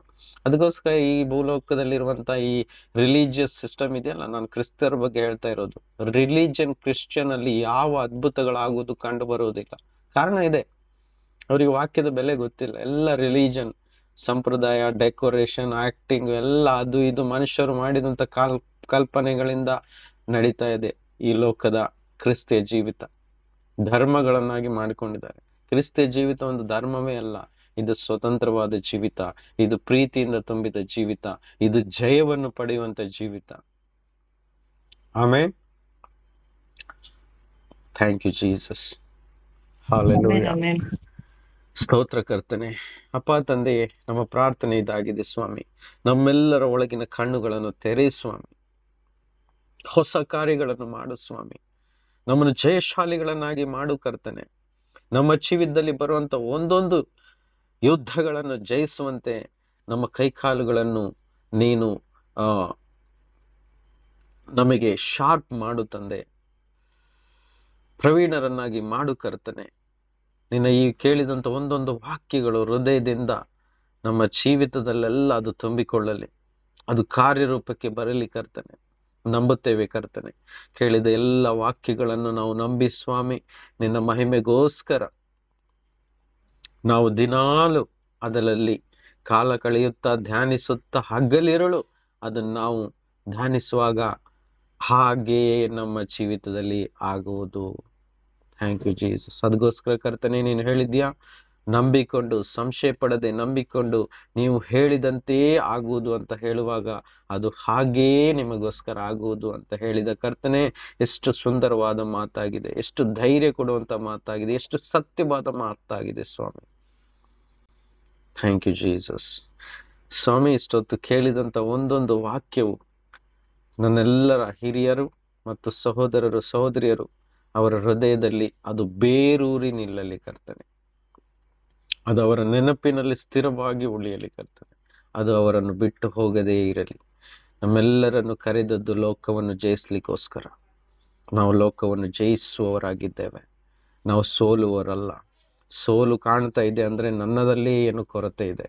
ಅದಕ್ಕೋಸ್ಕರ ಈ ಭೂಲೋಕದಲ್ಲಿರುವಂತ ಈ ರಿಲಿಜಿಯಸ್ ಸಿಸ್ಟಮ್ ಇದೆಯಲ್ಲ, ನಾನು ಕ್ರಿಸ್ತರ ಬಗ್ಗೆ ಹೇಳ್ತಾ ಇರೋದು. ಕ್ರಿಶ್ಚಿಯನ್ ಅಲ್ಲಿ ಯಾವ ಅದ್ಭುತಗಳಾಗುವುದು ಕಂಡು ಬರುವುದಿಲ್ಲ. ಕಾರಣ ಇದೆ, ಅವ್ರಿಗೆ ವಾಕ್ಯದ ಬೆಲೆ ಗೊತ್ತಿಲ್ಲ. ಎಲ್ಲ ರಿಲಿಜನ್, ಸಂಪ್ರದಾಯ, ಡೆಕೋರೇಷನ್, ಆಕ್ಟಿಂಗ್ ಎಲ್ಲ ಅದು ಇದು ಮನುಷ್ಯರು ಮಾಡಿದಂತ ಕಲ್ಪನೆಗಳಿಂದ ನಡೀತಾ ಇದೆ ಈ ಲೋಕದ ಕ್ರಿಸ್ತಿಯ ಜೀವಿತ. ಧರ್ಮಗಳನ್ನಾಗಿ ಮಾಡಿಕೊಂಡಿದ್ದಾರೆ. ಕ್ರಿಸ್ತಿಯ ಜೀವಿತ ಒಂದು ಧರ್ಮವೇ ಅಲ್ಲ, ಇದು ಸ್ವತಂತ್ರವಾದ ಜೀವಿತ, ಇದು ಪ್ರೀತಿಯಿಂದ ತುಂಬಿದ ಜೀವಿತ, ಇದು ಜಯವನ್ನು ಪಡೆಯುವಂತ ಜೀವಿತ. Amen. Thank you Jesus. Hallelujah. ಸ್ತೋತ್ರ ಕರ್ತನೆ. ಅಪ್ಪ ತಂದೆಯೇ, ನಮ್ಮ ಪ್ರಾರ್ಥನೆ ಇದಾಗಿದೆ ಸ್ವಾಮಿ. ನಮ್ಮೆಲ್ಲರ ಒಳಗಿನ ಕಣ್ಣುಗಳನ್ನು ತೆರೆ ಸ್ವಾಮಿ. ಹೊಸ ಕಾರ್ಯಗಳನ್ನು ಮಾಡು ಸ್ವಾಮಿ. ನಮ್ಮನ್ನು ಜಯಶಾಲಿಗಳನ್ನಾಗಿ ಮಾಡು ಕರ್ತನೆ. ನಮ್ಮ ಜೀವಿತದಲ್ಲಿ ಬರುವಂತ ಒಂದೊಂದು ಯುದ್ಧಗಳನ್ನು ಜಯಿಸುವಂತೆ ನಮ್ಮ ಕೈಕಾಲುಗಳನ್ನು ನೀನು ನಮಗೆ ಶಾರ್ಪ್ ಮಾಡು ತಂದೆ. ಪ್ರವೀಣರನ್ನಾಗಿ ಮಾಡು ಕರ್ತನೆ. ನಿನ್ನ ಈ ಕೇಳಿದಂತ ಒಂದೊಂದು ವಾಕ್ಯಗಳು ಹೃದಯದಿಂದ ನಮ್ಮ ಜೀವಿತದಲ್ಲೆಲ್ಲ ಅದು ತುಂಬಿಕೊಳ್ಳಲಿ, ಅದು ಕಾರ್ಯರೂಪಕ್ಕೆ ಬರಲಿ ಕರ್ತನೆ. ನಂಬುತ್ತೇವೆ ಕರ್ತನೆ. ಕೇಳಿದ ಎಲ್ಲ ವಾಕ್ಯಗಳನ್ನು ನಾವು ನಂಬಿ ಸ್ವಾಮಿ, ನಿನ್ನ ಮಹಿಮೆಗೋಸ್ಕರ ನಾವು ದಿನಾಲು ಅದರಲ್ಲಿ ಕಾಲ ಕಳೆಯುತ್ತಾ ಧ್ಯಾನಿಸುತ್ತಾ ಹಗಲಿರುಳು ಅದನ್ನು ನಾವು ಧ್ಯಾನಿಸುವಾಗ ಹಾಗೆಯೇ ನಮ್ಮ ಜೀವಿತದಲ್ಲಿ ಆಗುವುದು. Thank you Jesus. ಅದಕ್ಕೋಸ್ಕರ ಕರ್ತನೆ, ನೀನು ಹೇಳಿದ್ಯಾ, ನಂಬಿಕೊಂಡು, ಸಂಶಯ ಪಡದೆ ನಂಬಿಕೊಂಡು ನೀವು ಹೇಳಿದಂತೆಯೇ ಆಗುವುದು ಅಂತ ಹೇಳುವಾಗ ಅದು ಹಾಗೆಯೇ ನಿಮಗೋಸ್ಕರ ಆಗುವುದು ಅಂತ ಹೇಳಿದ ಕರ್ತನೆ, ಎಷ್ಟು ಸುಂದರವಾದ ಮಾತಾಗಿದೆ, ಎಷ್ಟು ಧೈರ್ಯ ಕೊಡುವಂತ ಮಾತಾಗಿದೆ, ಎಷ್ಟು ಸತ್ಯವಾದ ಮಾತಾಗಿದೆ ಸ್ವಾಮಿ. Thank you Jesus. ಸ್ವಾಮಿ, ಇಷ್ಟೊತ್ತು ಕೇಳಿದಂತ ಒಂದೊಂದು ವಾಕ್ಯವು ನನ್ನೆಲ್ಲರ ಹಿರಿಯರು ಮತ್ತು ಸಹೋದರರು ಸಹೋದರಿಯರು ಅವರ ಹೃದಯದಲ್ಲಿ ಅದು ಬೇರೂರಿ ನಿಲ್ಲಲಿ ಕರ್ತನೆ. ಅದು ಅವರ ನೆನಪಿನಲ್ಲಿ ಸ್ಥಿರವಾಗಿ ಉಳಿಯಲಿ ಕರ್ತನೆ. ಅದು ಅವರನ್ನು ಬಿಟ್ಟು ಹೋಗದೇ ಇರಲಿ. ನಮ್ಮೆಲ್ಲರನ್ನು ಕರೆದದ್ದು ಲೋಕವನ್ನು ಜಯಿಸ್ಲಿಕ್ಕೋಸ್ಕರ. ನಾವು ಲೋಕವನ್ನು ಜಯಿಸುವವರಾಗಿದ್ದೇವೆ, ನಾವು ಸೋಲುವವರಲ್ಲ. ಸೋಲು ಕಾಣ್ತಾ ಇದೆ ಅಂದ್ರೆ ನನ್ನದಲ್ಲಿ ಏನು ಕೊರತೆ ಇದೆ,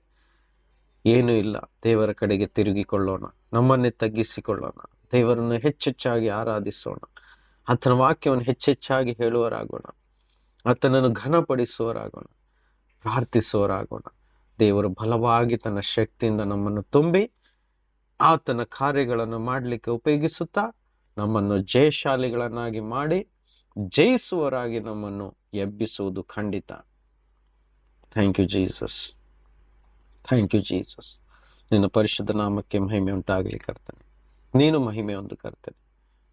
ಏನೂ ಇಲ್ಲ. ದೇವರ ಕಡೆಗೆ ತಿರುಗಿಕೊಳ್ಳೋಣ, ನಮ್ಮನ್ನೇ ತಗ್ಗಿಸಿಕೊಳ್ಳೋಣ, ದೇವರನ್ನು ಹೆಚ್ಚೆಚ್ಚಾಗಿ ಆರಾಧಿಸೋಣ, ಆತನ ವಾಕ್ಯವನ್ನು ಹೆಚ್ಚೆಚ್ಚಾಗಿ ಹೇಳುವರಾಗೋಣ, ಆತನನ್ನು ಘನಪಡಿಸುವರಾಗೋಣ, ಪ್ರಾರ್ಥಿಸುವರಾಗೋಣ. ದೇವರು ಬಲವಾಗಿ ತನ್ನ ಶಕ್ತಿಯಿಂದ ನಮ್ಮನ್ನು ತುಂಬಿ ಆತನ ಕಾರ್ಯಗಳನ್ನು ಮಾಡಲಿಕ್ಕೆ ಉಪಯೋಗಿಸುತ್ತಾ ನಮ್ಮನ್ನು ಜಯಶಾಲಿಗಳನ್ನಾಗಿ ಮಾಡಿ ಜಯಿಸುವರಾಗಿ ನಮ್ಮನ್ನು ಎಬ್ಬಿಸುವುದು ಖಂಡಿತ. Thank you Jesus. Thank you Jesus. ನಿನ್ನ ಪರಿಶುದ್ಧ ನಾಮಕ್ಕೆ ಮಹಿಮೆ ಉಂಟಾಗಲಿ ಕರ್ತನೆ. ನೀನು ಮಹಿಮೆ ಒಂದು ಕರ್ತನೆ.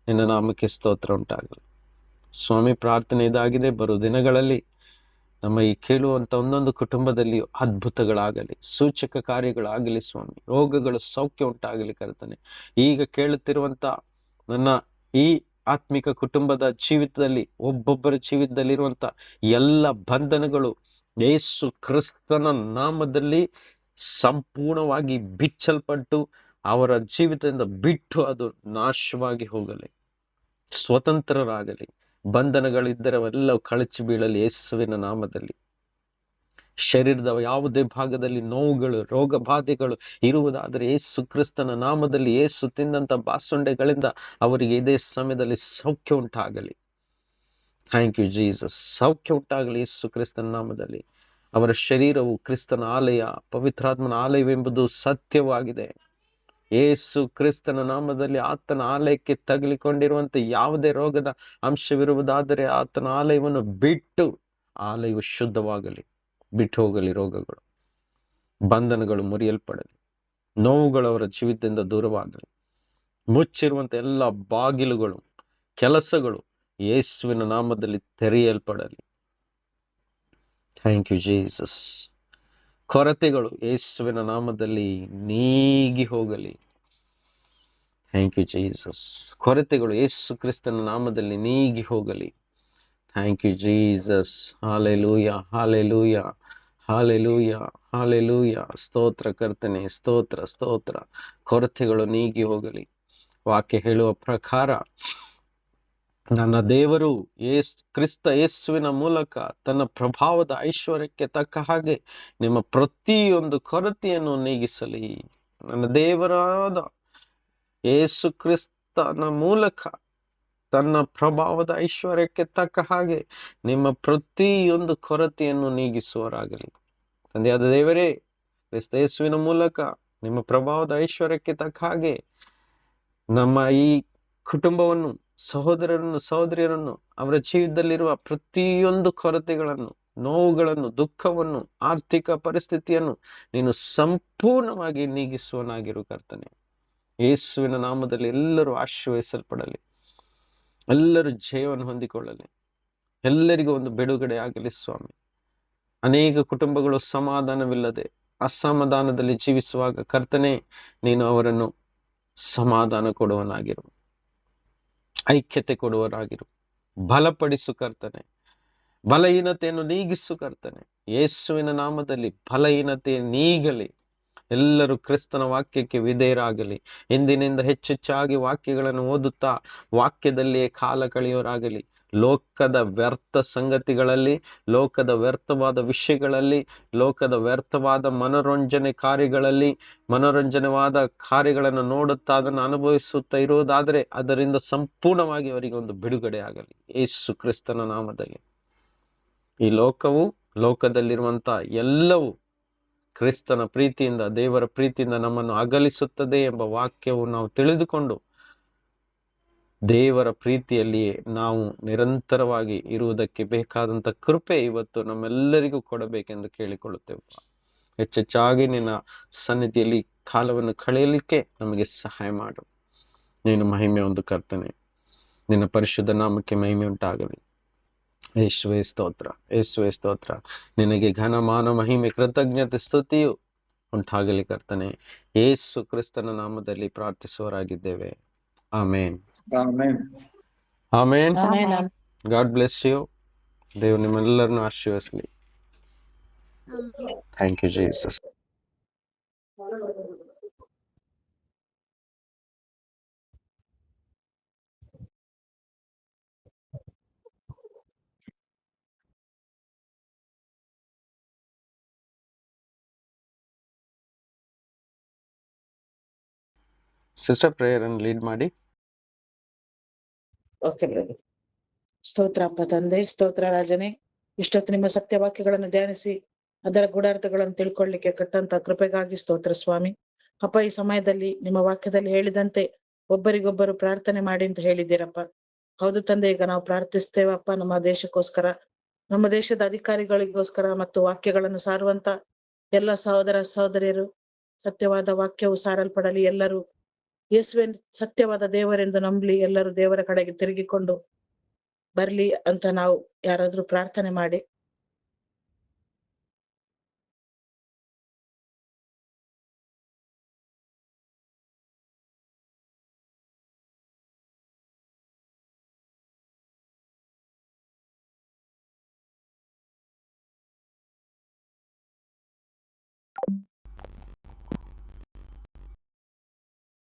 ನಿನ್ನ ನಾಮಕ್ಕೆ ಸ್ತೋತ್ರ ಉಂಟಾಗಲಿ ಸ್ವಾಮಿ. ಪ್ರಾರ್ಥನೆ ಇದಾಗಿದೆ, ಬರುವ ದಿನಗಳಲ್ಲಿ ನಮ್ಮ ಈ ಕೇಳುವಂತ ಒಂದೊಂದು ಕುಟುಂಬದಲ್ಲಿಯೂ ಅದ್ಭುತಗಳಾಗಲಿ, ಸೂಚಕ ಕಾರ್ಯಗಳಾಗಲಿ ಸ್ವಾಮಿ. ರೋಗಗಳು ಸೌಖ್ಯ ಉಂಟಾಗಲಿ ಕರ್ತನೆ. ಈಗ ಕೇಳುತ್ತಿರುವಂತ ನನ್ನ ಈ ಆತ್ಮಿಕ ಕುಟುಂಬದ ಜೀವಿತದಲ್ಲಿ, ಒಬ್ಬೊಬ್ಬರ ಜೀವಿತದಲ್ಲಿರುವಂತ ಎಲ್ಲ ಬಂಧನಗಳು ಯೇಸು ಕ್ರಿಸ್ತನ ನಾಮದಲ್ಲಿ ಸಂಪೂರ್ಣವಾಗಿ ಬಿಚ್ಚಲ್ಪಟ್ಟು ಅವರ ಜೀವಿತದಿಂದ ಬಿಟ್ಟು ಅದು ನಾಶವಾಗಿ ಹೋಗಲಿ, ಸ್ವತಂತ್ರರಾಗಲಿ. ಬಂಧನಗಳಿದ್ದರೆ ಅವೆಲ್ಲವೂ ಕಳಚಿ ಬೀಳಲಿ ಯೇಸುವಿನ ನಾಮದಲ್ಲಿ. ಶರೀರದ ಯಾವುದೇ ಭಾಗದಲ್ಲಿ ನೋವುಗಳು, ರೋಗ ಬಾಧೆಗಳು ಇರುವುದಾದರೆ ಯೇಸು ಕ್ರಿಸ್ತನ ನಾಮದಲ್ಲಿ, ಯೇಸು ತಿಂದಂತ ಬಾಸುಂಡೆಗಳಿಂದ ಅವರಿಗೆ ಇದೇ ಸಮಯದಲ್ಲಿ ಸೌಖ್ಯ ಉಂಟಾಗಲಿ. Thank you Jesus. ಸೌಖ್ಯ ಉಂಟಾಗಲಿ ಯೇಸು ಕ್ರಿಸ್ತನ ನಾಮದಲ್ಲಿ. ಅವರ ಶರೀರವು ಕ್ರಿಸ್ತನ ಆಲಯ, ಪವಿತ್ರಾತ್ಮನ ಆಲಯವೆಂಬುದು ಸತ್ಯವಾಗಿದೆ. ಯೇಸು ಕ್ರಿಸ್ತನ ನಾಮದಲ್ಲಿ ಆತನ ಆಲಯಕ್ಕೆ ತಗಲಿಕೊಂಡಿರುವಂತೆ ಯಾವುದೇ ರೋಗದ ಅಂಶವಿರುವುದಾದರೆ ಆತನ ಆಲಯವನ್ನು ಬಿಟ್ಟು ಆಲಯವು ಶುದ್ಧವಾಗಲಿ, ಬಿಟ್ಟು ಹೋಗಲಿ. ರೋಗಗಳು, ಬಂಧನಗಳು ಮುರಿಯಲ್ಪಡಲಿ, ನೋವುಗಳು ಅವರ ಜೀವಿತದಿಂದ ದೂರವಾಗಲಿ. ಮುಚ್ಚಿರುವಂತ ಎಲ್ಲ ಬಾಗಿಲುಗಳು, ಕೆಲಸಗಳು ಯೇಸುವಿನ ನಾಮದಲ್ಲಿ ತೆರೆಯಲ್ಪಡಲಿ. Thank you Jesus. ಕೊರತೆಗಳು ಯೇಸುವಿನ ನಾಮದಲ್ಲಿ ನೀಗಿ ಹೋಗಲಿ. Thank you Jesus. ಕೊರತೆಗಳು ಯೇಸು ಕ್ರಿಸ್ತನ ನಾಮದಲ್ಲಿ ನೀಗಿ ಹೋಗಲಿ. Thank you Jesus. Hallelujah, hallelujah, hallelujah, hallelujah. ಸ್ತೋತ್ರ ಕರ್ತನೆ, ಸ್ತೋತ್ರ, ಸ್ತೋತ್ರ. ಕೊರತೆಗಳು ನೀಗಿ ಹೋಗಲಿ. ವಾಕ್ಯ ಹೇಳುವ ಪ್ರಕಾರ ನನ್ನ ದೇವರು ಕ್ರಿಸ್ತ ಯೇಸುವಿನ ಮೂಲಕ ತನ್ನ ಪ್ರಭಾವದ ಐಶ್ವರ್ಯಕ್ಕೆ ತಕ್ಕ ಹಾಗೆ ನಿಮ್ಮ ಪ್ರತಿಯೊಂದು ಕೊರತೆಯನ್ನು ನೀಗಿಸಲಿ. ನನ್ನ ದೇವರಾದ ಯೇಸು ಕ್ರಿಸ್ತನ ಮೂಲಕ ತನ್ನ ಪ್ರಭಾವದ ಐಶ್ವರ್ಯಕ್ಕೆ ತಕ್ಕ ಹಾಗೆ ನಿಮ್ಮ ಪ್ರತಿಯೊಂದು ಕೊರತೆಯನ್ನು ನೀಗಿಸುವರಾಗಲಿ. ತಂದೆಯಾದ ದೇವರೇ, ಕ್ರಿಸ್ತ ಯೇಸುವಿನ ಮೂಲಕ ನಿಮ್ಮ ಪ್ರಭಾವದ ಐಶ್ವರ್ಯಕ್ಕೆ ತಕ್ಕ ಹಾಗೆ ನಮ್ಮ ಈ ಕುಟುಂಬವನ್ನು, ಸಹೋದರರನ್ನು, ಸಹೋದರಿಯರನ್ನು, ಅವರ ಜೀವಿತದಲ್ಲಿರುವ ಪ್ರತಿಯೊಂದು ಕೊರತೆಗಳನ್ನು, ನೋವುಗಳನ್ನು, ದುಃಖವನ್ನು, ಆರ್ಥಿಕ ಪರಿಸ್ಥಿತಿಯನ್ನು ನೀನು ಸಂಪೂರ್ಣವಾಗಿ ನೀಗಿಸುವನಾಗಿರು ಕರ್ತನೆ. ಯೇಸುವಿನ ನಾಮದಲ್ಲಿ ಎಲ್ಲರೂ ಆಶೀರ್ವದಿಸಲ್ಪಡಲಿ, ಎಲ್ಲರೂ ಜಯವನ್ನು ಹೊಂದಿಕೊಳ್ಳಲಿ, ಎಲ್ಲರಿಗೂ ಒಂದು ಬಿಡುಗಡೆ ಆಗಲಿ ಸ್ವಾಮಿ. ಅನೇಕ ಕುಟುಂಬಗಳು ಸಮಾಧಾನವಿಲ್ಲದೆ ಅಸಮಾಧಾನದಲ್ಲಿ ಜೀವಿಸುವಾಗ ಕರ್ತನೆ, ನೀನು ಅವರನ್ನು ಸಮಾಧಾನ ಕೊಡುವನಾಗಿರು, ಐಕ್ಯತೆ ಕೊಡುವನಾಗಿರು, ಬಲಪಡಿಸು ಕರ್ತನೆ. ಬಲಹೀನತೆಯನ್ನು ನೀಗಿಸು ಕರ್ತನೆ. ಯೇಸುವಿನ ನಾಮದಲ್ಲಿ ಬಲಹೀನತೆ ನೀಗಲಿ. ಎಲ್ಲರೂ ಕ್ರಿಸ್ತನ ವಾಕ್ಯಕ್ಕೆ ವಿಧೇಯರಾಗಲಿ. ಇಂದಿನಿಂದ ಹೆಚ್ಚೆಚ್ಚಾಗಿ ವಾಕ್ಯಗಳನ್ನು ಓದುತ್ತಾ ವಾಕ್ಯದಲ್ಲಿಯೇ ಕಾಲ ಕಳೆಯೋರಾಗಲಿ. ಲೋಕದ ವ್ಯರ್ಥ ಸಂಗತಿಗಳಲ್ಲಿ, ಲೋಕದ ವ್ಯರ್ಥವಾದ ವಿಷಯಗಳಲ್ಲಿ, ಲೋಕದ ವ್ಯರ್ಥವಾದ ಮನೋರಂಜನೆವಾದ ಕಾರ್ಯಗಳನ್ನು ನೋಡುತ್ತಾ ಅದನ್ನು ಅನುಭವಿಸುತ್ತಾ ಇರುವುದಾದರೆ ಅದರಿಂದ ಸಂಪೂರ್ಣವಾಗಿ ಅವರಿಗೆ ಒಂದು ಬಿಡುಗಡೆ ಆಗಲಿ ಯೇಸು ಕ್ರಿಸ್ತನ ನಾಮದಲ್ಲಿ. ಈ ಲೋಕವು, ಲೋಕದಲ್ಲಿರುವಂತ ಎಲ್ಲವೂ ಕ್ರಿಸ್ತನ ಪ್ರೀತಿಯಿಂದ, ದೇವರ ಪ್ರೀತಿಯಿಂದ ನಮ್ಮನ್ನು ಅಗಲಿಸುತ್ತದೆ ಎಂಬ ವಾಕ್ಯವು ನಾವು ತಿಳಿದುಕೊಂಡು ದೇವರ ಪ್ರೀತಿಯಲ್ಲಿಯೇ ನಾವು ನಿರಂತರವಾಗಿ ಇರುವುದಕ್ಕೆ ಬೇಕಾದಂತ ಕೃಪೆ ಇವತ್ತು ನಮ್ಮೆಲ್ಲರಿಗೂ ಕೊಡಬೇಕೆಂದು ಕೇಳಿಕೊಳ್ಳುತ್ತೇವೆ. ಹೆಚ್ಚೆಚ್ಚಾಗಿ ನಿನ್ನ ಸನ್ನಿಧಿಯಲ್ಲಿ ಕಾಲವನ್ನು ಕಳೆಯಲಿಕ್ಕೆ ನಮಗೆ ಸಹಾಯ ಮಾಡು. ನೀನು ಮಹಿಮೆ ಒಂದು ಕರ್ತನೆ, ನಿನ್ನ ಪರಿಶುದ್ಧ ನಾಮಕ್ಕೆ ಮಹಿಮೆ ಉಂಟಾಗಲಿ. ಯೇಸುವೇ ಸ್ತೋತ್ರ, ಯೇಸುವೇ ಸ್ತೋತ್ರ. ನಿನಗೆ ಘನ ಮಾನ ಮಹಿಮೆ ಕೃತಜ್ಞತೆ ಸ್ತುತಿಯು ಉಂಟಾಗಲಿ ಕರ್ತನೆ. ಯೇಸು ಕ್ರಿಸ್ತನ ನಾಮದಲ್ಲಿ ಪ್ರಾರ್ಥಿಸುವರಾಗಿದ್ದೇವೆ. Amen, amen. God bless you. ದೇವರು ನಿಮ್ಮೆಲ್ಲರನ್ನು ಆಶೀರ್ವದಿಸಲಿ. Thank you Jesus. Sister prayer ಅನ್ನು ಲೀಡ್ ಮಾಡಿ. Okay brother. ಸ್ತೋತ್ರ ಅಪ್ಪ ತಂದೆ, ಸ್ತೋತ್ರ ರಾಜನೇ. ಇಷ್ಟೊತ್ತು ನಿಮ್ಮ ಸತ್ಯವಾಕ್ಯಗಳನ್ನು ಧ್ಯಾನಿಸಿ ಅದರ ಗೂಢಾರ್ಥಗಳನ್ನು ತಿಳ್ಕೊಳ್ಳಿಕ್ಕೆ ಕಟ್ಟಂತ ಕೃಪೆಗಾಗಿ ಸ್ತೋತ್ರ ಸ್ವಾಮಿ. ಅಪ್ಪ, ಈ ಸಮಯದಲ್ಲಿ ನಿಮ್ಮ ವಾಕ್ಯದಲ್ಲಿ ಹೇಳಿದಂತೆ ಒಬ್ಬರಿಗೊಬ್ಬರು ಪ್ರಾರ್ಥನೆ ಮಾಡಿ ಅಂತ ಹೇಳಿದ್ದೀರಪ್ಪ. ಹೌದು ತಂದೆ, ಈಗ ನಾವು ಪ್ರಾರ್ಥಿಸ್ತೇವಪ್ಪ ನಮ್ಮ ದೇಶಕ್ಕೋಸ್ಕರ, ನಮ್ಮ ದೇಶದ ಅಧಿಕಾರಿಗಳಿಗೋಸ್ಕರ ಮತ್ತು ವಾಕ್ಯಗಳನ್ನು ಸಾರುವಂತ ಎಲ್ಲ ಸಹೋದರ ಸಹೋದರಿಯರು, ಸತ್ಯವಾದ ವಾಕ್ಯವು ಸಾರಲ್ಪಡಲಿ. ಎಲ್ಲರೂ ಯೇಸುವೆ ಸತ್ಯವಾದ ದೇವರೆಂದು ನಂಬಲಿ. ಎಲ್ಲರೂ ದೇವರ ಕಡೆಗೆ ತಿರುಗಿಕೊಂಡು ಬರ್ಲಿ ಅಂತ ನಾವು ಯಾರಾದ್ರೂ ಪ್ರಾರ್ಥನೆ ಮಾಡಿ